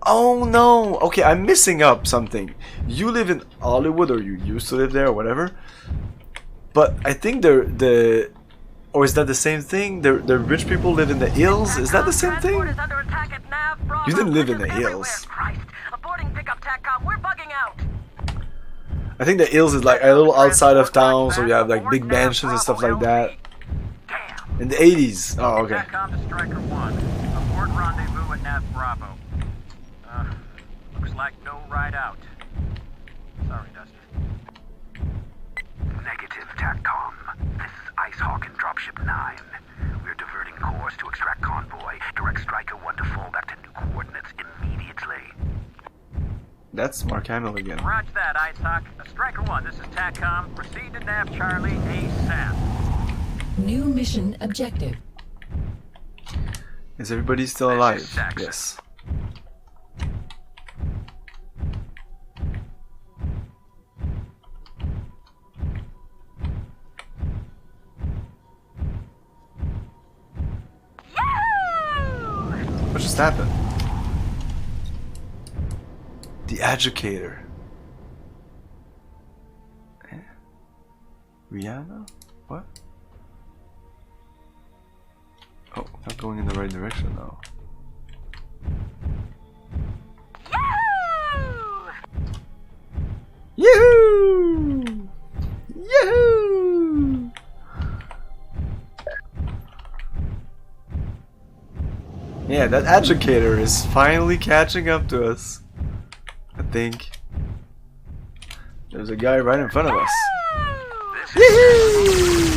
Oh no! Okay, I'm missing up something. You live in Hollywood, or you used to live there, or whatever. But I think or is that the same thing? The rich people live in the hills. Is that the same thing? You didn't live in the hills. I think the hills is like a little outside of town, so you have like big mansions and stuff like that. In the 80s. Oh, okay. Striker 1. Abort rendezvous at Nav Bravo. Looks like no ride out. Sorry, Dusty. Negative, TACCOM. This is Icehawk and Dropship 9. We're diverting course to extract convoy. Direct Striker 1 to fall back to new coordinates immediately. That's Mark Hamill again. Roger that, Icehawk. Striker 1, this is TACCOM. Proceed to Nav Charlie ASAP. New mission objective. Is everybody still alive? Yes. just happened? The educator. Eh? Rihanna? What? Oh, not going in the right direction now. Yahoo! Yahoo! Yeah, that educator is finally catching up to us. I think. There's a guy right in front of us. Yahoo!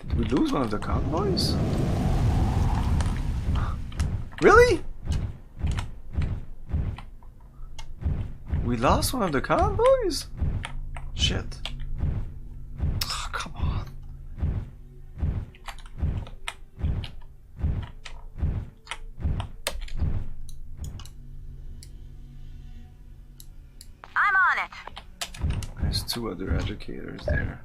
Did we lose one of the convoys? Really? We lost one of the convoys? Shit. Oh, come on. I'm on it. There's two other educators there.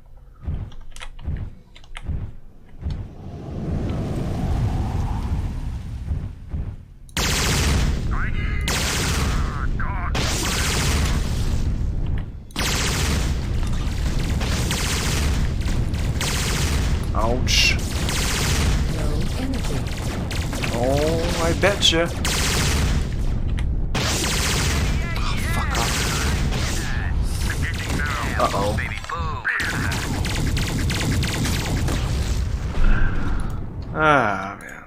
Ouch. No energy. Oh, I betcha. Oh, fuck off. Uh-oh. Ah, man.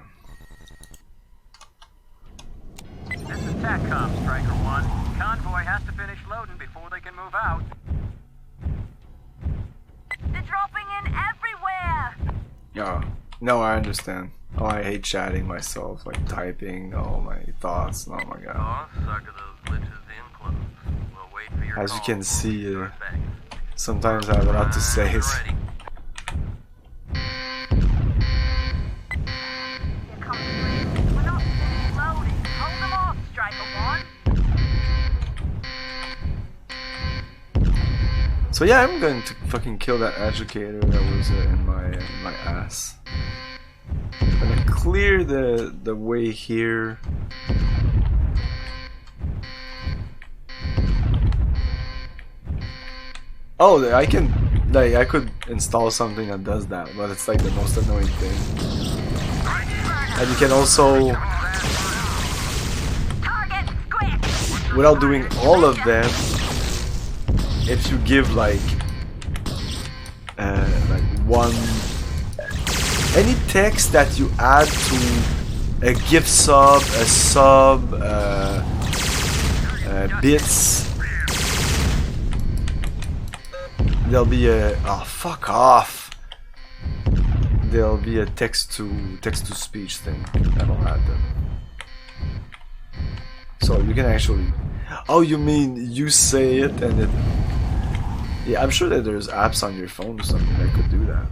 This is TACCOM, Striker 1. Convoy has to finish loading before they can move out. They're dropping in everywhere. Yeah. No, I understand. Oh, I hate chatting myself, like typing all my thoughts. Oh my god. As you can see, sometimes I have a lot to say. Here comes the We're not finished loading. Hold them off, Striker 1. So yeah, I'm going to fucking kill that educator that was in my ass. I'm gonna clear the way here. Oh, I can, like, I could install something that does that, but it's like the most annoying thing. And you can also, without doing all of them, if you give like one, any text that you add to a gift sub, a sub, bits, there'll be a, oh fuck off, there'll be a text to speech thing that'll add them. So you can actually, oh, you mean you say it and it, yeah, I'm sure that there's apps on your phone or something that could do that.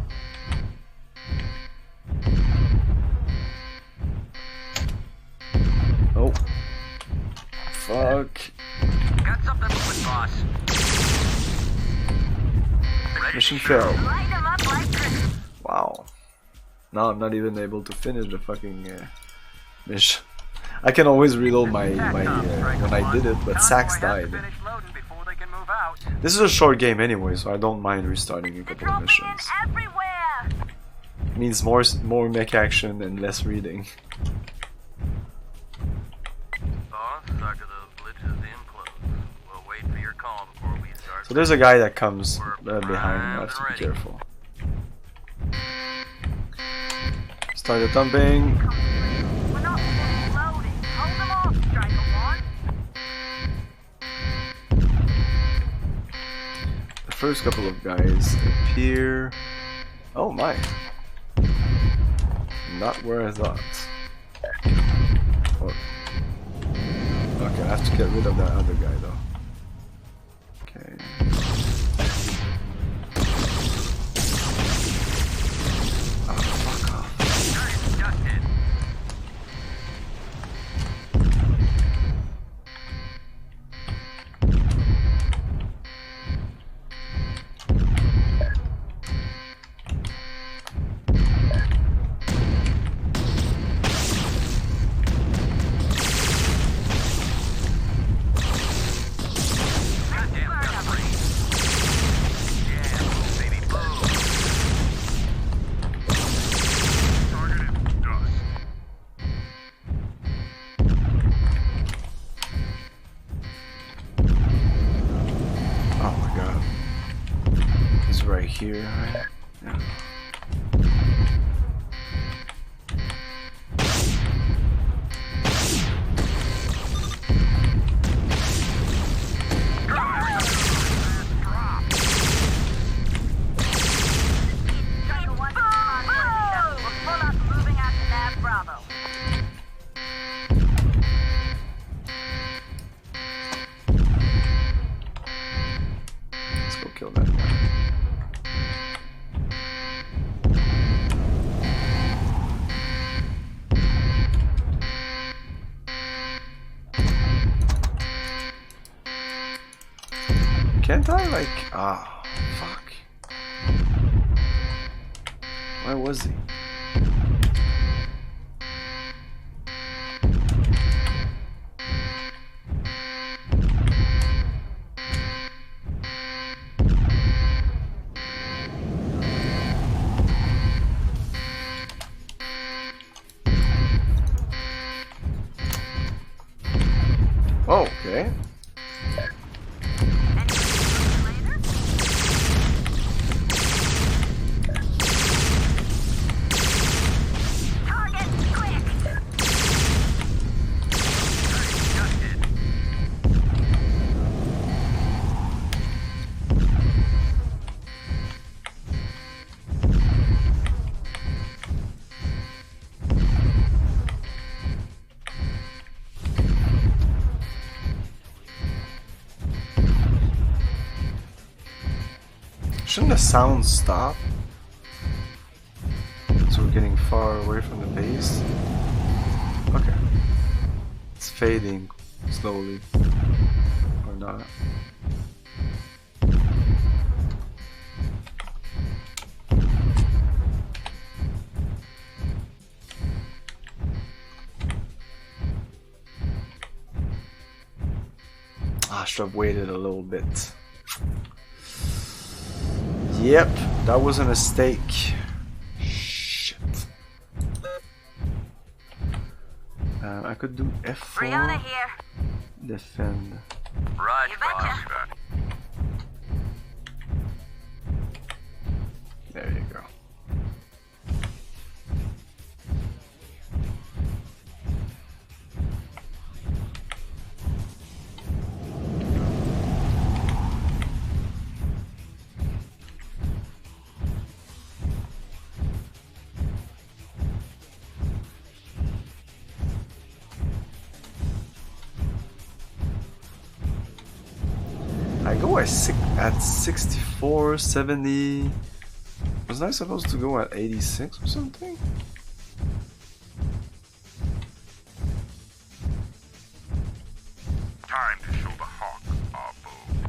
Oh. Fuck. Got something moving, boss. Mission failed. Wow. Now I'm not even able to finish the fucking mission. I can always reload my when I did it, but Sax died. This is a short game anyway, so I don't mind restarting a couple of missions. It means more mech action and less reading. So there's a guy that comes behind. I have to be careful. Start the thumping. The first couple of guys appear. Oh my! Not where I thought. Oh. Okay, I have to get rid of that other guy though. Okay. Oh, fuck off. here, right? Yeah. Let's go kill that guy. Can't I like... Ah, fuck. Where was he? Oh, okay. Shouldn't the sound stop? So we're getting far away from the base. Okay. It's fading slowly. Or not. I should have waited a little bit. Yep, that was a mistake. Shit. I could do F4. Brianna here. Defend. Right, You betcha. boss. There you go. I go at 64, 70. Was I supposed to go at 86 or something? Time to show the hawk our bow.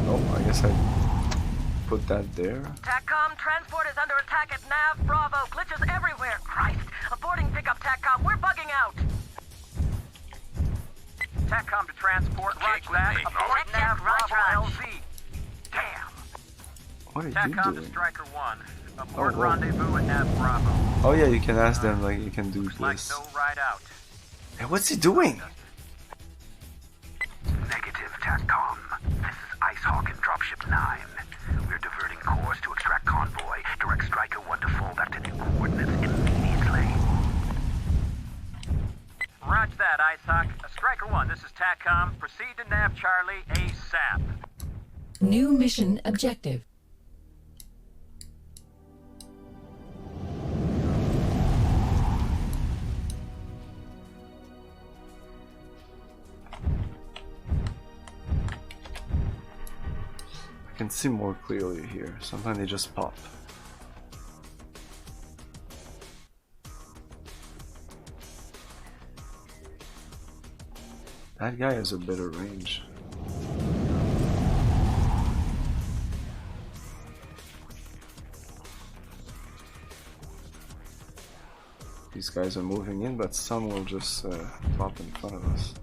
Oh, I guess I put that there. TACCOM, transport is under attack at Nav Bravo. Glitches everywhere. Christ. Aborting pickup, TACCOM. We're bugging out. TACCOM to transport. Roger that. Abort Nav Bravo LZ. Damn. What are you TACCOM to doing? Striker 1. Abort Oh, rendezvous at Nav Bravo. Oh yeah, you can ask them like you can do Like this. no ride out. Hey, what's he doing? Negative, TACCOM. This is Icehawk and Dropship 9. We're diverting course to extract convoy. Direct Striker 1 to fall back to new coordinates immediately. Roger that, Icehawk. Striker 1, this is TACCOM. Proceed to Nav Charlie ASAP. New mission objective. I can see more clearly here. Sometimes they just pop. That guy has a better range. These guys are moving in, but some will just pop in front of us.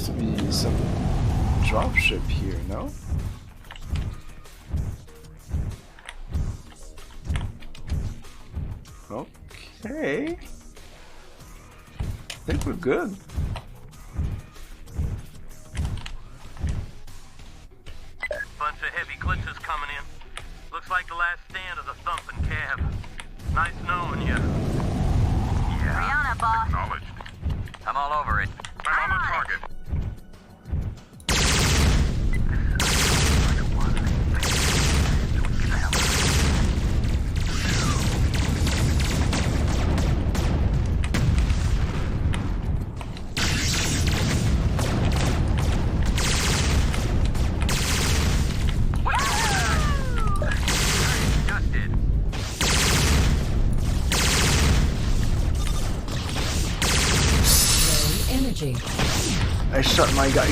supposed to be some dropship here, no? Okay. I think we're good. Bunch of heavy glitches coming in. Looks like the last stand of the thumping cab. Nice knowing you. Yeah. Rihanna, boss. Acknowledged. I'm all over it. I'm on the target. I shot my guy.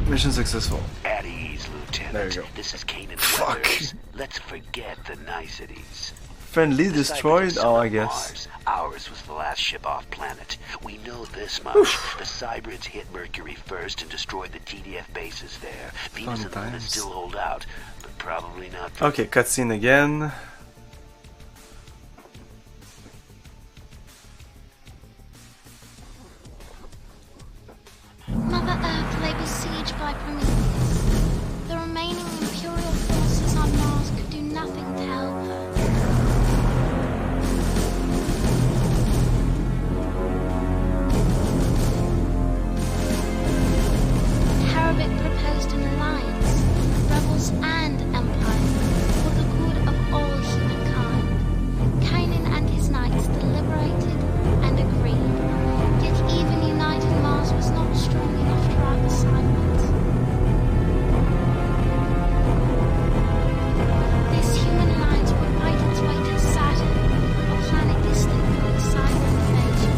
Mission successful. At ease, Lieutenant. There you go. This is Kanan Fuck. Weathers. Let's forget the niceties. Friendly The destroyed? Cybers are Oh, I on guess. Mars. Ours was the last ship off planet. We know this much. The Cybrids hit Mercury first and destroyed the TDF bases there. Venus and the Moon still hold out, but probably not. Okay, cutscene again. Mother Earth lay besieged by Prometheus. The remaining Imperial forces on Mars could do nothing to help her. Harabik proposed an alliance, rebels and empire, for the good of all humankind. Kanan and his knights deliberated and agreed. Yet even united Mars was not strong enough to drive the Cybrids. This human alliance would fight its way to Saturn, a planet distant from the Cybrid invasion.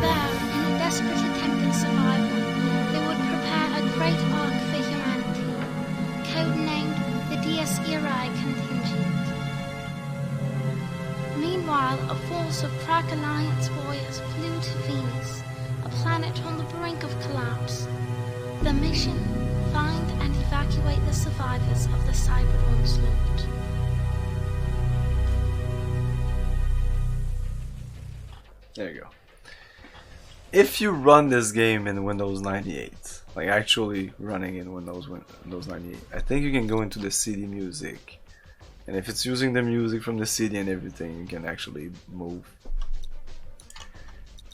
There, in a desperate attempt at survival, they would prepare a great ark for humanity, codenamed the Dies Irae Contingent. Meanwhile, a force of Crack Alliance warriors flew to Venus, a planet on the brink of collapse. The mission: find and evacuate the survivors of the Cybrid onslaught. There you go. If you run this game in Windows 98, like actually running in Windows 98, I think you can go into the CD music. And if it's using the music from the CD and everything, you can actually move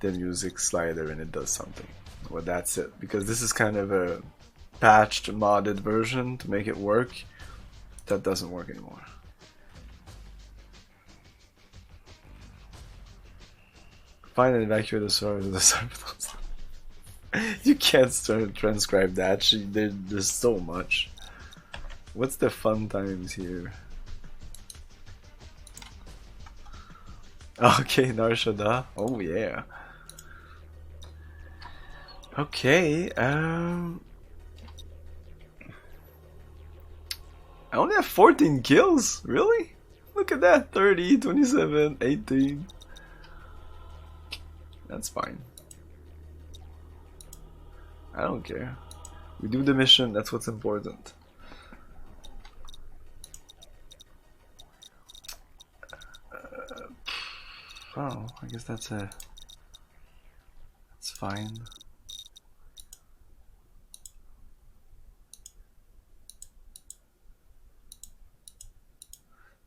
the music slider and it does something. Well, that's it. Because this is kind of a patched, modded version to make it work. That doesn't work anymore. Find and evacuate the servers of the servers. You can't start transcribe that. There's so much. What's the fun times here? Okay, Narshada. Oh yeah. Okay, I only have 14 kills? Really? Look at that. 30, 27, 18. That's fine. I don't care. We do the mission, that's what's important. Oh, I guess that's fine.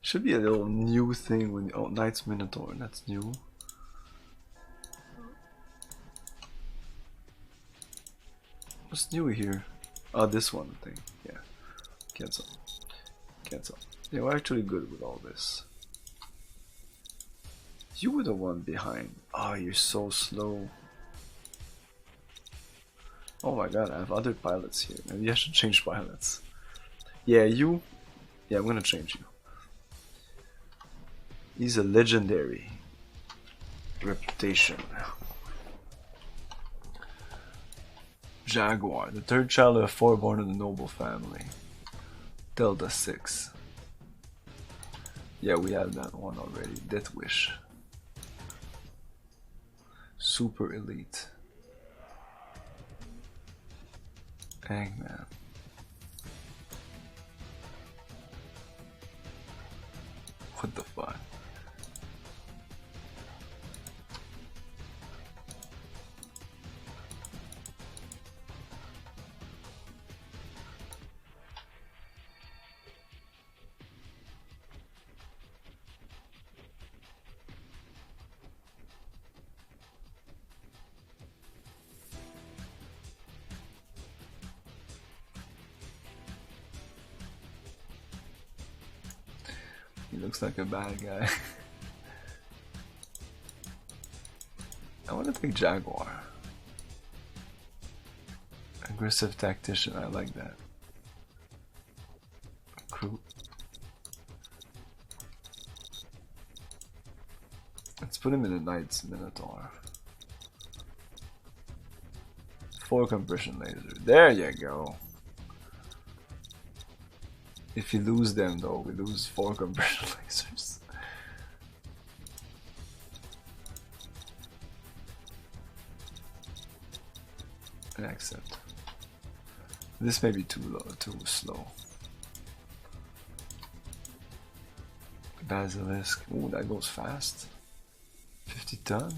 Should be a little new thing when Knight's Minotaur, that's new. What's new here? Oh, this one thing. Yeah. Cancel. Cancel. Yeah, we're actually good with all this. You were the one behind. Oh, you're so slow. Oh my god, I have other pilots here. Maybe I should change pilots. Yeah, you. Yeah, I'm gonna change you. He's a legendary reputation. Jaguar, the third child of a four-born in the noble family. Delta 6. Yeah, we had that one already. Death Wish. Super elite. heck, man? What the fuck? He looks like a bad guy. I want to take Jaguar. Aggressive tactician, I like that. Crew. Let's put him in the Knight's Minotaur. 4 compression laser. There you go. If you lose them though, we lose 4 compression lasers. Accept. This may be too low, too slow. Basilisk. Ooh, that goes fast. 50 ton.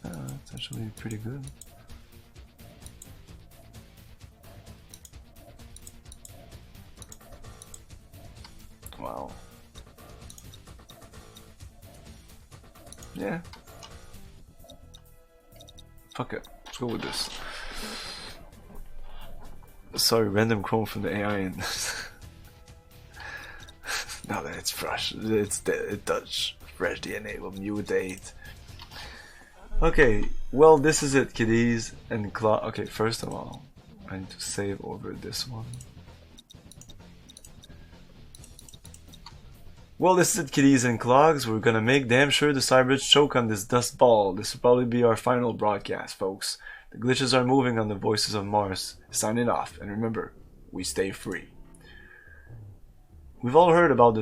That's actually pretty good. Wow. Yeah. Fuck it. Let's go with this. Sorry, random chrome from the AI and now that it's fresh, it does. Fresh DNA will mutate. Okay, well this is it, kiddies and claw. Okay, first of all, I need to save over this one. Well, this is it, kiddies and clogs. We're gonna make damn sure the Cybridge choke on this dust ball. This will probably be our final broadcast, folks. The glitches are moving on the Voices of Mars. Signing off, and remember, we stay free. We've all heard about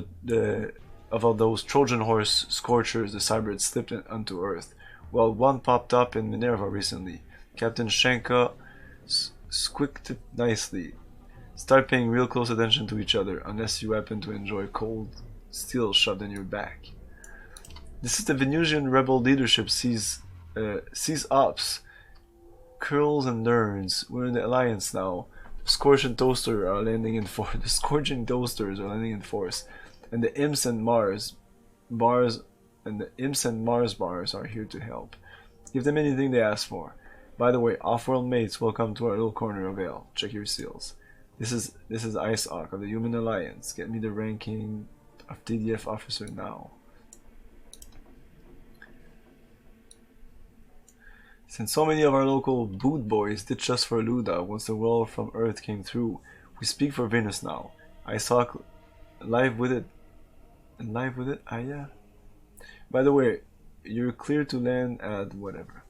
about those Trojan horse scorchers the Cybrid slipped onto Earth. Well, one popped up in Minerva recently. Captain Shenka squeaked it nicely. Start paying real close attention to each other, unless you happen to enjoy cold steel shoved in your back. This is the Venusian rebel leadership sees ops. Curls and nerds. We're in the Alliance now. The Scorching Toaster are landing in force. The Scorching Toasters are landing in force, and the Imps and Mars bars are here to help. Give them anything they ask for. By the way, off-world mates, welcome to our little corner of Ale. Check your seals. This is Ice Hawk of the Human Alliance. Get me the ranking of TDF officer now. Since so many of our local boot boys ditched us for Luda once the world from Earth came through, we speak for Venus now. Ice Hawk, live with it. And live with it? Ah, yeah. By the way, you're clear to land at whatever.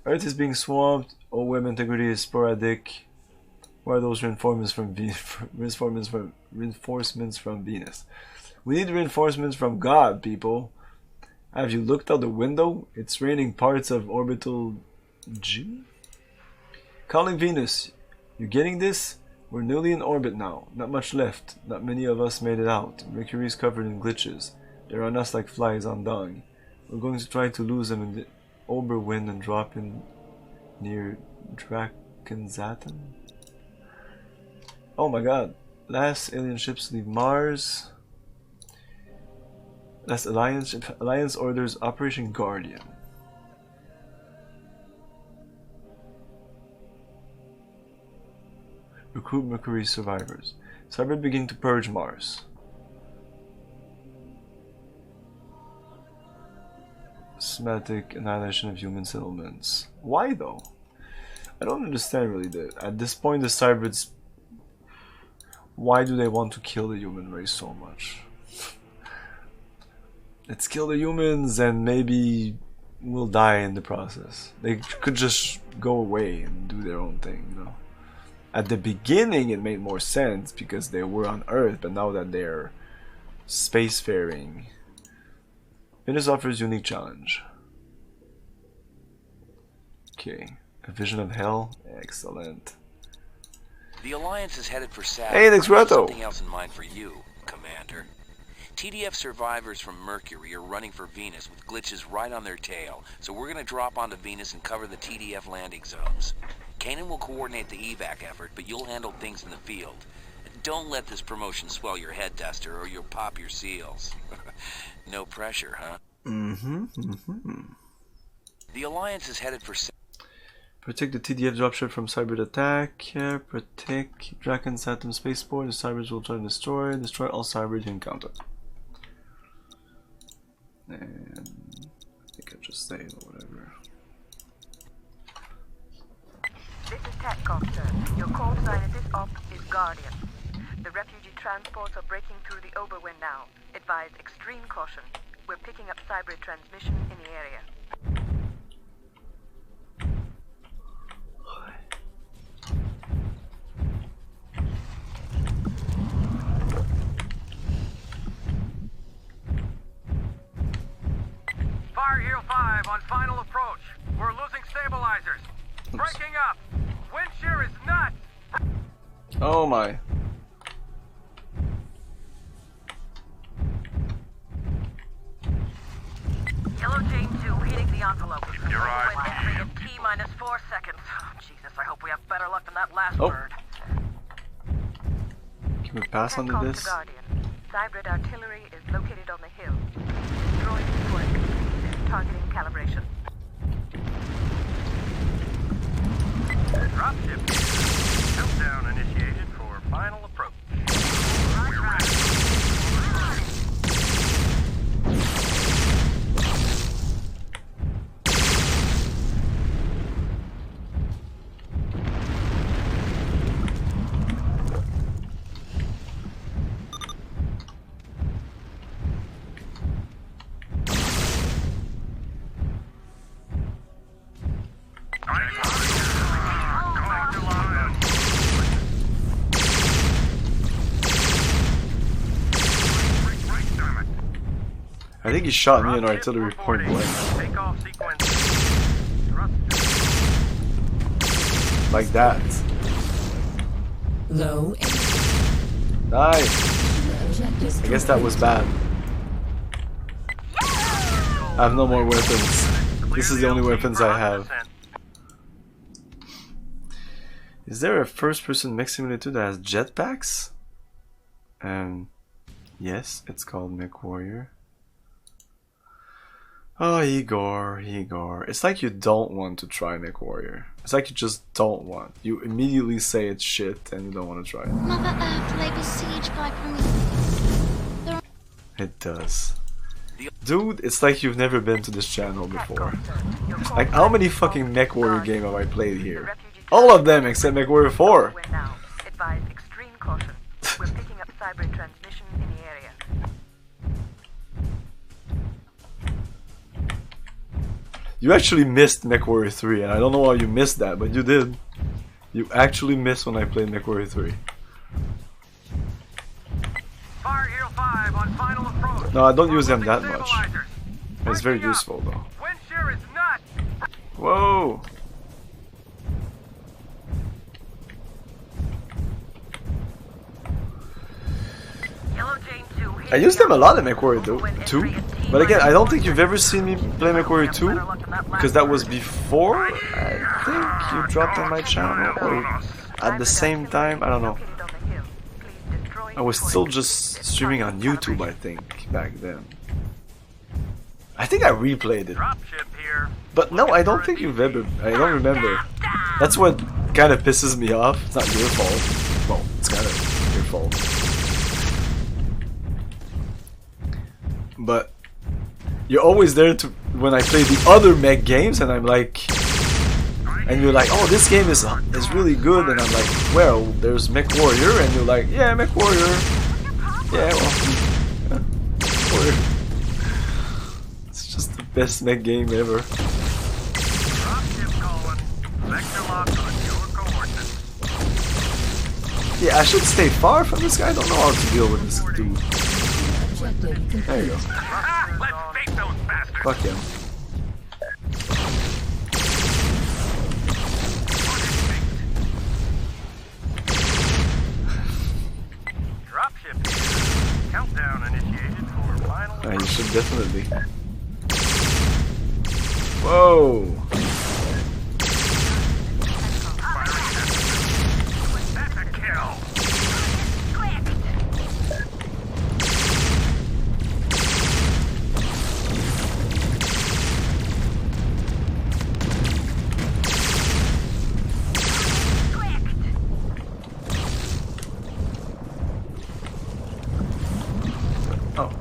Earth is being swamped. OM integrity is sporadic. Where are those reinforcements from reinforcements from Venus? We need reinforcements from God, people. Have you looked out the window? It's raining parts of orbital G? Calling Venus. You getting this? We're nearly in orbit now. Not much left. Not many of us made it out. Mercury's covered in glitches. They're on us like flies on dung. We're going to try to lose them in the Oberwind and drop in near Drakenzaten. Oh my god. Last alien ships leave Mars. Last Alliance ship. Alliance orders Operation Guardian. Recruit Mercury survivors. Cybrid begin to purge Mars. Systematic annihilation of human settlements. Why though? I don't understand really at this point the Cybrids. Why do they want to kill the human race so much? Let's kill the humans and maybe we'll die in the process. They could just go away and do their own thing, you know. At the beginning it made more sense because they were on Earth, but now that they're spacefaring, Venus offers unique challenge. Okay, a vision of hell, excellent. The Alliance is headed for Saturn. Hey, Nix Reto. Something else in mind for you, Commander. TDF survivors from Mercury are running for Venus with glitches right on their tail, so we're gonna drop onto Venus and cover the TDF landing zones. Kanan will coordinate the evac effort, but you'll handle things in the field. Don't let this promotion swell your head duster or you'll pop your seals. No pressure, huh? The Alliance is headed for... Protect the TDF dropship from cyber attack. Protect Draken's Atom Spaceport. The cybers will try to destroy all cybers you encounter. And I think I just say it or whatever. This is TACCOM, sir. Your call sign at this op is Guardian. The refugee transports are breaking through the Oberwind now. Advise extreme caution. We're picking up cyber transmission in the area. Fire Heel 5 on final approach. We're losing stabilizers. Breaking up. Wind shear is nuts. Oh my. Yellow Jane 2 hitting the envelope. You're right. Entering in T-4 seconds. Oh, Jesus, I hope we have better luck than that last Oh. bird. Can we pass under TACCOM this? to Guardian. Cybrid artillery is located on the hill. Destroying before it completes targeting calibration. Dropship. Countdown initiated for final approach. We're ready. I think he shot me an artillery point blank. Takeoff sequence. Like that. Low Nice. I guess that was bad. I have no more weapons. This is the only weapons I have. Is there a first-person mech simulator that has jetpacks? Yes, it's called MechWarrior. Oh, Igor. It's like you don't want to try MechWarrior. It's like you just don't want. You immediately say it's shit and you don't want to try it. Mother Earth lay besieged by Prometheus. It does. Dude, it's like you've never been to this channel before. Like, how many fucking MechWarrior games have I played here? All of them except MechWarrior 4! Advise extreme caution. We're picking up cyber transmission in the area. You actually missed MechWarrior 3, and I don't know why you missed that, but you did. You actually missed when I played MechWarrior 3. Fire Heel 5 on final approach. No, I don't use them that much. It's very useful though. Wind shear is nuts. Whoa! I used them a lot in MechWarrior 2, but again, I don't think you've ever seen me play MechWarrior 2, because that was before, I think you dropped on my channel, or at the same time, I don't know. I was still just streaming on YouTube, I think, back then. I think I replayed it. But no, I don't think you've ever, I don't remember. That's what kind of pisses me off. It's not your fault. Well, it's kind of your fault. But you're always there to when I play the other mech games, and I'm like, and you're like, oh, this game is really good, and I'm like, well, there's MechWarrior, and you're like, yeah, MechWarrior, yeah, well, MechWarrior. It's just the best mech game ever. Yeah, I should stay far from this guy. I don't know how to deal with this dude. There you go. Let's fake those bastards. Fuck him. should definitely. Whoa! That's a kill. Oh.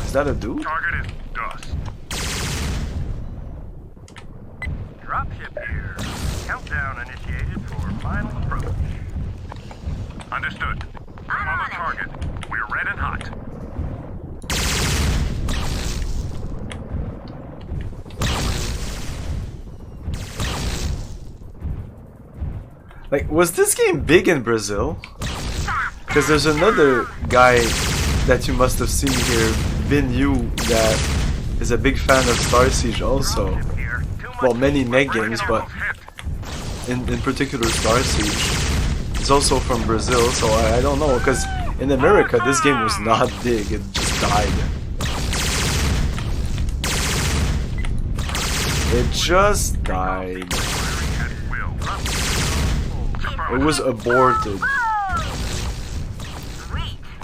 Is that a dude? Target is dust. Dropship here. Countdown initiated for final approach. Understood. I'm on the target. We're red and hot. Like, was this game big in Brazil? Because there's another guy that you must have seen here, Vin Yu, that is a big fan of Starsiege also. Well, many mech games, but in particular Starsiege. He's also from Brazil, so I don't know, because in America this game was not big, it just died. It just died. It was aborted.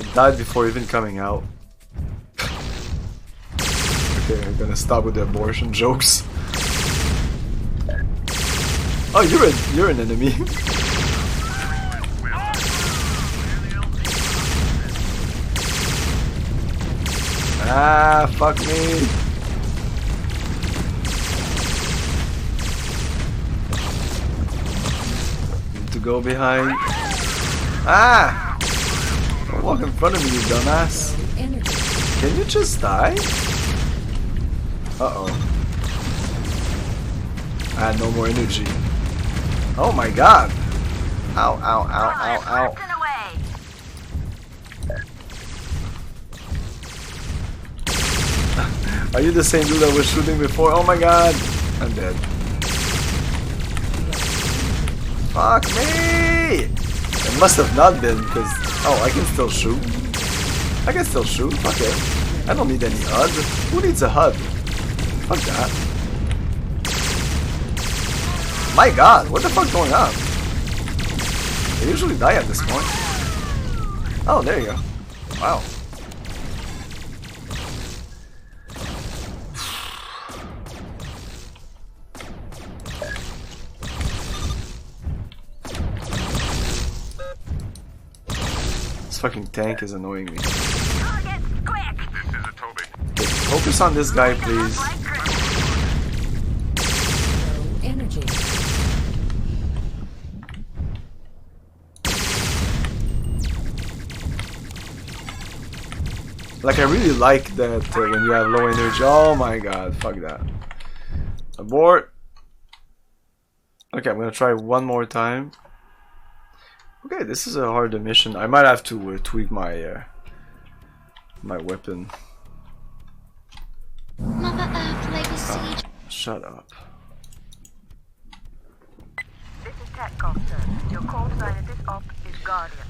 It died before even coming out. Okay, I'm gonna stop with the abortion jokes. Oh, you're an enemy. Ah, fuck me. Go behind. Ah! Don't walk in front of me, you dumbass. Can you just die? Uh-oh. I had no more energy. Oh my god! Ow, ow, ow, ow, ow. Are you the same dude that was shooting before? Oh my god! I'm dead. Fuck me! It must have not been, because... Oh, I can still shoot. I can still shoot, fuck it. I don't need any HUD. Who needs a HUD? Fuck that. My god, what the fuck's going on? They usually die at this point. Oh, there you go. Wow. Fucking tank is annoying me. Okay, focus on this guy, please. Energy. Like, I really like that when you have low energy. Oh my god, fuck that. Abort. Okay, I'm gonna try one more time. Okay, this is a harder mission. I might have to tweak my my weapon. Mother Earth laid a siege. Shut up. This is TACCOM, sir. Your call sign at this op is Guardian.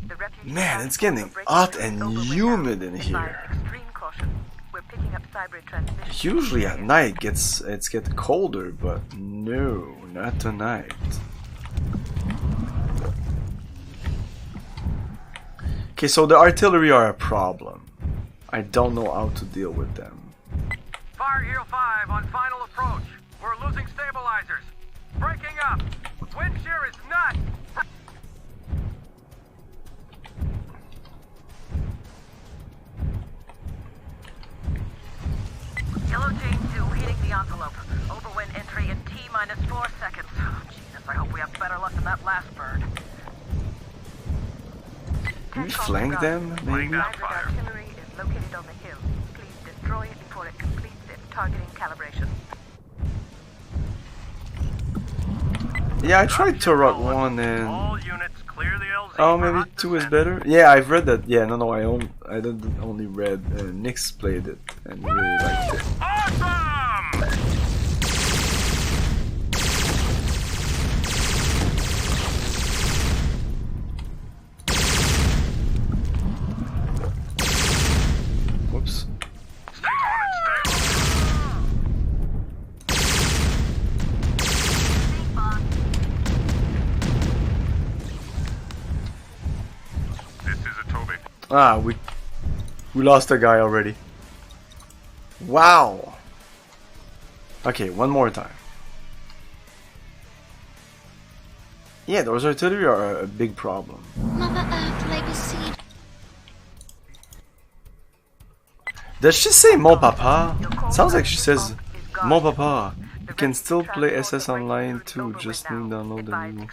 The refugee Man, it's getting hot and humid in here. Extreme caution. We're picking up cyber transmission. Usually at night it's get colder, but no, not tonight. Okay, so the artillery are a problem. I don't know how to deal with them. Fire Heel 5 on final approach. We're losing stabilizers. Breaking up. Wind shear is nuts. Yellow Chain 2 hitting the envelope. Overwind entry in T-minus 4 seconds. Oh, Jesus, I hope we have better luck than that last bird. Can we flank them, maybe? Artillery is located on the hill. Please destroy it before it completes its targeting calibration. Yeah, I tried to run one and... All units clear the LZ Oh, maybe 2 is better? Yeah, I've read that. Yeah, no, I didn't only read. Nix played it and really liked it. Whoops. Ah, we lost a guy already. Wow. Okay, one more time. Yeah, those artillery are a big problem. Mother Earth labors seed. Does she say Mon Papa? Sounds like she says Mon Papa. You can still play SS online too, just need to download the new.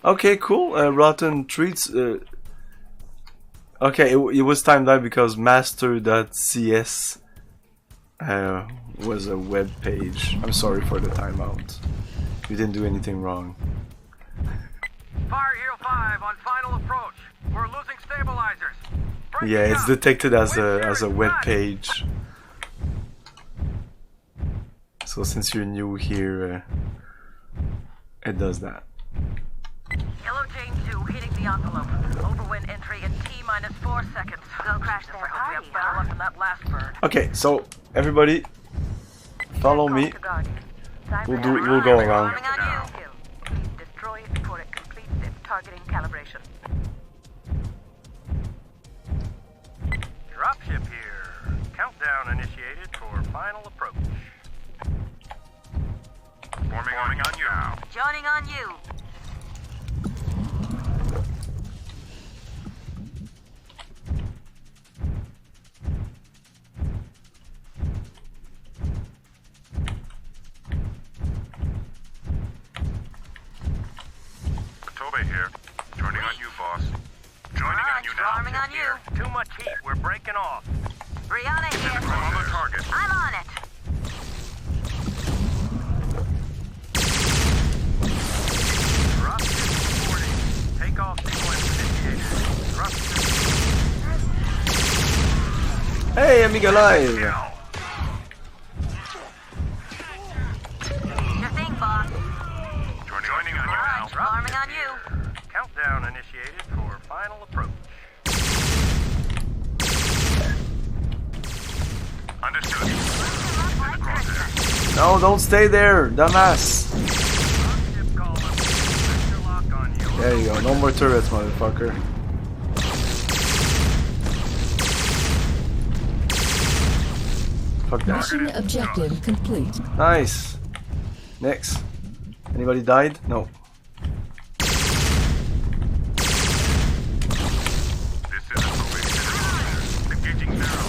Okay, cool. Rotten Treats. Okay, it was timed out because master.cs was a web page. I'm sorry for the timeout. You didn't do anything wrong. Fire Hero 5 on final approach. We're losing stabilizers. Yeah, it's detected as a web page. So since you're new here, it does that. Yellow Jane 2 hitting the envelope. Overwind entry in T-minus 4 seconds. Go crash their party, we have better luck than that last bird. Okay, so everybody, follow me. We'll go around. Please destroy it before it completes its targeting calibration. Dropship here. Countdown initiated for final approach. Forming on you now. Joining on you. Tobe here. Joining on you, boss. Joining on you now. Joining on you. Too much heat. We're breaking off. Brianna here. On the target. I'm on it. Dropship reporting. Takeoff sequence initiated. Dropship. Hey, amigo alive. Your thing, boss. Joining on you now. Alarming on you. Countdown initiated for final approach. Understood. No, don't stay there, dumbass. There you go, no more turrets, motherfucker. Fuck that. Mission objective complete. Nice. Next. Anybody died? No. Engaging zero.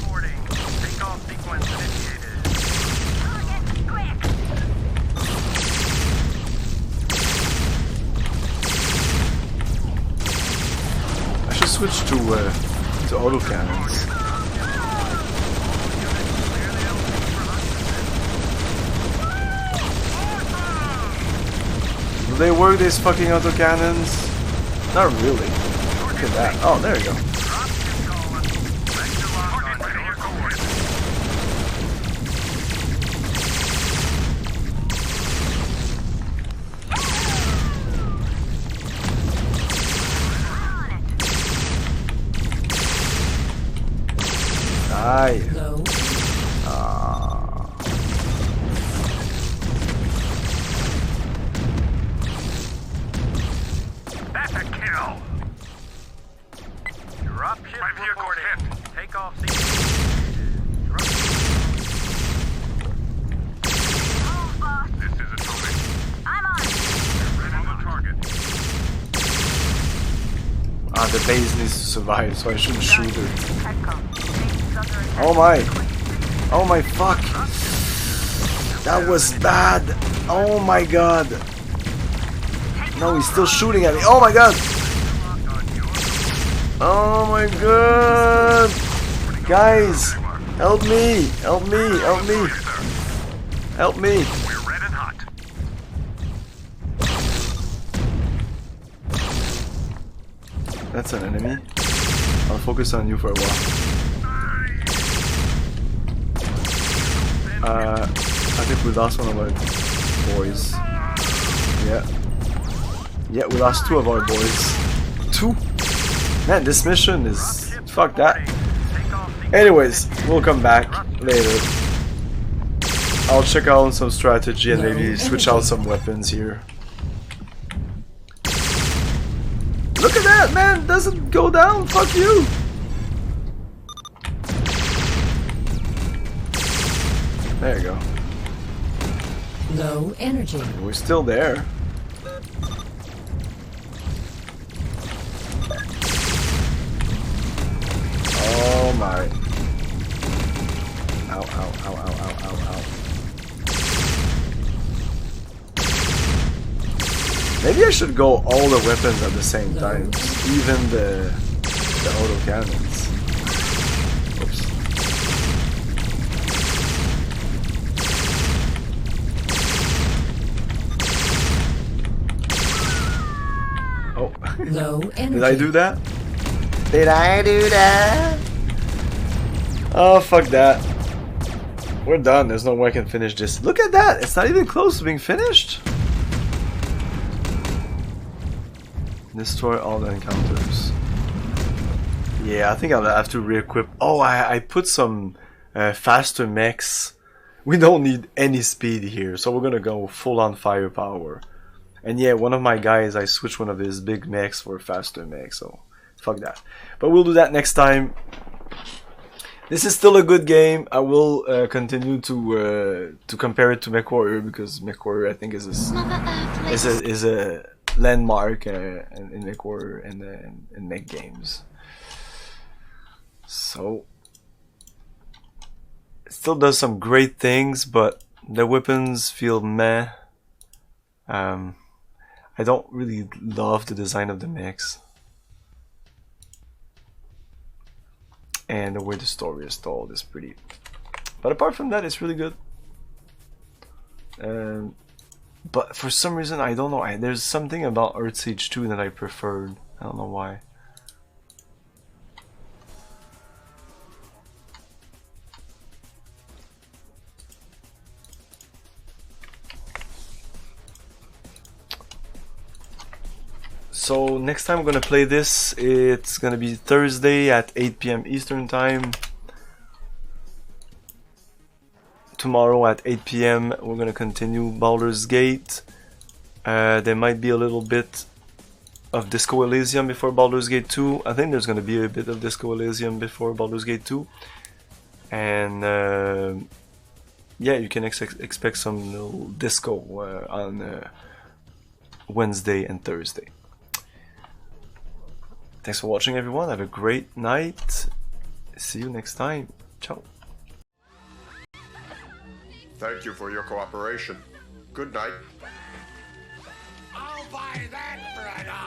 Reporting. Takeoff sequence initiated. I should switch to autocannons. Do they work, these fucking autocannons? Not really. Look at that. Oh, there you go. Nice. That's a kill. Dropship my vehicle hit. Takeoff sequence. This is a Toby. I'm on it. Right on the target. Ah, the base needs to survive, so I shouldn't shoot it. Oh my! Oh my fuck! That was bad! Oh my god! No, he's still shooting at me! Oh my god! Oh my god! Guys! Help me! Help me! Help me! Help me! We're red and hot. That's an enemy. I'll focus on you for a while. I think we lost one of our boys. Yeah. Yeah, we lost 2 of our boys. 2? Man, this mission is... fuck that. Anyways, we'll come back later. I'll check out some strategy and maybe switch out some weapons here. Look at that, man! It doesn't go down! Fuck you! There you go. Low energy. We're still there. Oh my. Ow, ow, ow, ow, ow, ow, ow. Maybe I should go all the weapons at the same time. Even the auto cannons. Oops. Oh. Low energy. Did I do that? Did I do that? Oh, fuck that. We're done. There's no way I can finish this. Look at that. It's not even close to being finished. Destroy all the encounters. Yeah, I think I'll have to re-equip. Oh, I put some faster mechs. We don't need any speed here, so we're gonna go full on firepower. And yeah, one of my guys, I switched one of his big mechs for a faster mech, so fuck that. But we'll do that next time. This is still a good game. I will continue to compare it to MechWarrior, because MechWarrior I think is a landmark in MechWarrior and in mech games. So it still does some great things, but the weapons feel meh. I don't really love the design of the mechs. And the way the story is told is pretty, but apart from that, it's really good. But for some reason, I don't know, there's something about Earthsiege 2 that I preferred. I don't know why. So next time I'm gonna play this, it's gonna be Thursday at 8 PM Eastern Time. Tomorrow at 8 PM we're gonna continue Baldur's Gate. There might be a little bit of Disco Elysium before Baldur's Gate 2. I think there's gonna be a bit of Disco Elysium before Baldur's Gate 2. And yeah, you can expect some little disco on Wednesday and Thursday. Thanks for watching, everyone. Have a great night. See you next time. Ciao. Thank you for your cooperation. Good night. I'll buy that for $1.